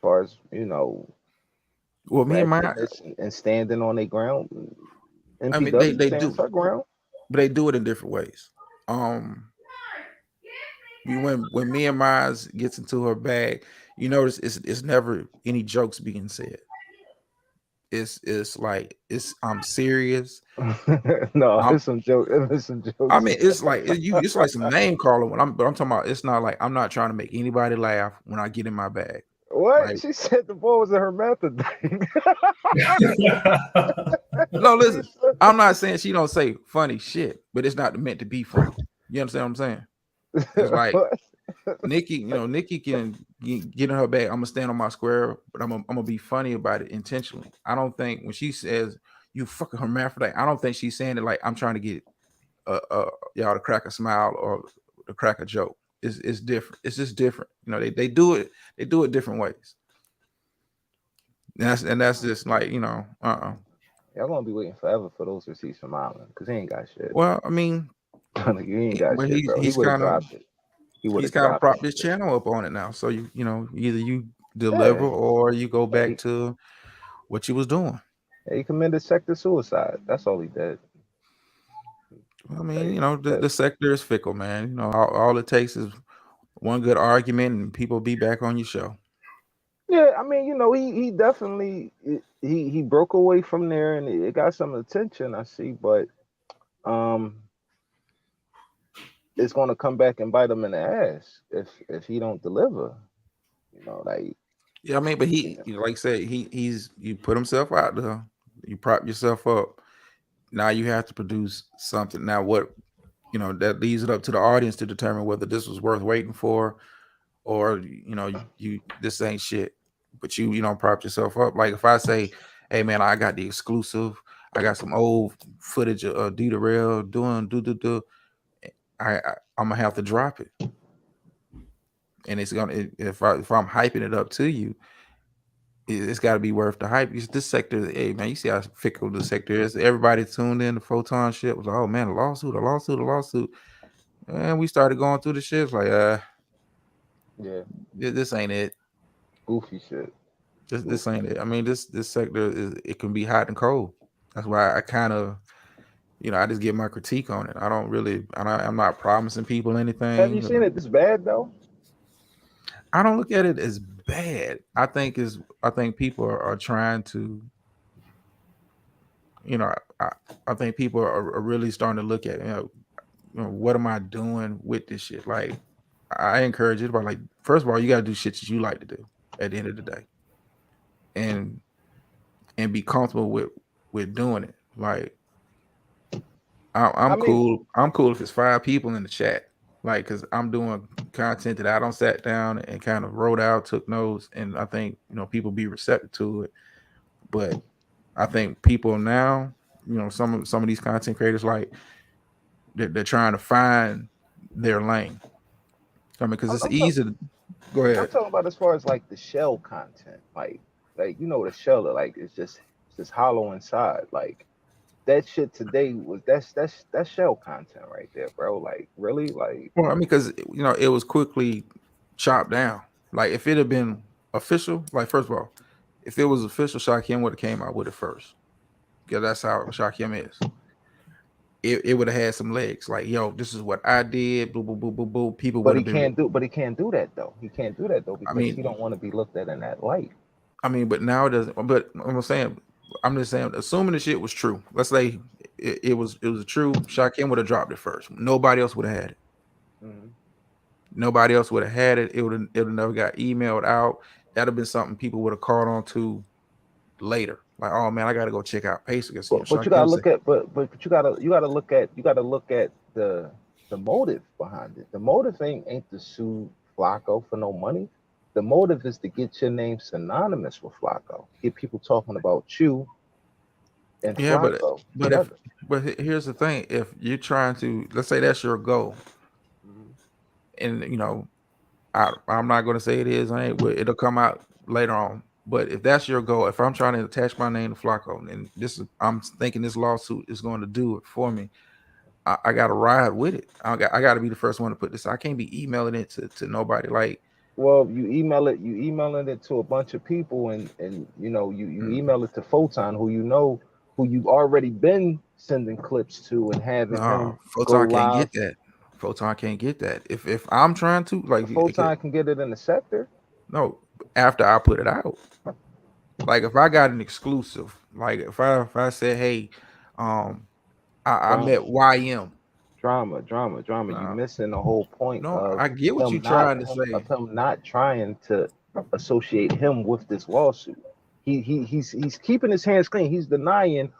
far as Well, me and my. ratchetness and standing on their ground. I mean, they MPW they stands do, her ground. but they do it in different ways. When me and Miles gets into her bag, you notice it's never any jokes being said. It's like I'm serious. No, I'm, it's some joke. It's some I jokes. mean, it's like it's like some name calling but I'm talking about. It's not like I'm not trying to make anybody laugh when I get in my bag. What? Like, She said the ball was in her mouth today. no, listen, I'm not saying she don't say funny shit, but it's not meant to be funny. You understand what I'm saying? It's like Nikki, Nikki can get in her bag. I'm gonna stand on my square, but I'm gonna be funny about it intentionally. I don't think when she says you fucking hermaphrodite, I don't think she's saying it like I'm trying to get y'all to crack a smile or to crack a joke. It's different. It's just different. They do it. They do it different ways. And that's just like Y'all gonna be waiting forever for those receipts from Island because he ain't got shit. Well, I mean, You ain't got but shit, bro. He he's would have kind of dropped it. he's kind of propped his channel up on it now. So either you deliver Yeah. or you go back to what you was doing. Yeah, he committed sector suicide. That's all he did. I mean, the sector is fickle, man. All it takes is one good argument and people be back on your show. Yeah, I mean, he definitely he broke away from there and it got some attention, I see, but it's gonna come back and bite him in the ass if he don't deliver. Like Yeah, I mean, but he like I said, he's you put himself out there, you prop yourself up. Now you have to produce something. Now what that leaves it up to the audience to determine whether this was worth waiting for or you this ain't shit. But you don't prop yourself up. Like if I say, hey man, I got the exclusive, I got some old footage of D the Rail doing do. I'm gonna have to drop it. And it's gonna if I'm hyping it up to you, it's got to be worth the hype. Because this sector, hey man, you see how fickle the sector is. Everybody tuned in. The photon shit was like, oh man, a lawsuit. And we started going through the shit. It's like, yeah, this ain't it. Goofy shit. This ain't it. I mean, this sector it can be hot and cold. That's why I kind of, I just give my critique on it. I don't really, I'm not promising people anything. Have you seen it this bad though? I don't look at it as bad. I think people are trying to, I think people are really starting to look at, what am I doing with this shit? Like, I encourage it, but like, first of all, you got to do shit that you like to do at the end of the day, and be comfortable with doing it. Like, I'm cool. I'm cool if it's 5 people in the chat, like, because I'm doing content that I don't sat down and kind of wrote out, took notes, and I think people be receptive to it. But I think people now, some of these content creators, like they're trying to find their lane. I mean, because it's easy to go ahead. I'm talking about as far as like the shell content, like the shell, like it's just hollow inside. Like that shit today was that's shell content right there, bro. Like really, like. Well, I mean, because it was quickly chopped down. Like if it had been official, like first of all, if it was official, Shaquem would have came out with it first. Yeah, that's how Shaquem is. It would have had some legs. Like, yo, this is what I did. Boo, boo, boo, boo, boo. People would have been. But he can't do that though. He can't do that though because he don't want to be looked at in that light. I mean, but now it doesn't. But I'm just saying, assuming the shit was true. Let's say it was true. Shaquem would have dropped it first. Nobody else would have had it. Mm-hmm. Nobody else would have had it. It would have never got emailed out. That'd have been something people would have caught on to later. Like, oh man, I gotta go check out Pace. But you gotta look at but you gotta look at the motive behind it. The motive ain't to sue Flacco for no money. The motive is to get your name synonymous with Flacco. Get people talking about you and Flacco. But here's the thing: if you're trying to, let's say that's your goal, mm-hmm. and I'm not gonna say it is. I ain't. It'll come out later on. But if that's your goal, if I'm trying to attach my name to Flacco, and I'm thinking this lawsuit is going to do it for me. I got to ride with it. I got to be the first one to put this. I can't be emailing it to nobody. Like, Well, you emailing it to a bunch of people, and you mm, email it to Photon, who you've already been sending clips to and having nah, him go Photon can't live. get that. Photon can't get that. If I'm trying to like, But Photon can get it in the sector. no, after I put it out. Like if I got an exclusive, like if I said, hey, um, I Drama, met YM. drama. You Nah, missing the whole point no, I get what you're trying to say, him not trying to associate him with this lawsuit. He's keeping his hands clean. He's denying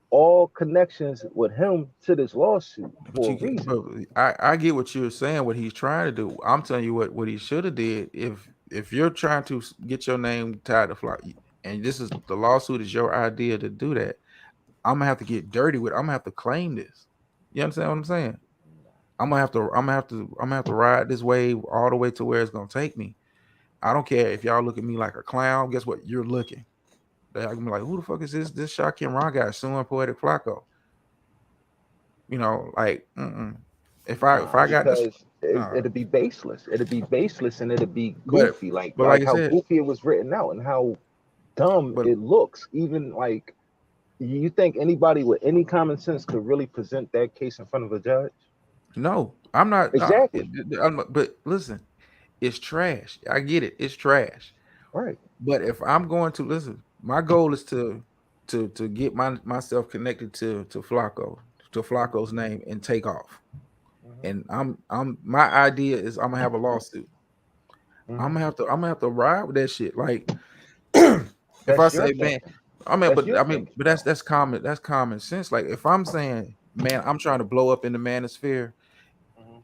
all connections with him to this lawsuit but for a reason. I get what you're saying. What he's trying to do. I'm telling you what he should have did. If you're trying to get your name tied to fly, and this is the lawsuit is your idea to do that, I'm gonna have to get dirty with. I'm gonna have to claim this. You understand what I'm saying? I'm gonna have to ride this wave all the way to where it's gonna take me. I don't care if y'all look at me like a clown. Guess what? You're looking. They're gonna be like, who the fuck is this? This Shaquem Ron guy suing Poetic Flacco. Like, if Nah, I got this, because nah. it'd be baseless. It'd be baseless and it'd be But goofy, like but like I how said, goofy it was written out and how dumb but it looks. Even like you think anybody with any common sense could really present that case in front of a judge? no, I'm not. Exactly. But listen, it's trash. I get it. It's trash. Right. But if I'm going to listen, my goal is to get myself connected to Flacco's name and take off. Hmm. And I'm my idea is I'm gonna have a lawsuit. Hmm. I'm gonna have to ride with that shit. Like if I That's your say, man, thinking. That's your I mean, thinking, but though. that's common sense. Like if I'm saying, man, I'm trying to blow up in the manosphere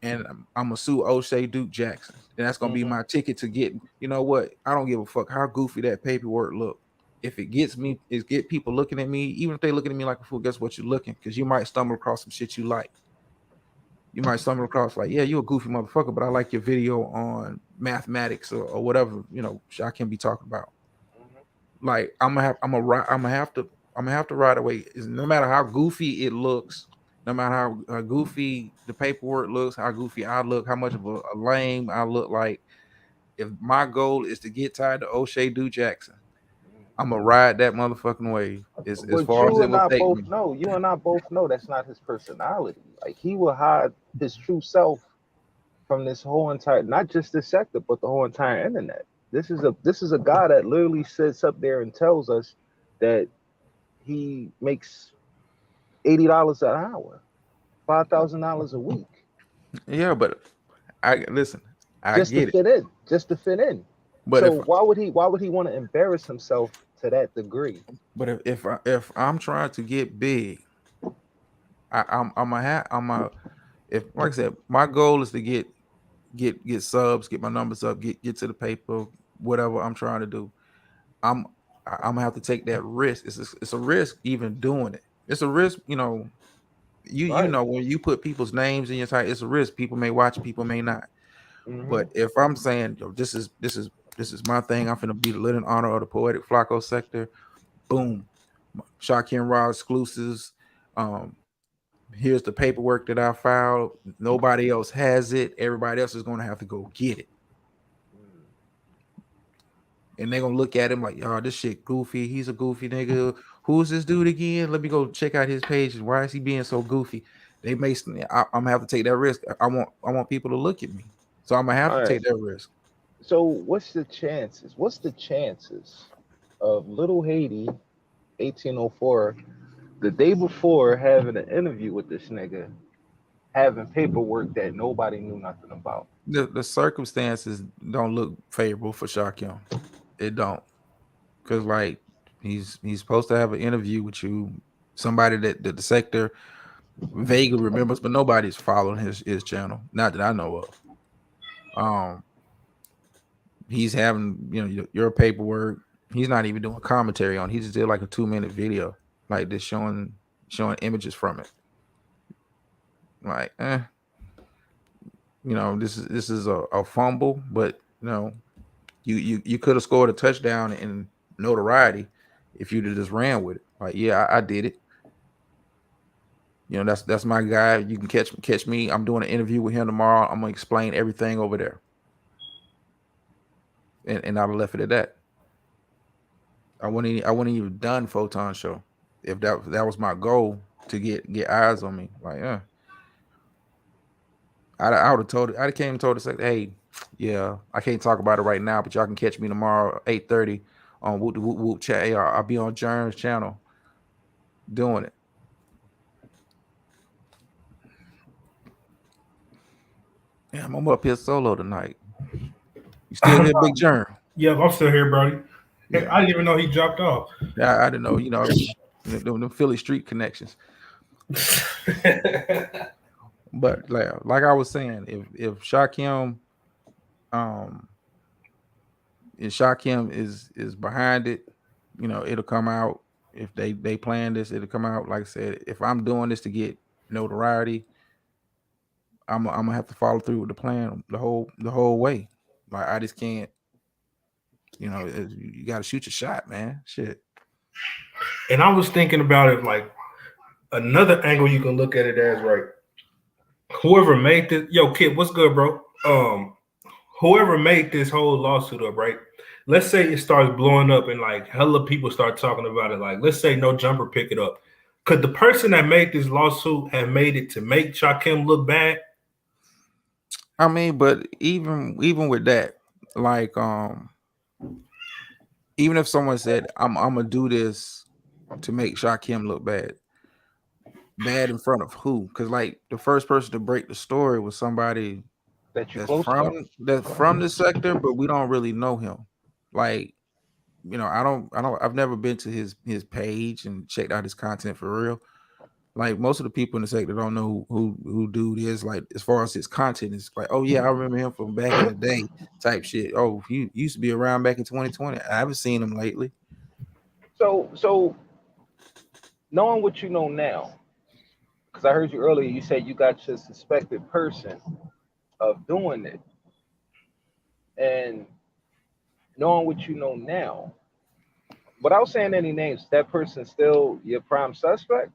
and I'm gonna sue O'Shea Duke Jackson, and that's gonna be Hmm. my ticket to get. You know what? I don't give a fuck how goofy that paperwork look. If it gets me, is get people looking at me, even if they looking at me like a fool. Guess what? You're looking because you might stumble across some shit you like. You might stumble across like, yeah, you a goofy motherfucker, but I like your video on mathematics or whatever. Shit I can be talking about. Like I'm gonna have to ride away. No matter how goofy it looks, no matter how goofy the paperwork looks, how goofy I look, how much of a lame I look like. If my goal is to get tied to O'Shea Do Jackson, I'm gonna ride that motherfucking wave as But far as you it and will I take both me. know, that's not his personality. Like he will hide his true self from this whole entire, not just this sector, but the whole entire internet. This is a guy that literally sits up there and tells us that he makes $80 an hour, $5,000 a week, Yeah, but I listen. I just to get it. fit in, just to fit in. But So if why would he want to embarrass himself to that degree? if I'm trying to get big, I'm a I'm a if like I said, my goal is to get subs, get my numbers up, get to the paper, whatever I'm trying to do. I'm I'm gonna have to take that risk. It's a risk even doing it. It's a risk, you Right. know when you put people's names in your site, it's a risk. People may watch, people may not. Hmm. But if I'm saying, yo, this is my thing, I'm finna be the living honor of the Poetic Flacco sector. Boom, Shaquem Raw exclusives. Um, Here's the paperwork that I filed. Nobody else has it. Everybody else is gonna have to go get it. And they're gonna look at him like, oh, this shit goofy. He's a goofy nigga. Who's this dude again? Let me go check out his page. Why is he being so goofy? I'm gonna have to take that risk. I want people to look at me. So I'm gonna have All to right. take that risk. So what's the chances? What's the chances of Little Haiti 1804 the day before having an interview with this nigga having paperwork that nobody knew nothing about? The circumstances don't look favorable for Shaquem. It don't. Cause like he's supposed to have an interview with you, somebody that the sector vaguely remembers, but nobody's following his channel. Not that I know of. Um, he's having your paperwork. He's not even doing commentary on. He just did like a 2-minute video, like this showing images from it. Like, this is a fumble, but you could have scored a touchdown in notoriety if you'd have just ran with it. Like, yeah, I did it. That's my guy. You can catch me. I'm doing an interview with him tomorrow. I'm gonna explain everything over there, and I'd have left it at that. I wouldn't even done Photon show if that was my goal to get eyes on me. Like, I would have told it. I came and told us like, hey, yeah, I can't talk about it right now, but y'all can catch me tomorrow 8:30 on Whoop Whoop Whoop chat. Hey, I'll be on Jerm's channel doing it. Damn, I'm up here solo tonight. You still here, Big Jerm? Yeah, I'm still here, Brody. Yeah. I didn't even know he dropped off. I didn't know. Them Philly street connections. But like I was saying, if Shaquem, if Shaquem is behind it, it'll come out. If they plan this, it'll come out. Like I said, if I'm doing this to get notoriety, I'm gonna have to follow through with the plan the whole way. Like, I just can't. You got to shoot your shot, man. Shit. And I was thinking about it like another angle you can look at it as, right? Whoever made this, yo, Kid, what's good, bro? Whoever made this whole lawsuit up, right? Let's say it starts blowing up and like hella people start talking about it. Like, let's say No Jumper pick it up. Could the person that made this lawsuit have made it to make Shaquem look bad? I mean, but even with that, like, even if someone said, I'm gonna do this to make Shaquem look bad in front of who? Because like the first person to break the story was somebody that you that's close to. from the sector, but we don't really know him. Like, I've never been to his page and checked out his content for real. Like, most of the people in the sector don't know who dude is. Like, as far as his content, it's like, oh yeah, I remember him from back in the day type shit. Oh, he used to be around back in 2020. I haven't seen him lately. So knowing what you know now, because I heard you earlier, you said you got your suspected person of doing it, and knowing what you know now, without saying any names, that person still your prime suspect.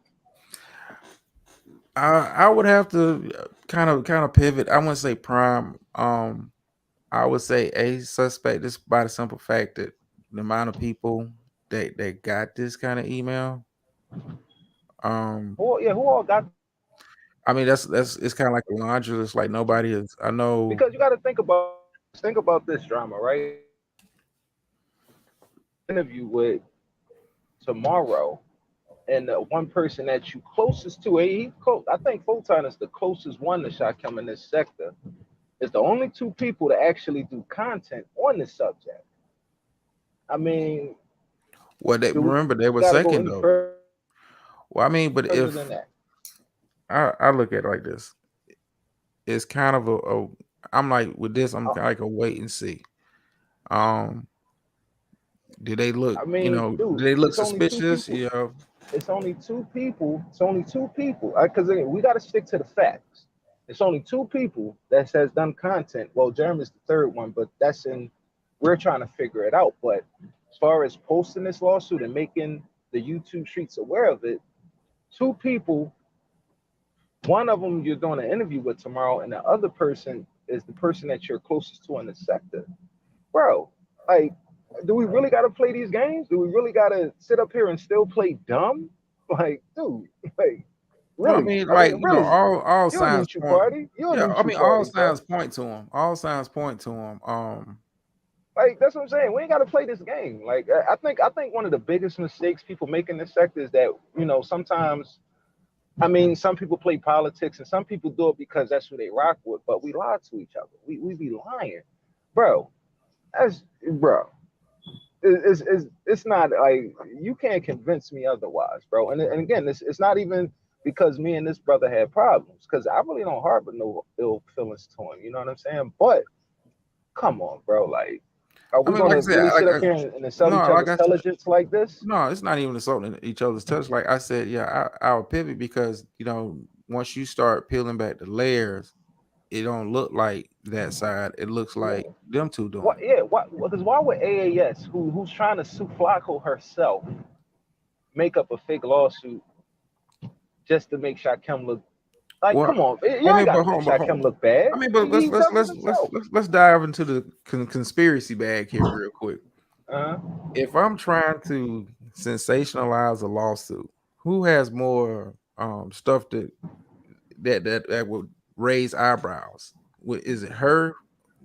I would have to kind of pivot. I wouldn't say prime. I would say a suspect, just by the simple fact that the amount of people that got this kind of email. Who all got? I mean, that's it's kind of like a laundry list. Like, nobody is. I know. Because you got to think about this drama, right? Interview with tomorrow, and the one person that you closest to, I think Photon is the closest one to Shaquem in this sector. Is the only two people that actually do content on this subject. I mean, Well, do we remember they were gotta go second any though. Well, I mean, but further than if that? I look at it like this, it's kind of I'm like, with this, I'm kind of like a wait and see. Um, did they look, I mean, did dude, they look it's only two suspicious? people. Yeah. It's only two people. It's only two people. Because we got to stick to the facts. It's only two people that has done content. Well, Jeremy's the third one, but that's in. We're trying to figure it out. But as far as posting this lawsuit and making the YouTube streets aware of it, two people. One of them you're doing an interview with tomorrow, and the other person is the person that you're closest to in the sector. Bro, like, do we really got to play these games? Do we really got to sit up here and still play dumb? Like, dude, like, No, I really? mean, I mean, like, really? all You're a signs neutral point. party. You're a Yeah, I neutral mean, all party, bro. signs point to him. All signs point to him. Like, that's what I'm saying. We ain't got to play this game. Like, I think one of the biggest mistakes people make in this sector is that sometimes. I mean, some people play politics and some people do it because that's who they rock with. But we lie to each other. We be lying, bro. That's bro. It's not like you can't convince me otherwise, bro. And again, it's not even because me and this brother had problems, because I really don't harbor no ill feelings to him. You know what I'm saying? But come on, bro. Like, are I we mean, like I gonna said, really sit up here and insult each no, like other's I said, intelligence like this? no, it's not even insulting each other's touch. Like I said, yeah, I'll pivot because once you start peeling back the layers, it don't look like that side. It looks like Yeah. them two doing What? it. Yeah. What? Because why would AAS, who's trying to sue Flacco herself, make up a fake lawsuit just to make Shaquem look like? Well, Come on, you I ain't mean, got to make but hold Shaquem on. look bad. I mean, but He does it himself. let's dive into the conspiracy bag here real quick. Uh, If I'm trying to sensationalize a lawsuit, who has more stuff that would raise eyebrows? Is it her?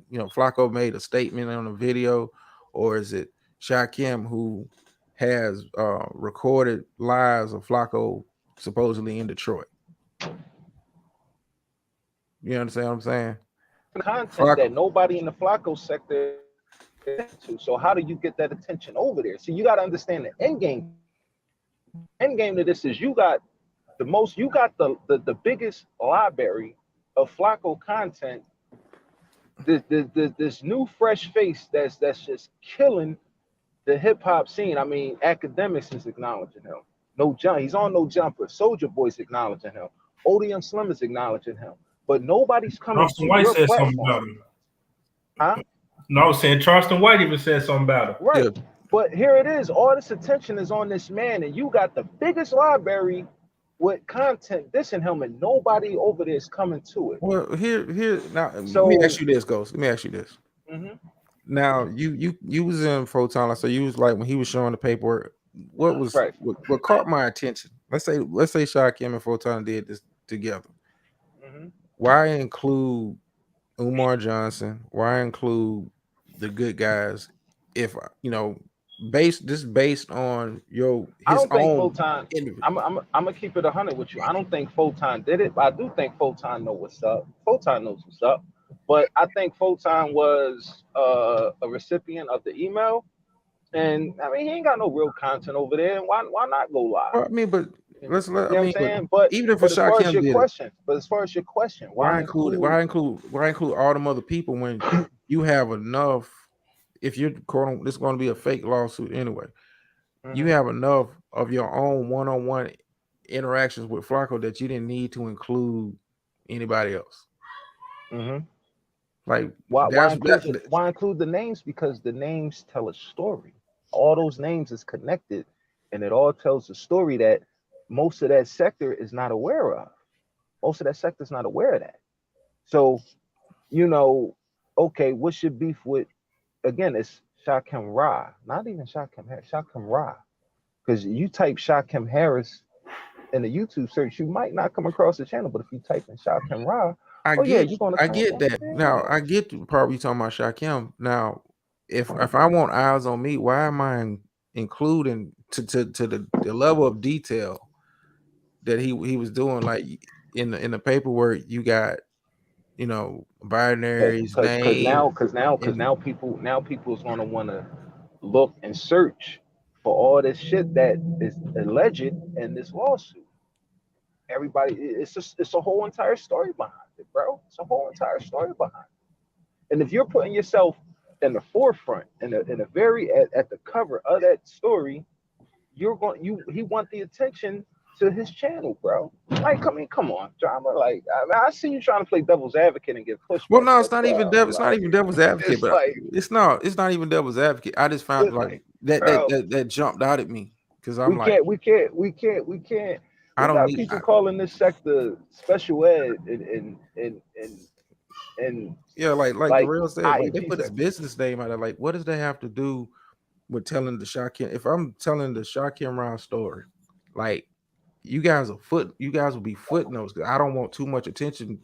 You know, Flacco made a statement on a video, or is it Shaquem who has recorded lives of Flacco supposedly in Detroit? You understand what I'm saying? content Flacco. that nobody in the Flacco sector to. So how do you get that attention over there? So you got to understand the end game. End game to this is you got the biggest library of Flacco content. This new fresh face that's just killing the hip hop scene. I mean, academics is acknowledging him. No jump. He's on No Jumper. Soldier Boy's acknowledging him. ODM Slim is acknowledging him. But nobody's coming Charleston to White your said something platform, about him. huh? No, I was saying Charleston White even said something about him. Right. Yeah. But here it is. All this attention is on this man, and you got the biggest library with content dissing him, and nobody over there is coming to it. Well, here now. Let me ask So, you this, Ghost. Let me ask you this. mhm, Now, you was in Photon. So you was like when he was showing the paperwork. right. What caught my attention? Let's say Shaquem and Photon did this together. Mhm. Why include Umar Johnson? Why include the good guys? If you know, based on I his don't think own Photon. interview. I'm gonna keep it 100 with you. I don't think Photon did it, but I do think Photon know what's up. Photon knows what's up, but I think Photon was a recipient of the email, and I mean he ain't got no real content over there. And why not go live? Well, I mean, but You let's let. I know what I'm mean, but saying? But even if a but as far as Shaquem your did it, question, why include? why include all them other people when you have enough? If you're quote, this is going to be a fake lawsuit anyway. You Mhm, have enough of your own one-on-one interactions with Flacco that you didn't need to include anybody else. mhm. Like Why that's include it? Why include the names? Because the names tell a story. All those names is connected, and it all tells a story that most of that sector is not aware of. Most of that sector is not aware of that. So you know, okay, what's your beef with? Again, it's Shaquem Ra, not even Shaquem Harris, Shaquem Ra. Because you type Shaquem Harris in the YouTube search, you might not come across the channel, but if you type in Shaquem Ra, oh yeah, you're gonna I come. get that. Now Yeah. I get the part you talking about Shaquem. Now, if I want eyes on me, why am I including to the level of detail that he was doing? Like in the paperwork, you got binaries, name, Because and now people is gonna want to look and search for all this shit that is alleged in this lawsuit. Everybody, it's a whole entire story behind it, bro. It's a whole entire story behind it. And if you're putting yourself in the forefront, in a very at the cover of that story, you're going you he want the attention to his channel, bro. Like, come on, drama. Like, I see you trying to play devil's advocate and get well, pushback, no, but bro, it's not like, even devil's advocate, it's but like, it's not even devil's advocate. I just found it's like like, bro, that jumped out at me because I'm we like, can't, we can't, we can't, we can't. I We don't got need. people calling this sector special ed and Yeah, like like Darrell said, like they IEP put his sector. business name out there. Like, what does that have to do with telling the Shaquem? If I'm telling the Shaquem Round story, like you guys will be footnotes. 'Cause I don't want too much attention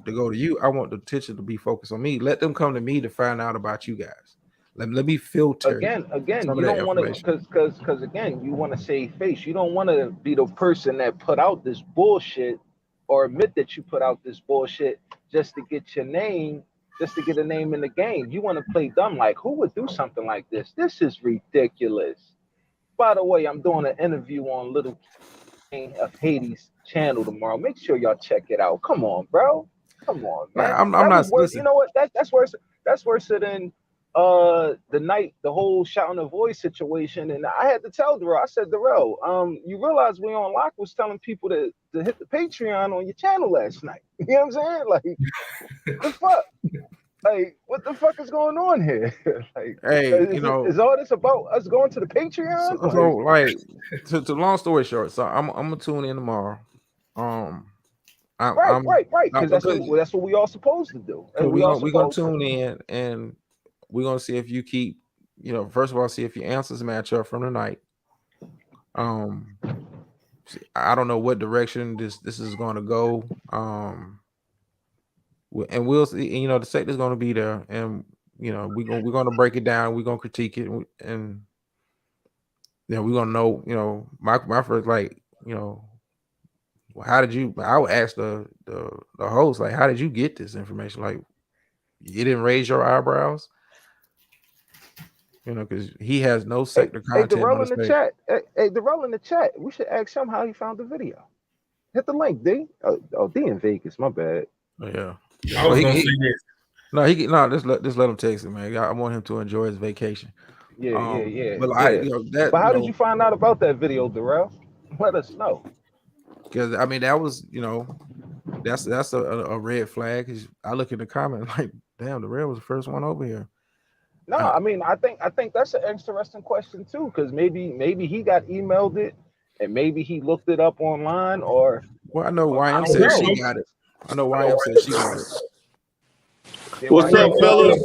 to go to you. I want the attention to be focused on me. Let them come to me to find out about you guys. Let me filter Again, some of you that don't want to, information. because again, you want to save face. You don't want to be the person that put out this bullshit or admit that you put out this bullshit just to get your name, just to get a name in the game. You want to play dumb. Like, who would do something like this? This is ridiculous. By the way, I'm doing an interview on Little King of Hades channel tomorrow. Make sure y'all check it out. Come on, bro. Come on, Like man. I'm That not was worse. You listen. know what? That's worse. That's worse than the night, the whole shouting a voice situation, and I had to tell Darrell. I said, Darrell, you realize we on lock was telling people to hit the Patreon on your channel last night. You know what I'm saying? Like, the fuck? Like, what the fuck is going on here? Like, Hey, you is know, all this about us going to the Patreon? so like to long story short, so I'm gonna tune in tomorrow. I'm Right. Because because that's what we all supposed to do. And we all we're gonna supposed to. tune in and we're gonna see if you keep, you know, first of all, see if your answers match up from the night. I don't know what direction this is going to go. And we'll see. You know, the sector's going to be there, and you know, we're going to break it down. We're going to critique it, and you know, we're going to know. You know, my first, like, you know, how did you? I would ask the host, like, how did you get this information? Like, you didn't raise your eyebrows. You know, because he has no sector Hey, content on Darrell in his the page. chat. Hey, Darrell in the chat. We should ask him how he found the video. Hit the link, D. Oh, D in Vegas. My bad. Oh, yeah. I was gonna say this. No, just let him text it, man. I want him to enjoy his vacation. Yeah. But I, you know, that, But you how did you know, find out about that video, Darrell? Let us know. because I mean, that was, you know, that's a red flag. 'Cause I look in the comment like, damn, the red was the first one over here. No, I mean, I think that's an interesting question too, because maybe he got emailed it, and maybe he looked it up online, or Well, I know I YM don't said know. she got it. I know YM said she got it. Yeah, What's up, YM fellas?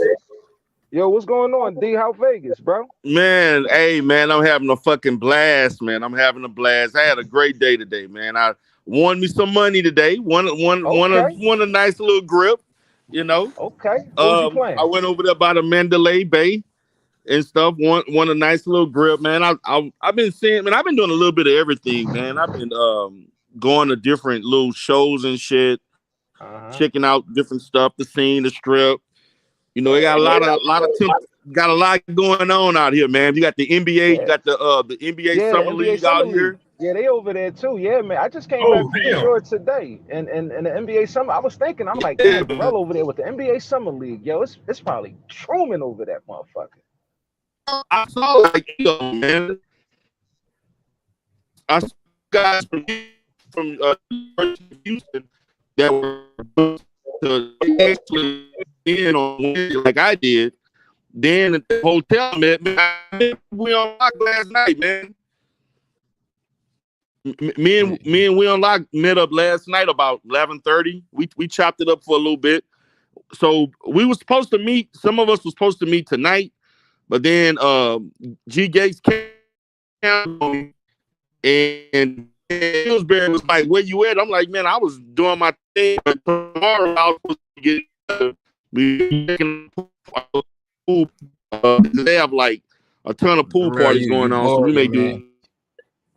Yo, what's going on, D? How Vegas, bro? Man, hey, man, I'm having a fucking blast, man. I'm having a blast. I had a great day today, man. I won me some money today. Won a nice little grip, you know. Okay. What was you playing? I went over there by the Mandalay Bay and stuff. Won a nice little grip, man. I've been seeing, man. I've been doing a little bit of everything, man. I've been going to different little shows and shit, checking out different stuff, the scene, the strip. You know, they got a lot going on out here, man. You got the NBA, you got the NBA Summer League out here. Yeah, they over there too. Yeah, man. I just came back Oh from the damn. shore today, and the NBA Summer. I was thinking, I'm like, damn, Darrell over there with the NBA Summer League. Yo, it's probably Truman over that motherfucker. I saw like, man. I saw guys from Houston that were to actually in on Wednesday like I did. Then at the hotel, man, we unlocked last night, man. Me and we unlocked met up last night about 11:30. We chopped it up for a little bit. So we were supposed to meet. Some of us were supposed to meet tonight, but then G Gates came and Pillsbury was like, "Where you at?" I'm like, "Man, I was doing my thing. But tomorrow I was supposed to get they have like a ton of pool parties going on, so we may do.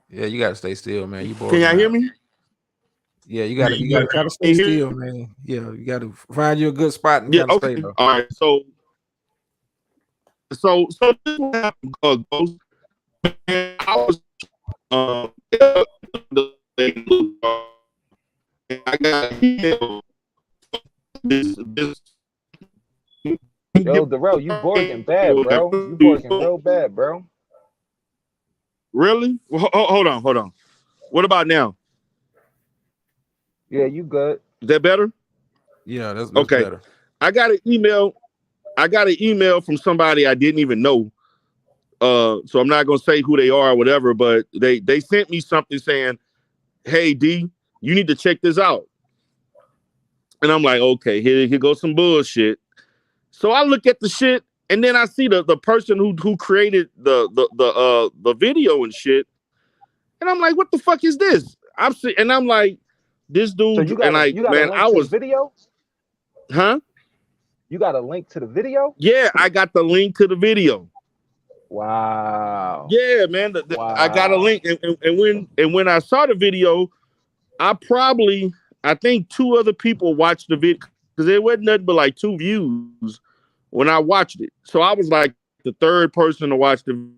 Yeah, you gotta stay still, man. You bored. Can y'all hear me? Yeah, you gotta kind of stay still, man. Yeah, you gotta find you a good spot and kind of stay there. All right, so this is what happened, Ghost. I was I got this. Yo, Darrell, you borging bad, bro. You borging real bad, bro. Really? Well, hold on. What about now? Yeah, you good. Is that better? Yeah, that's okay. Better. I got an email from somebody I didn't even know. So I'm not gonna say who they are or whatever, but they sent me something saying, "Hey D, you need to check this out." And I'm like, okay, here goes some bullshit. So I look at the shit, and then I see the person who created the video and shit, and I'm like, what the fuck is this? I'm like, this dude, so you got a link to the video? Huh? You got a link to the video? Yeah, I got the link to the video. Wow. Yeah, man. Wow. I got a link, and when I saw the video, I think 2 other people watched the video because there wasn't nothing but like 2 views when I watched it. So I was like the 3rd person to watch the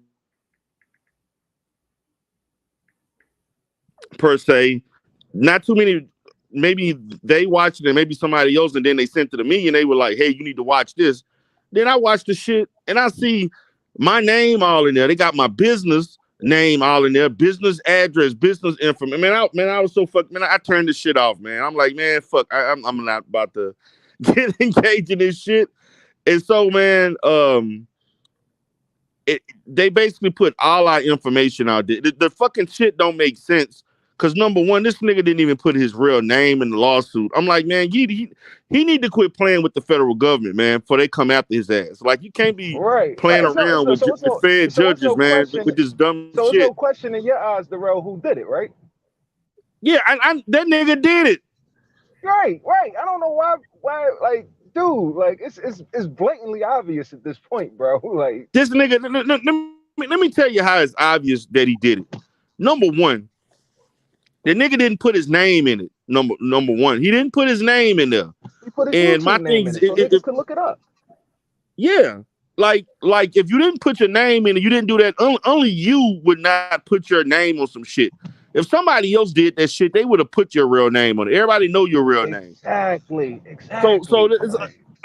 per se. Not too many. Maybe they watched it and maybe somebody else, and then they sent it to me and they were like, "Hey, you need to watch this." Then I watch the shit and I see my name all in there. They got my business name all in there, business address, business info. Man, I was so fucked. Man, I turned this shit off, man. I'm like, man, fuck. I'm not about to get engaged in this shit. And so, man, they basically put all our information out there. The fucking shit don't make sense. Cause number one, this nigga didn't even put his real name in the lawsuit. I'm like, man, he need to quit playing with the federal government, man, before they come after his ass. Like, you can't be Right. playing It's no, around so, with, so it's with no, fair so it's judges, no man, question. with this dumb So it's shit. no question in your eyes, Darrell, who did it, right? Yeah, that nigga did it. Right. I don't know why, like, dude, like, it's blatantly obvious at this point, bro. Like, This nigga, let me tell you how it's obvious that he did it. Number one, the nigga didn't put his name in it. Number one, he didn't put his name in there. he put his And my YouTube thing name in is, it, so niggas could look it up. yeah, like if you didn't put your name in it, you didn't do that. Only you would not put your name on some shit. If somebody else did that shit, they would have put your real name on it. Everybody know your real name. Exactly. So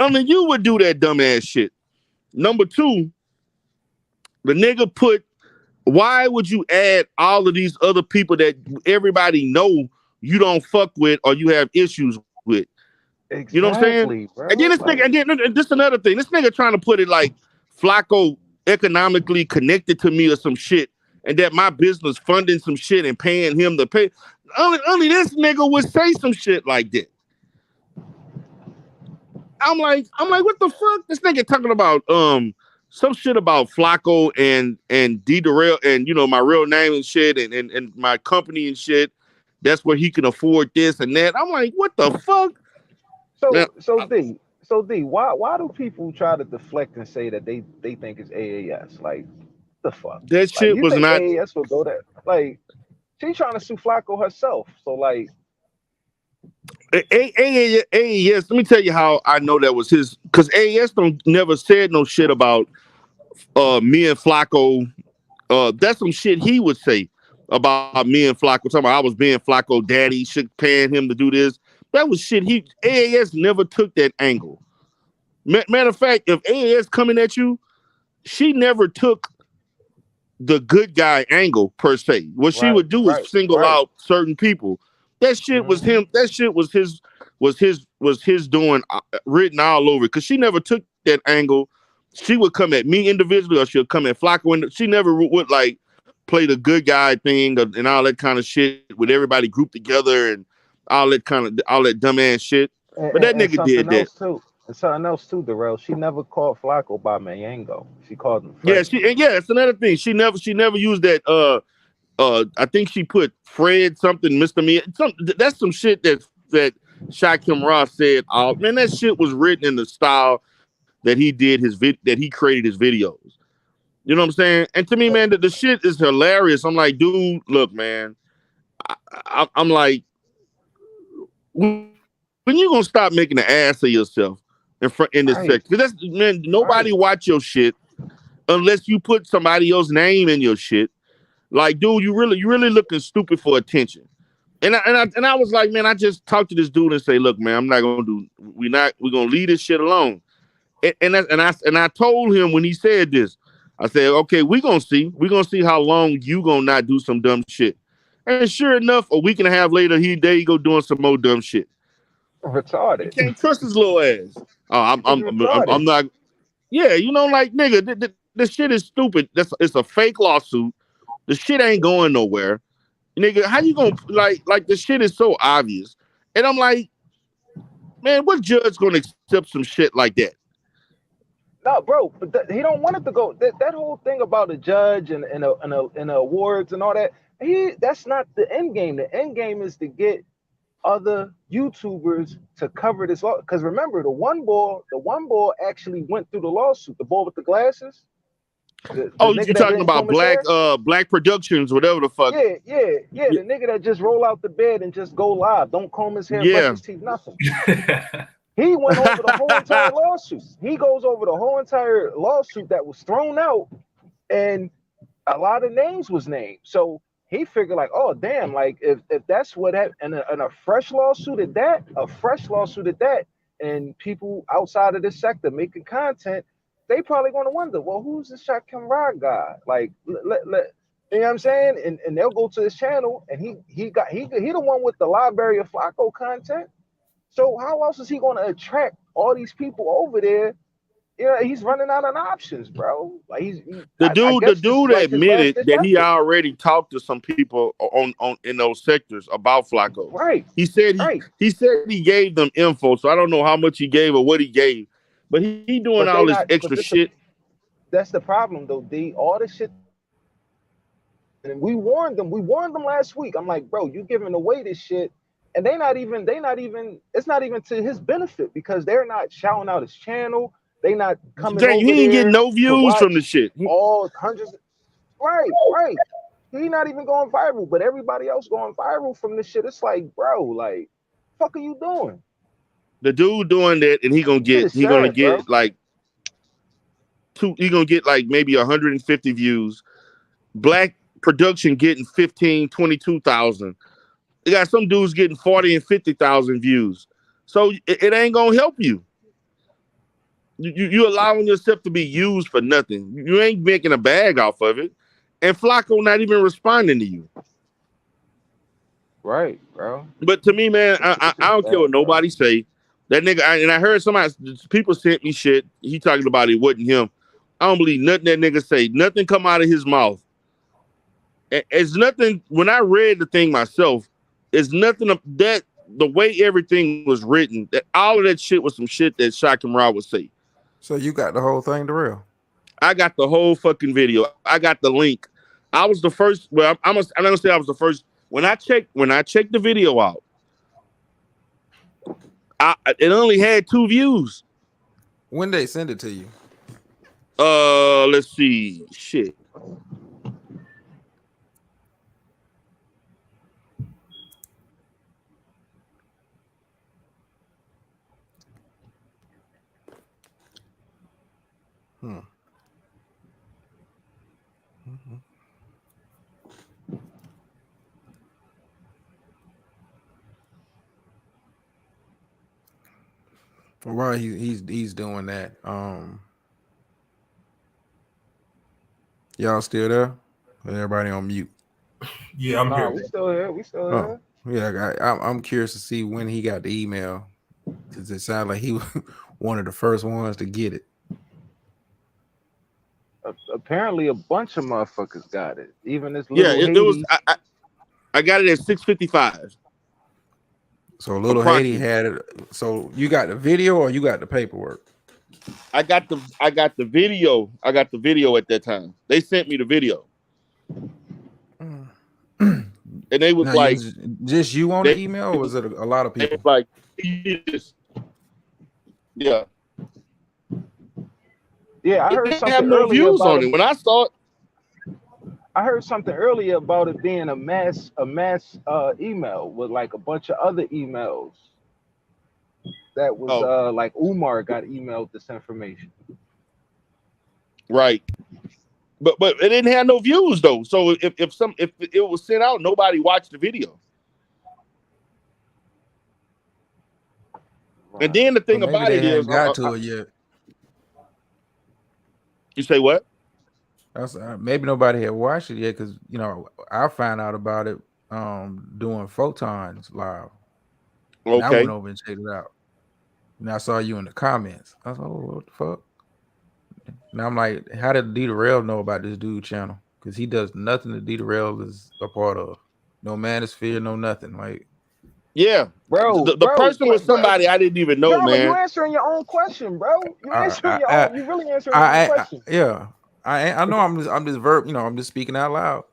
only you would do that dumbass shit. Number two, the nigga put. Why would you add all of these other people that everybody know you don't fuck with or you have issues with? You know what I'm saying? Exactly, bro. And then this Like, nigga, and then this another thing. This nigga trying to put it like Flacco economically connected to me or some shit, and that my business funding some shit and paying him to pay. Only this nigga would say some shit like that. I'm like, what the fuck? This nigga talking about some shit about Flacco and D Darrell and my real name and shit and my company and shit. That's where he can afford this and that. I'm like, what the fuck? Man, so D, why do people try to deflect and say that they think it's AAS? Like, the fuck? that Like, shit you was think not. AAS will go there? Like, she trying to sue Flacco herself. So, like, AAS. Let me tell you how I know that was his. Because AAS don't never said no shit about me and Flacco. That's some shit he would say about me and Flacco. Talking about I was being Flacco daddy, shit, paying him to do this. That was shit. AAS never took that angle. Matter of fact, if AAS coming at you, she never took the good guy angle per se. What she right, would do is right, single right. out certain people. That shit was Hmm. him. That shit was his doing, written all over. Because she never took that angle. She would come at me individually, or she'll come at Flacco. And she never would like play the good guy thing and all that kind of shit with everybody grouped together and all that dumbass shit. And, But that and, and nigga did something that. else too. And something else too, Darrell. She never called Flacco by Mayango. She called him Yeah, Freddie. it's another thing. She never used that. I think she put Fred something, Mr. Me. That's some shit that Shakim Ross said. Man, that shit was written in the style that he did that he created his videos. You know what I'm saying? And to me, man, the shit is hilarious. I'm like, dude, look, man. I'm like, when you gonna stop making an ass of yourself in this sector? Because Right, nobody watch your right, shit unless you put somebody else's name in your shit. Like, dude, you really looking stupid for attention. And I was like, man, I just talked to this dude and say, look, man, I'm not gonna do. We're gonna leave this shit alone. And I told him when he said this, I said, okay, we're gonna see how long you gonna not do some dumb shit. And sure enough, a week and a half later, there you go doing some more dumb shit. You retarded. can't trust his little ass. Oh, It's I'm retarded. not. Yeah, like nigga, this shit is stupid. It's a fake lawsuit. The shit ain't going nowhere. Nigga, how you gonna like the shit is so obvious. And I'm like, man, what judge gonna accept some shit like that? No, bro, but he don't want it to go. That whole thing about the judge and the awards and all that. That's not the end game. The end game is to get other YouTubers to cover this law. Because remember, the one ball actually went through the lawsuit. The ball with the glasses, the Oh, you nigga that talking didn't about comb his hair. Black Productions, whatever the fuck. Yeah. Y- The nigga that just roll out the bed and just go live, don't comb his hair, brush Yeah. his teeth, nothing. He went over the whole entire lawsuit. He goes over the whole entire lawsuit that was thrown out, and a lot of names was named. So he figured like, oh damn, like if that's what that and a fresh lawsuit at that, and people outside of this sector making content, they probably gonna wonder, well, who's the Shot Rod guy? Like, you know what I'm saying? And they'll go to his channel, and he the one with the library of Flacco content. So how else is he gonna attract all these people over there? Yeah, he's running out of options, bro. Like The I dude, the guess this is dude like his last admitted ditch that he effort. already talked to some people on in those sectors about Flacco. Right, He said right. he said he gave them info, so I don't know how much he gave or what he gave, but he doing But all they this not. extra shit. That's the problem, though. All the shit. And we warned them. We warned them last week. I'm like, bro, you giving away this shit, and they not even. It's not even to his benefit because they're not shouting out his channel. They not coming Dang, over he ain't getting there no to views from the watch shit. all hundreds. Right, right. He not even going viral, but everybody else going viral from this shit. It's like, bro, like, fuck are you doing? The dude doing that, and Shit is he gonna sad, bro. get like he gonna get like maybe 150 views. Black production getting 15, 22,000. They got some dudes getting 40 and 50,000 views. So it ain't gonna help you. You allowing yourself to be used for nothing. You ain't making a bag off of it. And Flacco not even responding to you. Right, bro. But to me, man, I don't care what Sad, bro. nobody say. That nigga, and I heard people sent me shit. He talking about it wasn't him. I don't believe nothing that nigga say. Nothing come out of his mouth. It's nothing. When I read the thing myself, it's nothing of that. The way everything was written, that all of that shit was some shit that Shakim Ra would say. So you got the whole thing to real. I got the whole fucking video. I got the link. I was the first. Well, I'm not gonna say I was the first. When I checked the video out, it only had 2 views. When they send it to you? Let's see. Shit. Mm-hmm. While he's doing that, y'all still there? Everybody on mute? Yeah, I'm Nah, here. we still here. We still Oh, here. yeah. I'm curious to see when he got the email because it sounded like he was one of the first ones to get it. Apparently, a bunch of motherfuckers got it. Even this Yeah, little it was. Haiti. I got it at 6:55. So little Haiti had it. So you got the video or you got the paperwork? I got the video. I got the video at that time. They sent me the video, and they was now, like, just you on the email, or was it a lot of people? Like, yeah. Yeah, I heard something have no earlier views about on it. When I saw it, I heard something earlier about it being a mass email with like a bunch of other emails. That was like Umar got emailed this information. Right. But it didn't have no views though. So if it was sent out, nobody watched the video. Right. And then the thing about it is, got to it yet. You say what? Maybe nobody had watched it yet because I found out about it doing Photons live. Okay. And I went over and checked it out. And I saw you in the comments. I was like, oh, what the fuck? Now I'm like, how did D Rail know about this dude channel? Because he does nothing that D Rail is a part of. No manosphere, no nothing. Like, yeah, bro. The person was somebody I didn't even know, man. You answering your own question, bro. You answering your own. You really answering your own question. Yeah, I know. I'm just I'm just speaking out loud.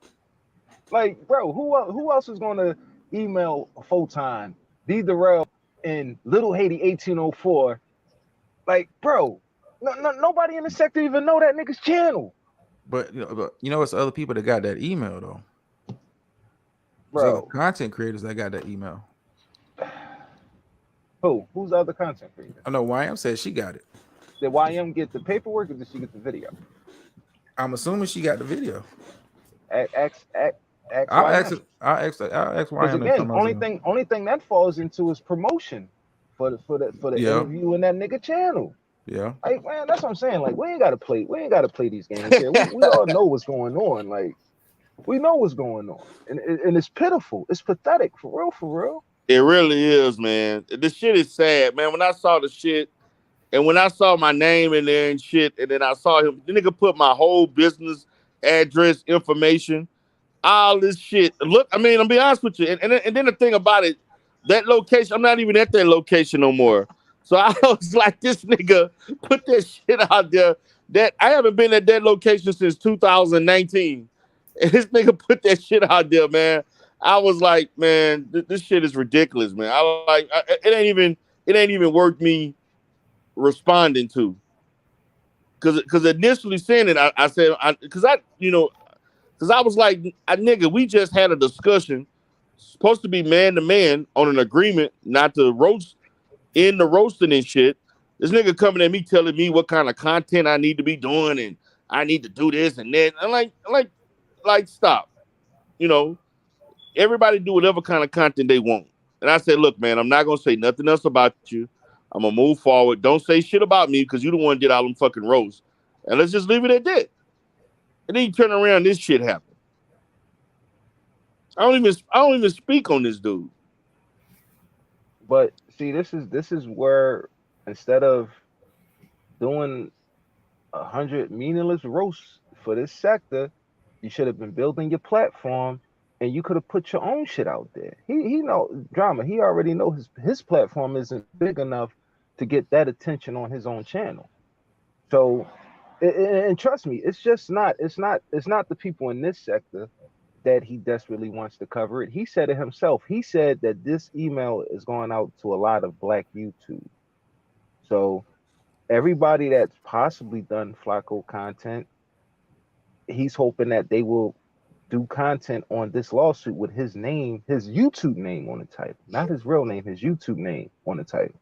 Like, bro, who else is gonna email Photon, D Rail, and Little Haiti 1804? Like, bro. Nobody in the sector even know that nigga's channel. But it's other people that got that email though. Bro, other content creators that got that email. Who? Who's the other content creator? I know YM said she got it. Did YM get the paperwork or did she get the video? I'm assuming she got the video. I'll ask YM. Again, only thing that falls into is promotion for the interview in that nigga channel. Yeah. Like, man, that's what I'm saying. Like, we ain't gotta play these games here. We all know what's going on. Like, we know what's going on. And it's pitiful. It's pathetic, for real, for real. It really is, man. This shit is sad, man. When I saw the shit, and when I saw my name in there and shit, and then I saw him, the nigga put my whole business address information, all this shit. Look, I mean, I'll be honest with you. And then the thing about it, that location, I'm not even at that location no more. So I was like, this nigga put that shit out there that I haven't been at that location since 2019. And this nigga put that shit out there, man. I was like, man, this shit is ridiculous, man. It ain't even worth me responding to. Cause initially saying it, I said, because I was like, nigga, we just had a discussion, supposed to be man to man on an agreement not to roast in the roasting and shit. This nigga coming at me telling me what kind of content I need to be doing and I need to do this and that. I'm like, stop. You know, everybody do whatever kind of content they want. And I said, look, man, I'm not gonna say nothing else about you. I'm gonna move forward. Don't say shit about me because you the one that did all them fucking roasts. And let's just leave it at that. And then you turn around, this shit happened. I don't even speak on this dude. But see, this is where instead of doing 100 meaningless roasts for this sector, you should have been building your platform, and you could have put your own shit out there. He know drama. He already know his platform isn't big enough to get that attention on his own channel. So, and trust me, it's just not. It's not the people in this sector that he desperately wants to cover it. He said it himself. He said that this email is going out to a lot of Black YouTube. So everybody that's possibly done Flacco content, he's hoping that they will do content on this lawsuit with his name, his YouTube name on the title, not his real name, his YouTube name on the title.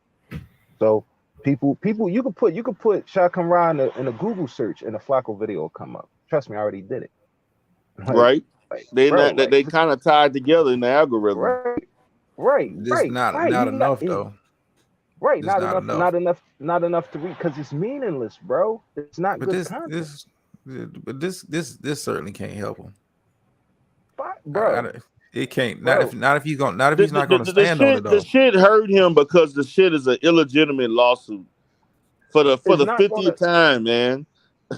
So people, you could put Shah Ra in a Google search and a Flacco video will come up. Trust me, I already did it. Right? Bro, They kind of tied together in the algorithm. Just not enough though. Right, Just not enough to read because it's meaningless, bro. It's not But good content. this certainly can't help him. Bro. It can't. Bro. Not if he's not gonna stand on it though. The shit hurt him because the shit is an illegitimate lawsuit for the 50th time, man.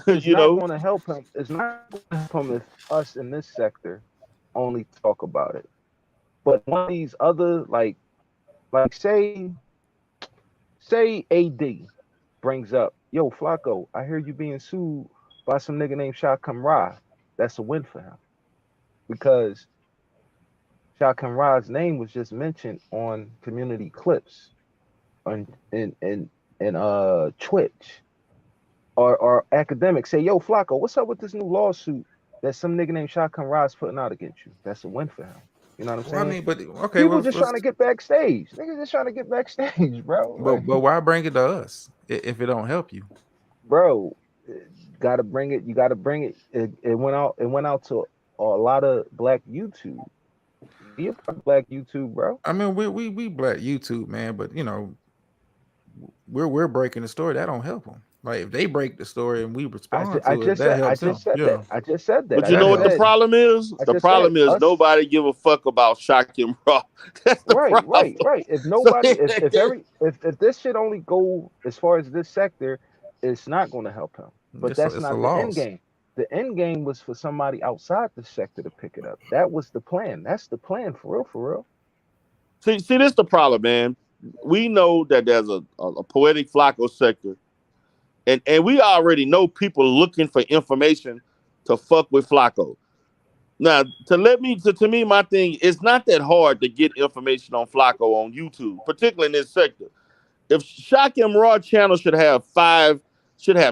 It's You not know, going to help him. It's not going to help him if us in this sector only talk about it. But one of these other like say AD brings up, yo, Flacco, I hear you being sued by some nigga named Shah Ra. That's a win for him. Because Shah Ra's name was just mentioned on community clips on in Twitch. Or academics say, yo, Flacco, what's up with this new lawsuit that some nigga named Shah Ra's putting out against you? That's a win for him. You know what I'm saying? Well, I mean, but okay, people just trying to get backstage. Niggas just trying to get backstage, bro. But why bring it to us if it don't help you? Bro, gotta bring it. You gotta bring it. It went out. It went out to a lot of Black YouTube. Be a part of Black YouTube, bro. I mean, we Black YouTube, man, but you know, we're breaking the story. That don't help them. Like if they break the story and we respond to it, that helps them. Yeah. I just said that. But you know what the problem is? The problem is nobody give a fuck about Shaquem Raw. That's the problem. Right. If nobody, if this shit only go as far as this sector, it's not going to help him. But that's not the end game. The end game was for somebody outside the sector to pick it up. That was the plan. That's the plan for real. See, this is the problem, man. We know that there's a poetic Flacco sector. And we already know people looking for information to fuck with Flacco. Now, to me, my thing, it's not that hard to get information on Flacco on YouTube, particularly in this sector. If Shaquem Raw channel should have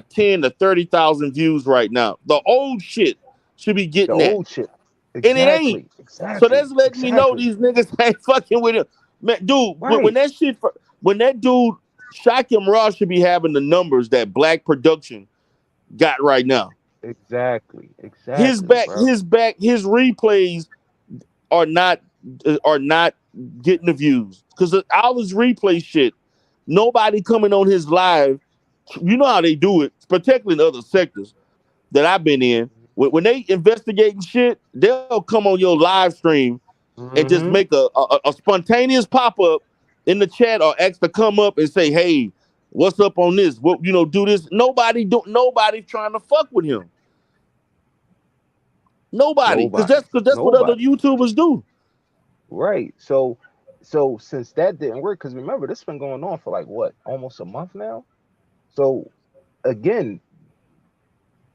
10 to 30,000 views right now, the old shit should be getting that. Old shit. Exactly. And it ain't. Exactly. So that's letting me know these niggas ain't fucking with him. Man, dude, when that dude Shaquem Raw should be having the numbers that Black production got right now. Exactly. His replays are not getting the views because all his replay shit. Nobody coming on his live you know how they do it, particularly in other sectors that I've been in. When they investigating shit, they'll come on your live stream and just Mm-hmm. make a spontaneous pop up in the chat or ask to come up and say, "Hey, what's up on this? What do this?" Nobody's trying to fuck with him. Nobody, because that's what other Nobody. YouTubers do. Right. So since that didn't work, because remember this been going on for like what, almost a month now. So again,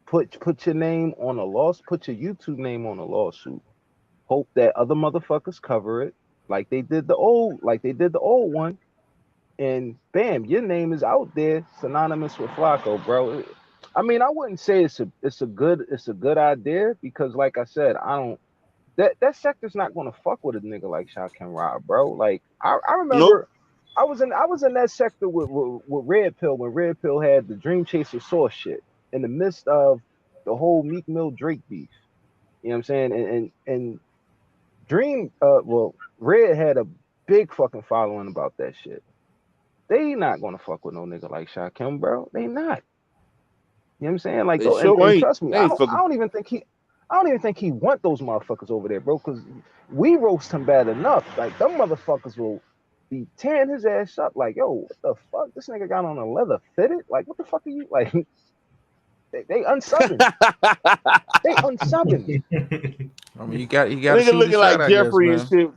put your name on a put your YouTube name on a lawsuit. Hope that other motherfuckers cover it like they did the old one, and bam, your name is out there, synonymous with Flacco, bro. I mean, I wouldn't say it's a good idea because, like I said, I don't that sector's not gonna fuck with a nigga like Shaquem Rod, bro. Like I Nope. remember I was in that sector with Red Pill when Red Pill had the Dream Chaser Source shit in the midst of the whole Meek Mill Drake beef. You know what I'm saying? And Dream Red had a big fucking following about that shit. They not gonna fuck with no nigga like Shaquem, bro. They not. You know what I'm saying? Like, They oh, and, sure and ain't. trust me, They I ain't don't I fucking. don't even think he I don't even think he want those motherfuckers over there, bro, because we roast him bad enough. Like them motherfuckers will be tearing his ass up. Like, yo, what the fuck? This nigga got on a leather fitted? Like, what the fuck are you like? They unsubbing. They unsubbing. I mean, you got to Nigga shoot his looking shot, like I guess, Jeffrey and man. shit.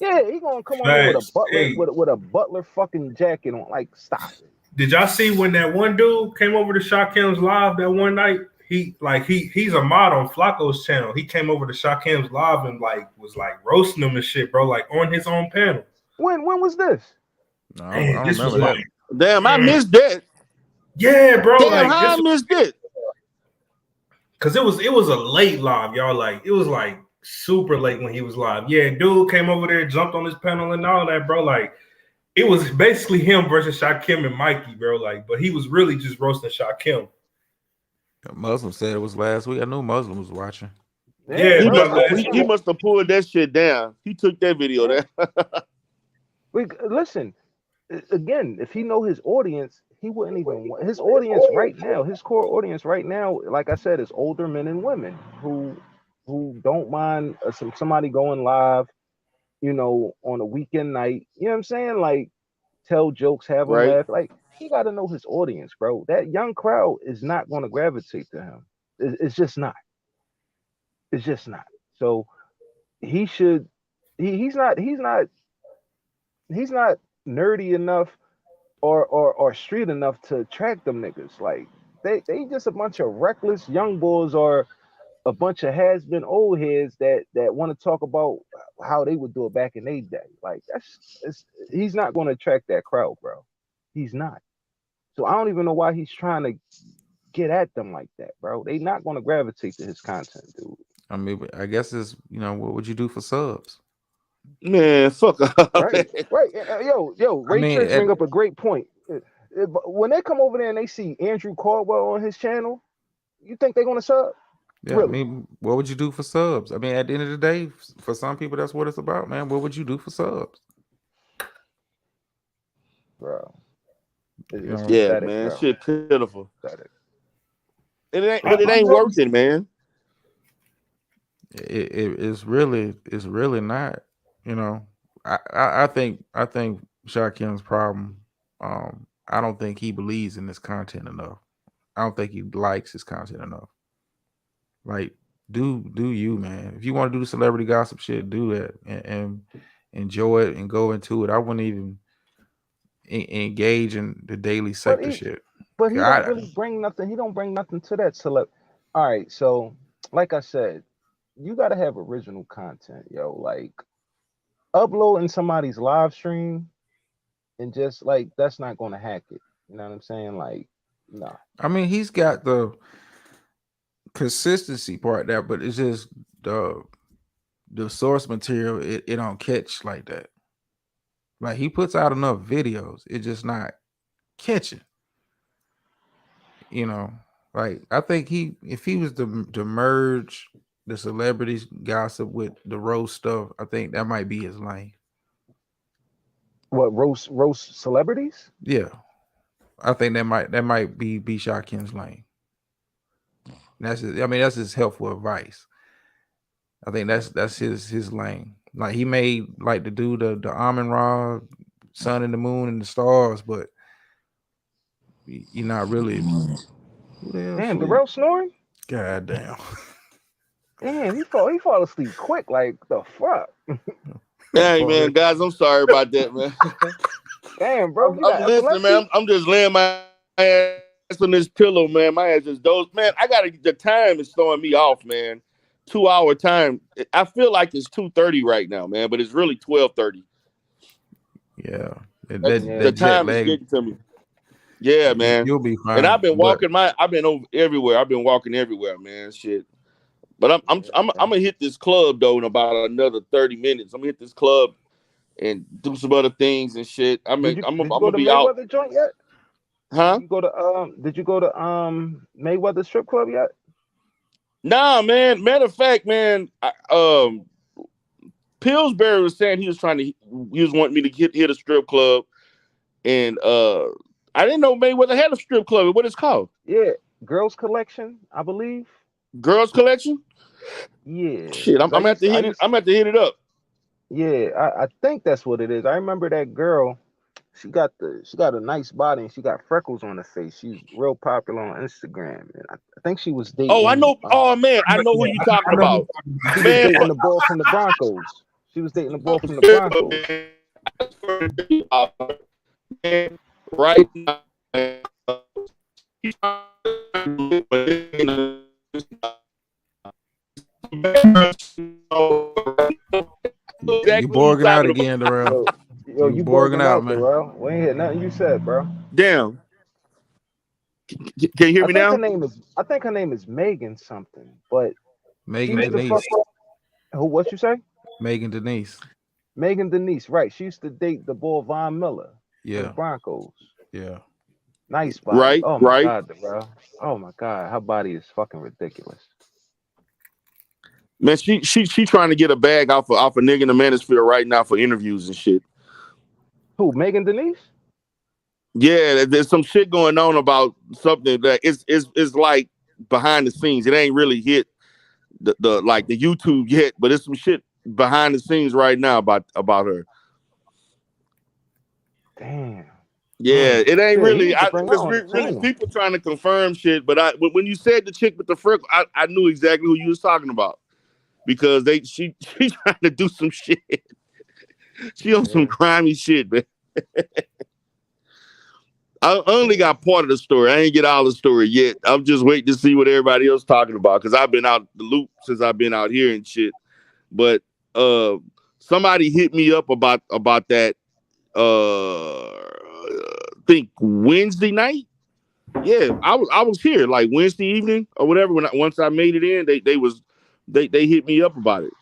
Yeah, he gonna come on there with a Facts. butler Hey, with a butler fucking jacket on. Like, stop it. did y'all see when that one dude came over to Shakim's live that one night? He's a mod on Flacco's channel. He came over to Shakim's live and was roasting him and shit, bro, like on his own panel. When was this? No, I Man, don't this was remember that. like, Damn, I missed that. yeah, bro, Damn, like how this I missed that? because it was a late live, y'all. Like it was like super late when he was live. Yeah, dude came over there, jumped on his panel and all that, bro. Like it was basically him versus Shakim and Mikey, bro. Like, but he was really just roasting Shakim. Muslim said it was last week. I knew Muslim was watching. Yeah, Yeah, He bro. but must have last he week. must have pulled that shit down. He took that video Yeah. down. Listen, again, if he know his audience, he wouldn't even want his audience right now. His core audience right now, like I said, is older men and women who don't mind somebody going live, on a weekend night. You know what I'm saying? Like, tell jokes, have them Right? laugh. Like, he got to know his audience, bro. That young crowd is not going to gravitate to him. It's just not. It's just not. So he should. He's not. He's not nerdy enough or street enough to attract them niggas. Like, they just a bunch of reckless young boys or a bunch of has been old heads that want to talk about how they would do it back in their day. Like, he's not going to attract that crowd, bro. He's not. So I don't even know why he's trying to get at them like that, bro. They not going to gravitate to his content, dude. I mean, I guess it's what would you do for subs? Man, fuck off. Right, right. Yo, I Ray mean, Trick bring up a great point. When they come over there and they see Andrew Caldwell on his channel, you think they're gonna sub? yeah, I Really, mean, what would you do for subs? I mean, at the end of the day, for some people, that's what it's about, man. What would you do for subs? bro? You It's know, Yeah, pathetic, man. bro. Shit pitiful. Pathetic. But it My ain't bro, working, man. it's really not. You know, I think Shakim's problem. I don't think he believes in this content enough. I don't think he likes his content enough. Like, do you, man? If you want to do the celebrity gossip shit, do that and enjoy it and go into it. I wouldn't even engage in the daily but sector he shit. but he don't I, really bring nothing. He don't bring nothing to that celeb. All right, so like I said, you gotta have original content, yo. Like, uploading somebody's live stream and just like that's not gonna hack it. You know what I'm saying? Like, no. I mean, he's got the consistency part there, but it's just the source material. It don't catch like that. Like, he puts out enough videos, it's just not catching. You know, like, I think if he was to merge the celebrities gossip with the roast stuff, I think that might be his lane. What, roast celebrities? Yeah, I think that might be Shakim's lane. That's that's his helpful advice. I think that's his lane. Like he made like to do the Amun Ra, sun and the moon and the stars, but you're not really. Who the hell Damn, sleep? Darrell snoring? God damn. Damn, he fall asleep quick. Like the fuck? Hey man, guys, I'm sorry about that, man. Damn, bro, you I'm got listening, epilepsy? man. I'm just laying my ass on this pillow, man. My ass just dozed. Man, the time is throwing me off, man. 2 hour time. I feel like it's 2:30 right now, man, but it's really 12:30. Yeah. Yeah. The That jet time is lag. getting to me. Yeah, man. You'll be fine. And I've been but walking I've been over everywhere. I've been walking everywhere, man. Shit. But I'm gonna hit this club though in about another 30 minutes. I'm gonna hit this club and do some other things and shit. I'm Did you go gonna to be out. Mayweather joint yet? Huh? Did you go to Mayweather strip club yet? Nah, man. Matter of fact, man, Pillsbury was saying he was wanting me to hit a strip club, and I didn't know Mayweather had a strip club. What it's called? Yeah, Girls Collection, I believe. Girls Collection. Yeah. Shit, I'm gonna have to hit it. I'm gonna have to hit it up. Yeah, I think that's what it is. I remember that girl. She got a nice body and she got freckles on her face. She's real popular on Instagram, and I think she was dating. Oh, I know. Oh man, I know who you talking about. She was Man, dating the ball from the Broncos. She was dating the ball from the Broncos. Right now. You borging out again, Darrell. Yo, you borging out, man. Bro. We ain't hear nothing you said, bro. Damn. Can you hear me now? I think her name is Megan something, but Megan Denise. Who? What you say? Megan Denise. Megan Denise, right? She used to date the boy Von Miller. Yeah. The Broncos. Yeah. Nice body. Right. Oh my right. god, bro. Oh my god, her body is fucking ridiculous. Man, she trying to get a bag off a nigga in the manosphere right now for interviews and shit. Who? Megan Denise? Yeah, there's some shit going on about something that is like behind the scenes. It ain't really hit the YouTube yet, but it's some shit behind the scenes right now about her. Damn. Yeah, it ain't really. Because really people trying to confirm shit, but when you said the chick with the freckle, I knew exactly who you was talking about because she trying to do some shit. She on some grimy shit, man. I only got part of the story. I ain't get all the story yet. I'm just waiting to see what everybody else talking about because I've been out the loop since I've been out here and shit. But somebody hit me up about that. I think Wednesday night. Yeah, I was here like Wednesday evening or whatever. Once I made it in, they hit me up about it.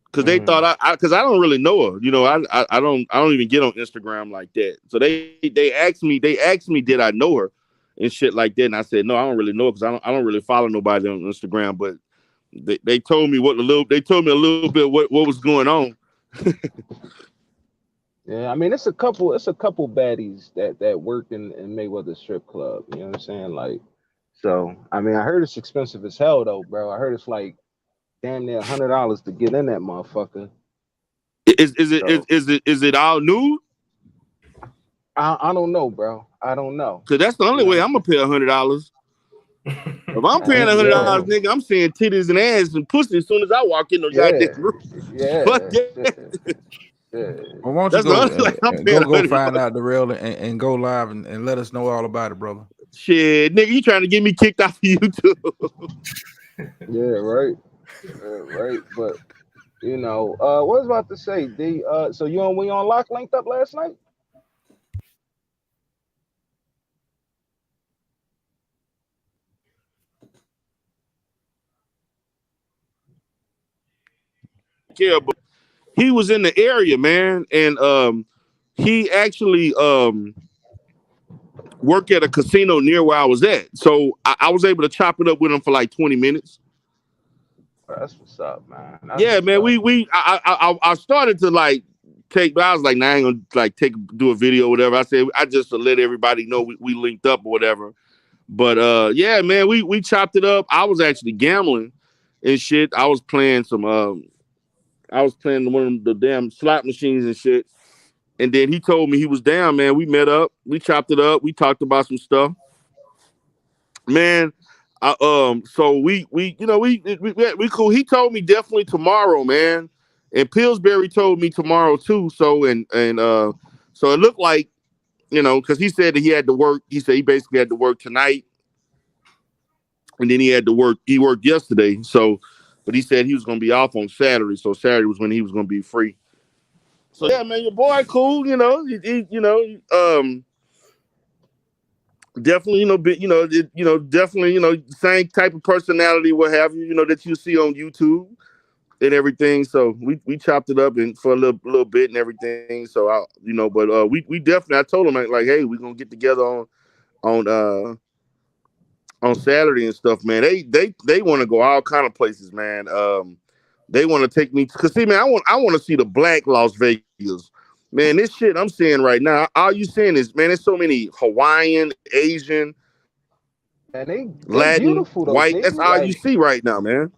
Because they thought because I don't really know her, you know. I don't even get on Instagram like that. So they asked me did I know her and shit like that, and I said no, I don't really know because I don't really follow nobody on Instagram. But they told me a little bit what was going on. Yeah, I mean it's a couple baddies that work in Mayweather strip club. You know what I'm saying? Like, so I mean I heard it's expensive as hell though, bro. I heard it's like damn near $100 to get in that motherfucker. Is it all new? I don't know, bro. I don't know. Cause that's the only way I'm gonna pay $100. If I'm paying $100, nigga, I'm seeing titties and ass and pussy as soon as I walk in the goddamn room. Well, why don't you go find out the real and go live and let us know all about it, brother. Shit, nigga, you trying to get me kicked off of YouTube? Yeah, right. Right, but you know, what was I about to say? So we on lock linked up last night? Yeah, but he was in the area, man, and he actually worked at a casino near where I was at, so I was able to chop it up with him for like 20 minutes. That's what's up, man. Man. I started to like but I was like, nah, I ain't gonna like do a video or whatever. I said I just to let everybody know we linked up or whatever. But yeah, man, we chopped it up. I was actually gambling and shit. I was playing one of the damn slot machines and shit. And then he told me he was down, man. We met up, we chopped it up, we talked about some stuff. Man, so we cool. He told me definitely tomorrow, man. And Pillsbury told me tomorrow too. So so it looked like, because he said that he had to work. He said he basically had to work tonight, and then he had to work. He worked yesterday, so, but he said he was going to be off on Saturday. So Saturday was when he was going to be free. So yeah, man, your boy cool. Definitely, definitely, same type of personality, what have you, that you see on YouTube and everything. So we chopped it up and for a little bit and everything. So but we definitely, I told him like, hey, we're gonna get together on Saturday and stuff, man. They want to go all kind of places, man. They want to take me because see, man, I want to see the black Las Vegas. Man, this shit I'm seeing right now, all you seeing is, man, there's so many Hawaiian, Asian, And they Latin, beautiful though, white. That's Davey. all you Like see right now, man.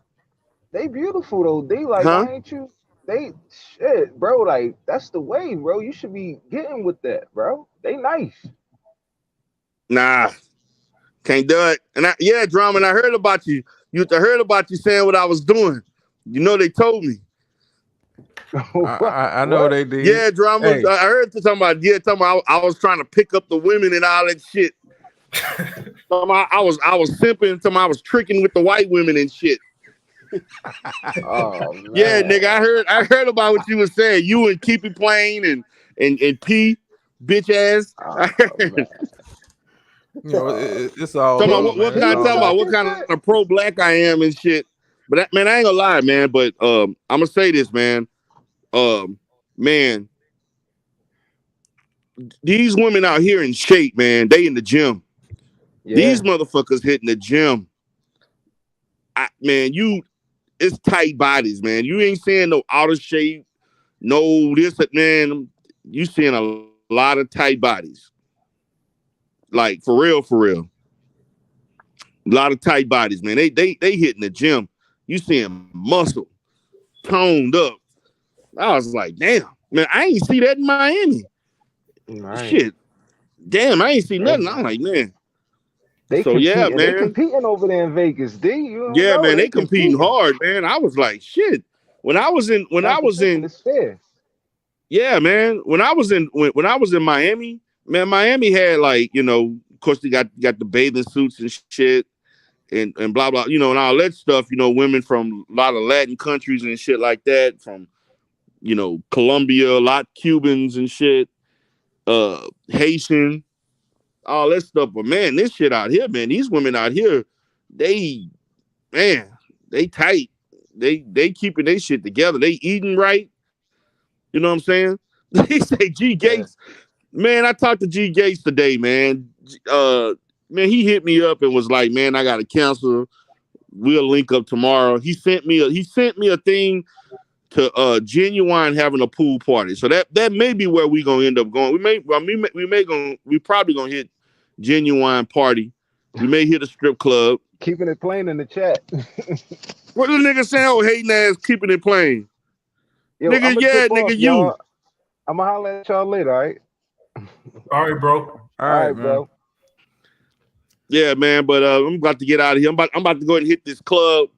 they beautiful though. They like, Huh? why ain't you? They shit, bro. Like that's the way, bro. You should be getting with that, bro. They nice. Nah, can't do it. And yeah, Drama, and I heard about you. I heard about you saying what I was doing. They told me. I know What? they did. Yeah, Drama. Hey, I heard talking about I was trying to pick up the women and all that shit. I was simping. I was tricking with the white women and shit. Oh Yeah, nigga, man. I heard about what you was saying. You and Keep It Plain and P, bitch ass. I Oh heard. man. it's all Talking about love, Did man. It's he was all love. what talking kind shit? of pro black I am and shit. But man, I ain't gonna lie, man. But I'm gonna say this, man. Man, these women out here in shape, man. They in the gym. These Yeah. motherfuckers hitting the gym. Man, it's tight bodies, man. You ain't seeing no out of shape, no this, man. You seeing a lot of tight bodies. Like for real, for real. A lot of tight bodies, man. They hitting the gym. You seeing muscle, toned up. I was like, damn, man, I ain't see that in Miami. Right. Shit. Damn, I ain't see Hey nothing. I'm man. like, man. They So yeah, competing. They man. competing over there in Vegas. D, you don't Yeah, know man, they they competing competing. hard, man. I was like, shit. Competition is fair. Yeah, man. When I was in Miami, man, Miami had like, of course they got the bathing suits and shit and blah blah, and all that stuff, women from a lot of Latin countries and shit like that, from, Colombia, a lot Cubans and shit, Haitian, all that stuff. But man, this shit out here, man, these women out here, they man, they tight. They keeping their shit together. They eating right. You know what I'm saying? They say G Yeah. Gates. Man, I talked to G Gates today, man. Man, he hit me up and was like, "Man, I got to cancel. We'll link up tomorrow." He sent me a thing to Genuine having a pool party. So that may be where we gonna end up going. We probably gonna hit Genuine party. We may hit a strip club. Keeping it plain in the chat. What the nigga saying? Oh, hating ass, keeping it plain. Yo, Nigga, I'ma yeah, dip off, nigga, you. y'all. I'ma holler at y'all later, all right? All right, bro. All All right, right, man. bro. Yeah, man, but I'm about to get out of here. I'm about to go ahead and hit this club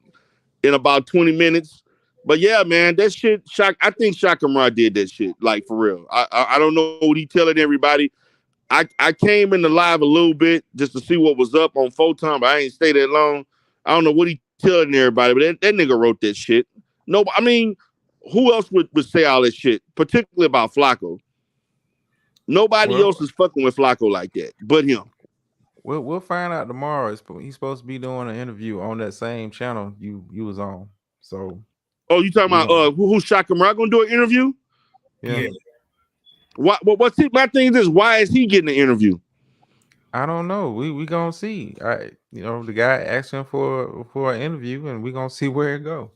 in about 20 minutes. But yeah, man, that shit, I think Shakamra did that shit, like for real. I don't know what he telling everybody. I came in the live a little bit just to see what was up on Photon, but I ain't stay that long. I don't know what he telling everybody, but that nigga wrote that shit. No, I mean, who else would say all that shit, particularly about Flacco? Nobody Well, else is fucking with Flacco like that, but him. we'll find out tomorrow. He's supposed to be doing an interview on that same channel you was on. So Oh, you talking we about gonna who's Shakamra gonna do an interview? yeah. Yeah. What's it? My thing is this: why is he getting an interview? I don't know. We gonna see. The guy asked him for an interview, and we gonna see where it go.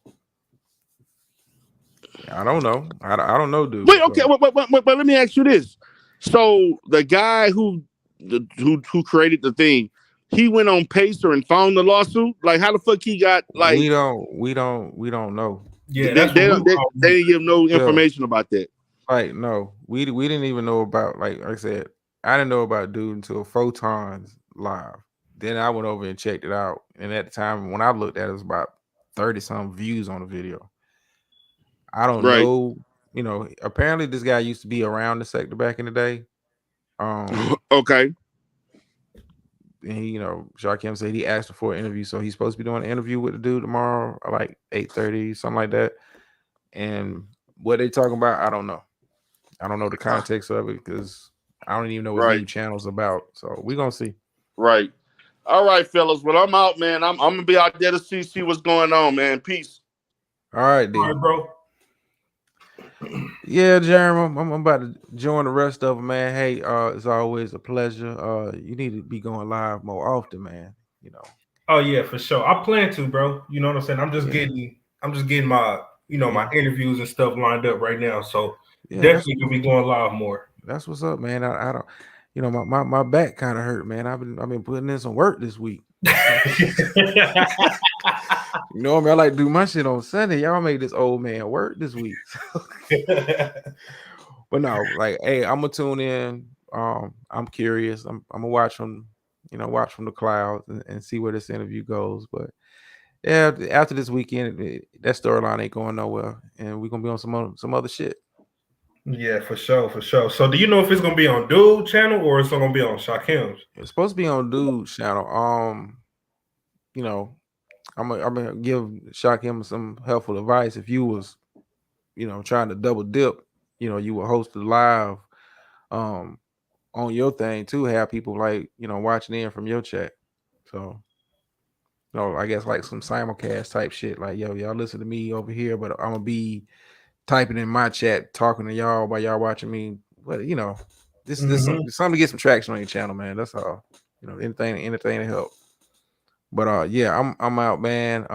I don't know. I don't know, dude. Wait, okay, So, but let me ask you this. So the guy who created the thing, he went on Pacer and found the lawsuit. Like, how the fuck he got like? we don't know. Yeah, that's what we were They calling it. didn't give no Yeah, information about that. like no, we didn't even know about like I said, I didn't know about dude until Photons live. Then I went over and checked it out, and at the time when I looked at it, it was about 30 some views on the video. I don't Right. know, apparently this guy used to be around the sector back in the day. Um, Okay. and he, Shaquem said he asked for an interview, so he's supposed to be doing an interview with the dude tomorrow, like 8:30, something like that. And what they talking about, I don't know. I don't know the context of it because I don't even know what Right. dude channel's about. So we're gonna see. Right. All right, fellas. Well, I'm out, man. I'm gonna be out there to see what's going on, man. Peace. All right, All D. right, bro. Yeah, Jeremy, I'm about to join the rest of them, man. Hey, it's always a pleasure. You need to be going live more often, man. Oh yeah, for sure. I plan to, bro. You know what I'm saying? Yeah, I'm just getting my, my yeah, interviews and stuff lined up right now. So yeah. definitely gonna be going live more. That's what's up, man. I don't, my back kind of hurt, man. I've been putting in some work this week. You know what I mean? I like to do my shit on Sunday. Y'all make this old man work this week. But no, like, hey, I'm gonna tune in. I'm curious. I'm gonna watch from the clouds and see where this interview goes. But yeah, after this weekend, that storyline ain't going nowhere, and we're gonna be on some other shit. Yeah, for sure, for sure. So do you know if it's gonna be on Dude channel or it's gonna be on Shakim's? It's supposed to be on Dude's channel. You know, I'm gonna give him some helpful advice. If you was, trying to double dip, you would host a live um on your thing too, have people like, watching in from your chat. So, I guess like some simulcast type shit, like, yo, y'all listen to me over here, but I'm gonna be typing in my chat, talking to y'all while y'all watching me. But this something to get some traction on your channel, man. That's all. Anything to help. But yeah, I'm out, man.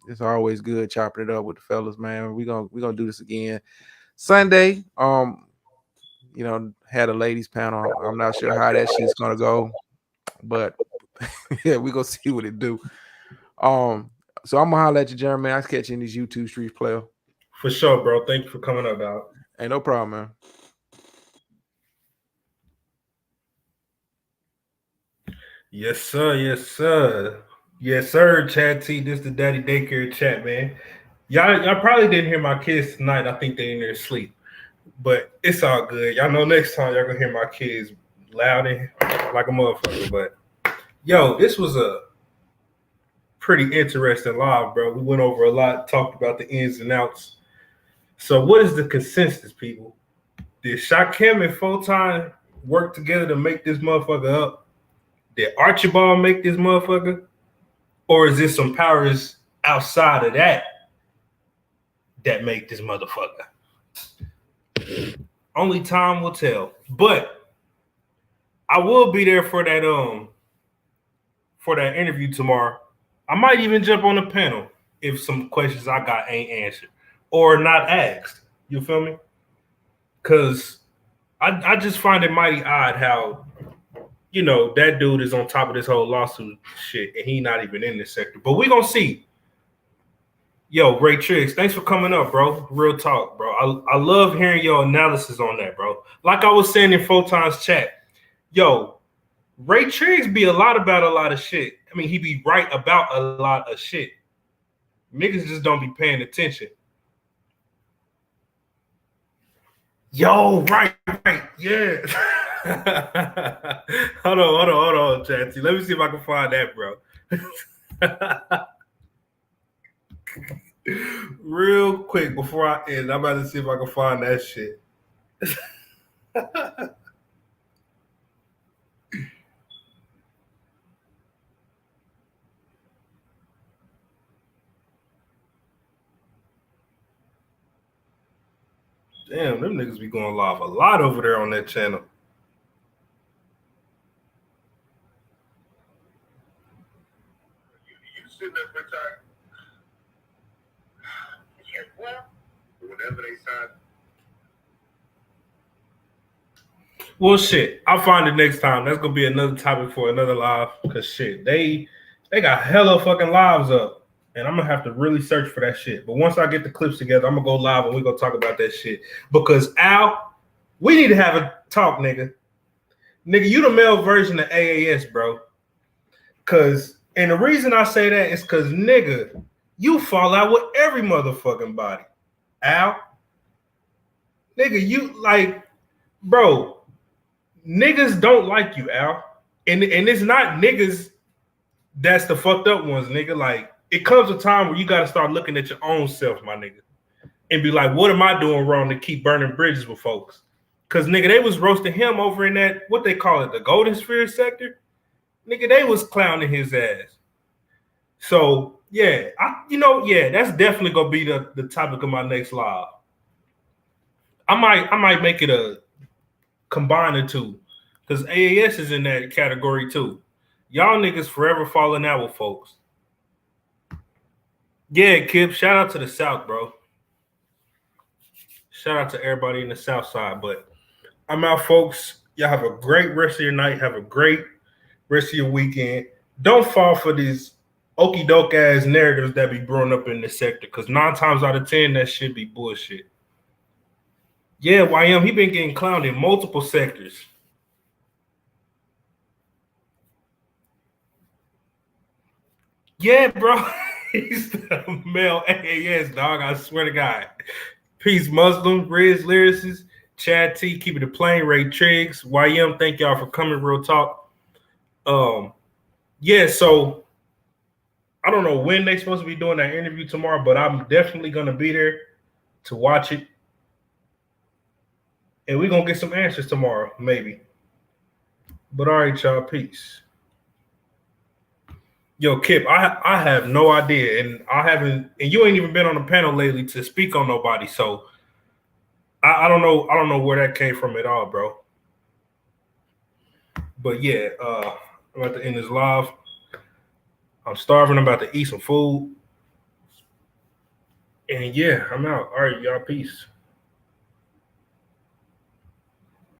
It's always good chopping it up with the fellas, man. We gonna do this again Sunday. Had a ladies panel. I'm not sure how that shit's gonna go, but yeah, we gonna see what it do. So I'm gonna holler at you, Jeremy. I catch you in these YouTube streets, player. For sure, bro. Thank you for coming up, dog. Ain't no problem, man. Yes, sir. Yes, sir. Yes, sir. Chad T. This the Daddy Daycare chat, man. Y'all probably didn't hear my kids tonight. I think they in their sleep, but it's all good. Y'all know next time y'all gonna hear my kids loud and like a motherfucker. But yo, this was a pretty interesting live, bro. We went over a lot, talked about the ins and outs. So, what is the consensus, people? Did Shaquem and Photon work together to make this motherfucker up? Did Archibald make this motherfucker? Or is this some powers outside of that make this motherfucker? Only time will tell. But I will be there for that interview tomorrow. I might even jump on the panel if some questions I got ain't answered or not asked. You feel me? Because I just find it mighty odd how, that dude is on top of this whole lawsuit shit and he not even in this sector. But we gonna see. Yo, Ray Triggs, thanks for coming up, bro. Real talk, bro. I love hearing your analysis on that, bro. Like I was saying in Photon's chat, yo, Ray Triggs be a lot about a lot of shit. I mean, he be right about a lot of shit. Niggas just don't be paying attention. Yo, right, yeah. hold on, Chatsy. Let me see if I can find that, bro. Real quick before I end, I'm about to see if I can find that shit. Damn, them niggas be going live a lot over there on that channel. You sitting there for time. Well, whenever Well, shit, I'll find it next time. That's gonna be another topic for another live. Cause shit, they got hella fucking lives up, and I'm gonna have to really search for that shit. But once I get the clips together, I'm gonna go live and we gonna talk about that shit. Because Al, we need to have a talk, nigga. Nigga, you the male version of AAS, bro. And the reason I say that is because, nigga, you fall out with every motherfucking body. Al, nigga, you like, bro, niggas don't like you, Al. And it's not niggas that's the fucked up ones, nigga. Like, it comes a time where you got to start looking at your own self, my nigga, and be like, what am I doing wrong to keep burning bridges with folks? Because, nigga, they was roasting him over in that, what they call it, the Golden Sphere sector. Nigga, they was clowning his ass. So, yeah, that's definitely going to be the topic of my next live. I might make it a combine the two, because AAS is in that category too. Y'all niggas forever falling out with folks. Yeah, Kip, shout out to the South, bro. Shout out to everybody in the South side. But I'm out, folks. Y'all have a great rest of your night. Have a great rest of your weekend. Don't fall for these okey doke ass narratives that be brewing up in this sector, because 9 times out of 10 that shit be bullshit. Yeah, YM, he been getting clowned in multiple sectors. Yeah, bro. He's the male AAS, dog. I swear to God. Peace, Muslim, Riz, Lyricist, Chad T, keep it a plane, Ray Triggs, YM, thank y'all for coming, real talk. Yeah, so I don't know when they're supposed to be doing that interview tomorrow, but I'm definitely going to be there to watch it. And we're going to get some answers tomorrow, maybe. But all right, y'all, peace. Yo, Kip, I have no idea, and you ain't even been on the panel lately to speak on nobody, so I don't know where that came from at all, bro. But yeah, I'm about to end this live. I'm starving. I'm about to eat some food, and yeah, I'm out. All right, y'all, peace.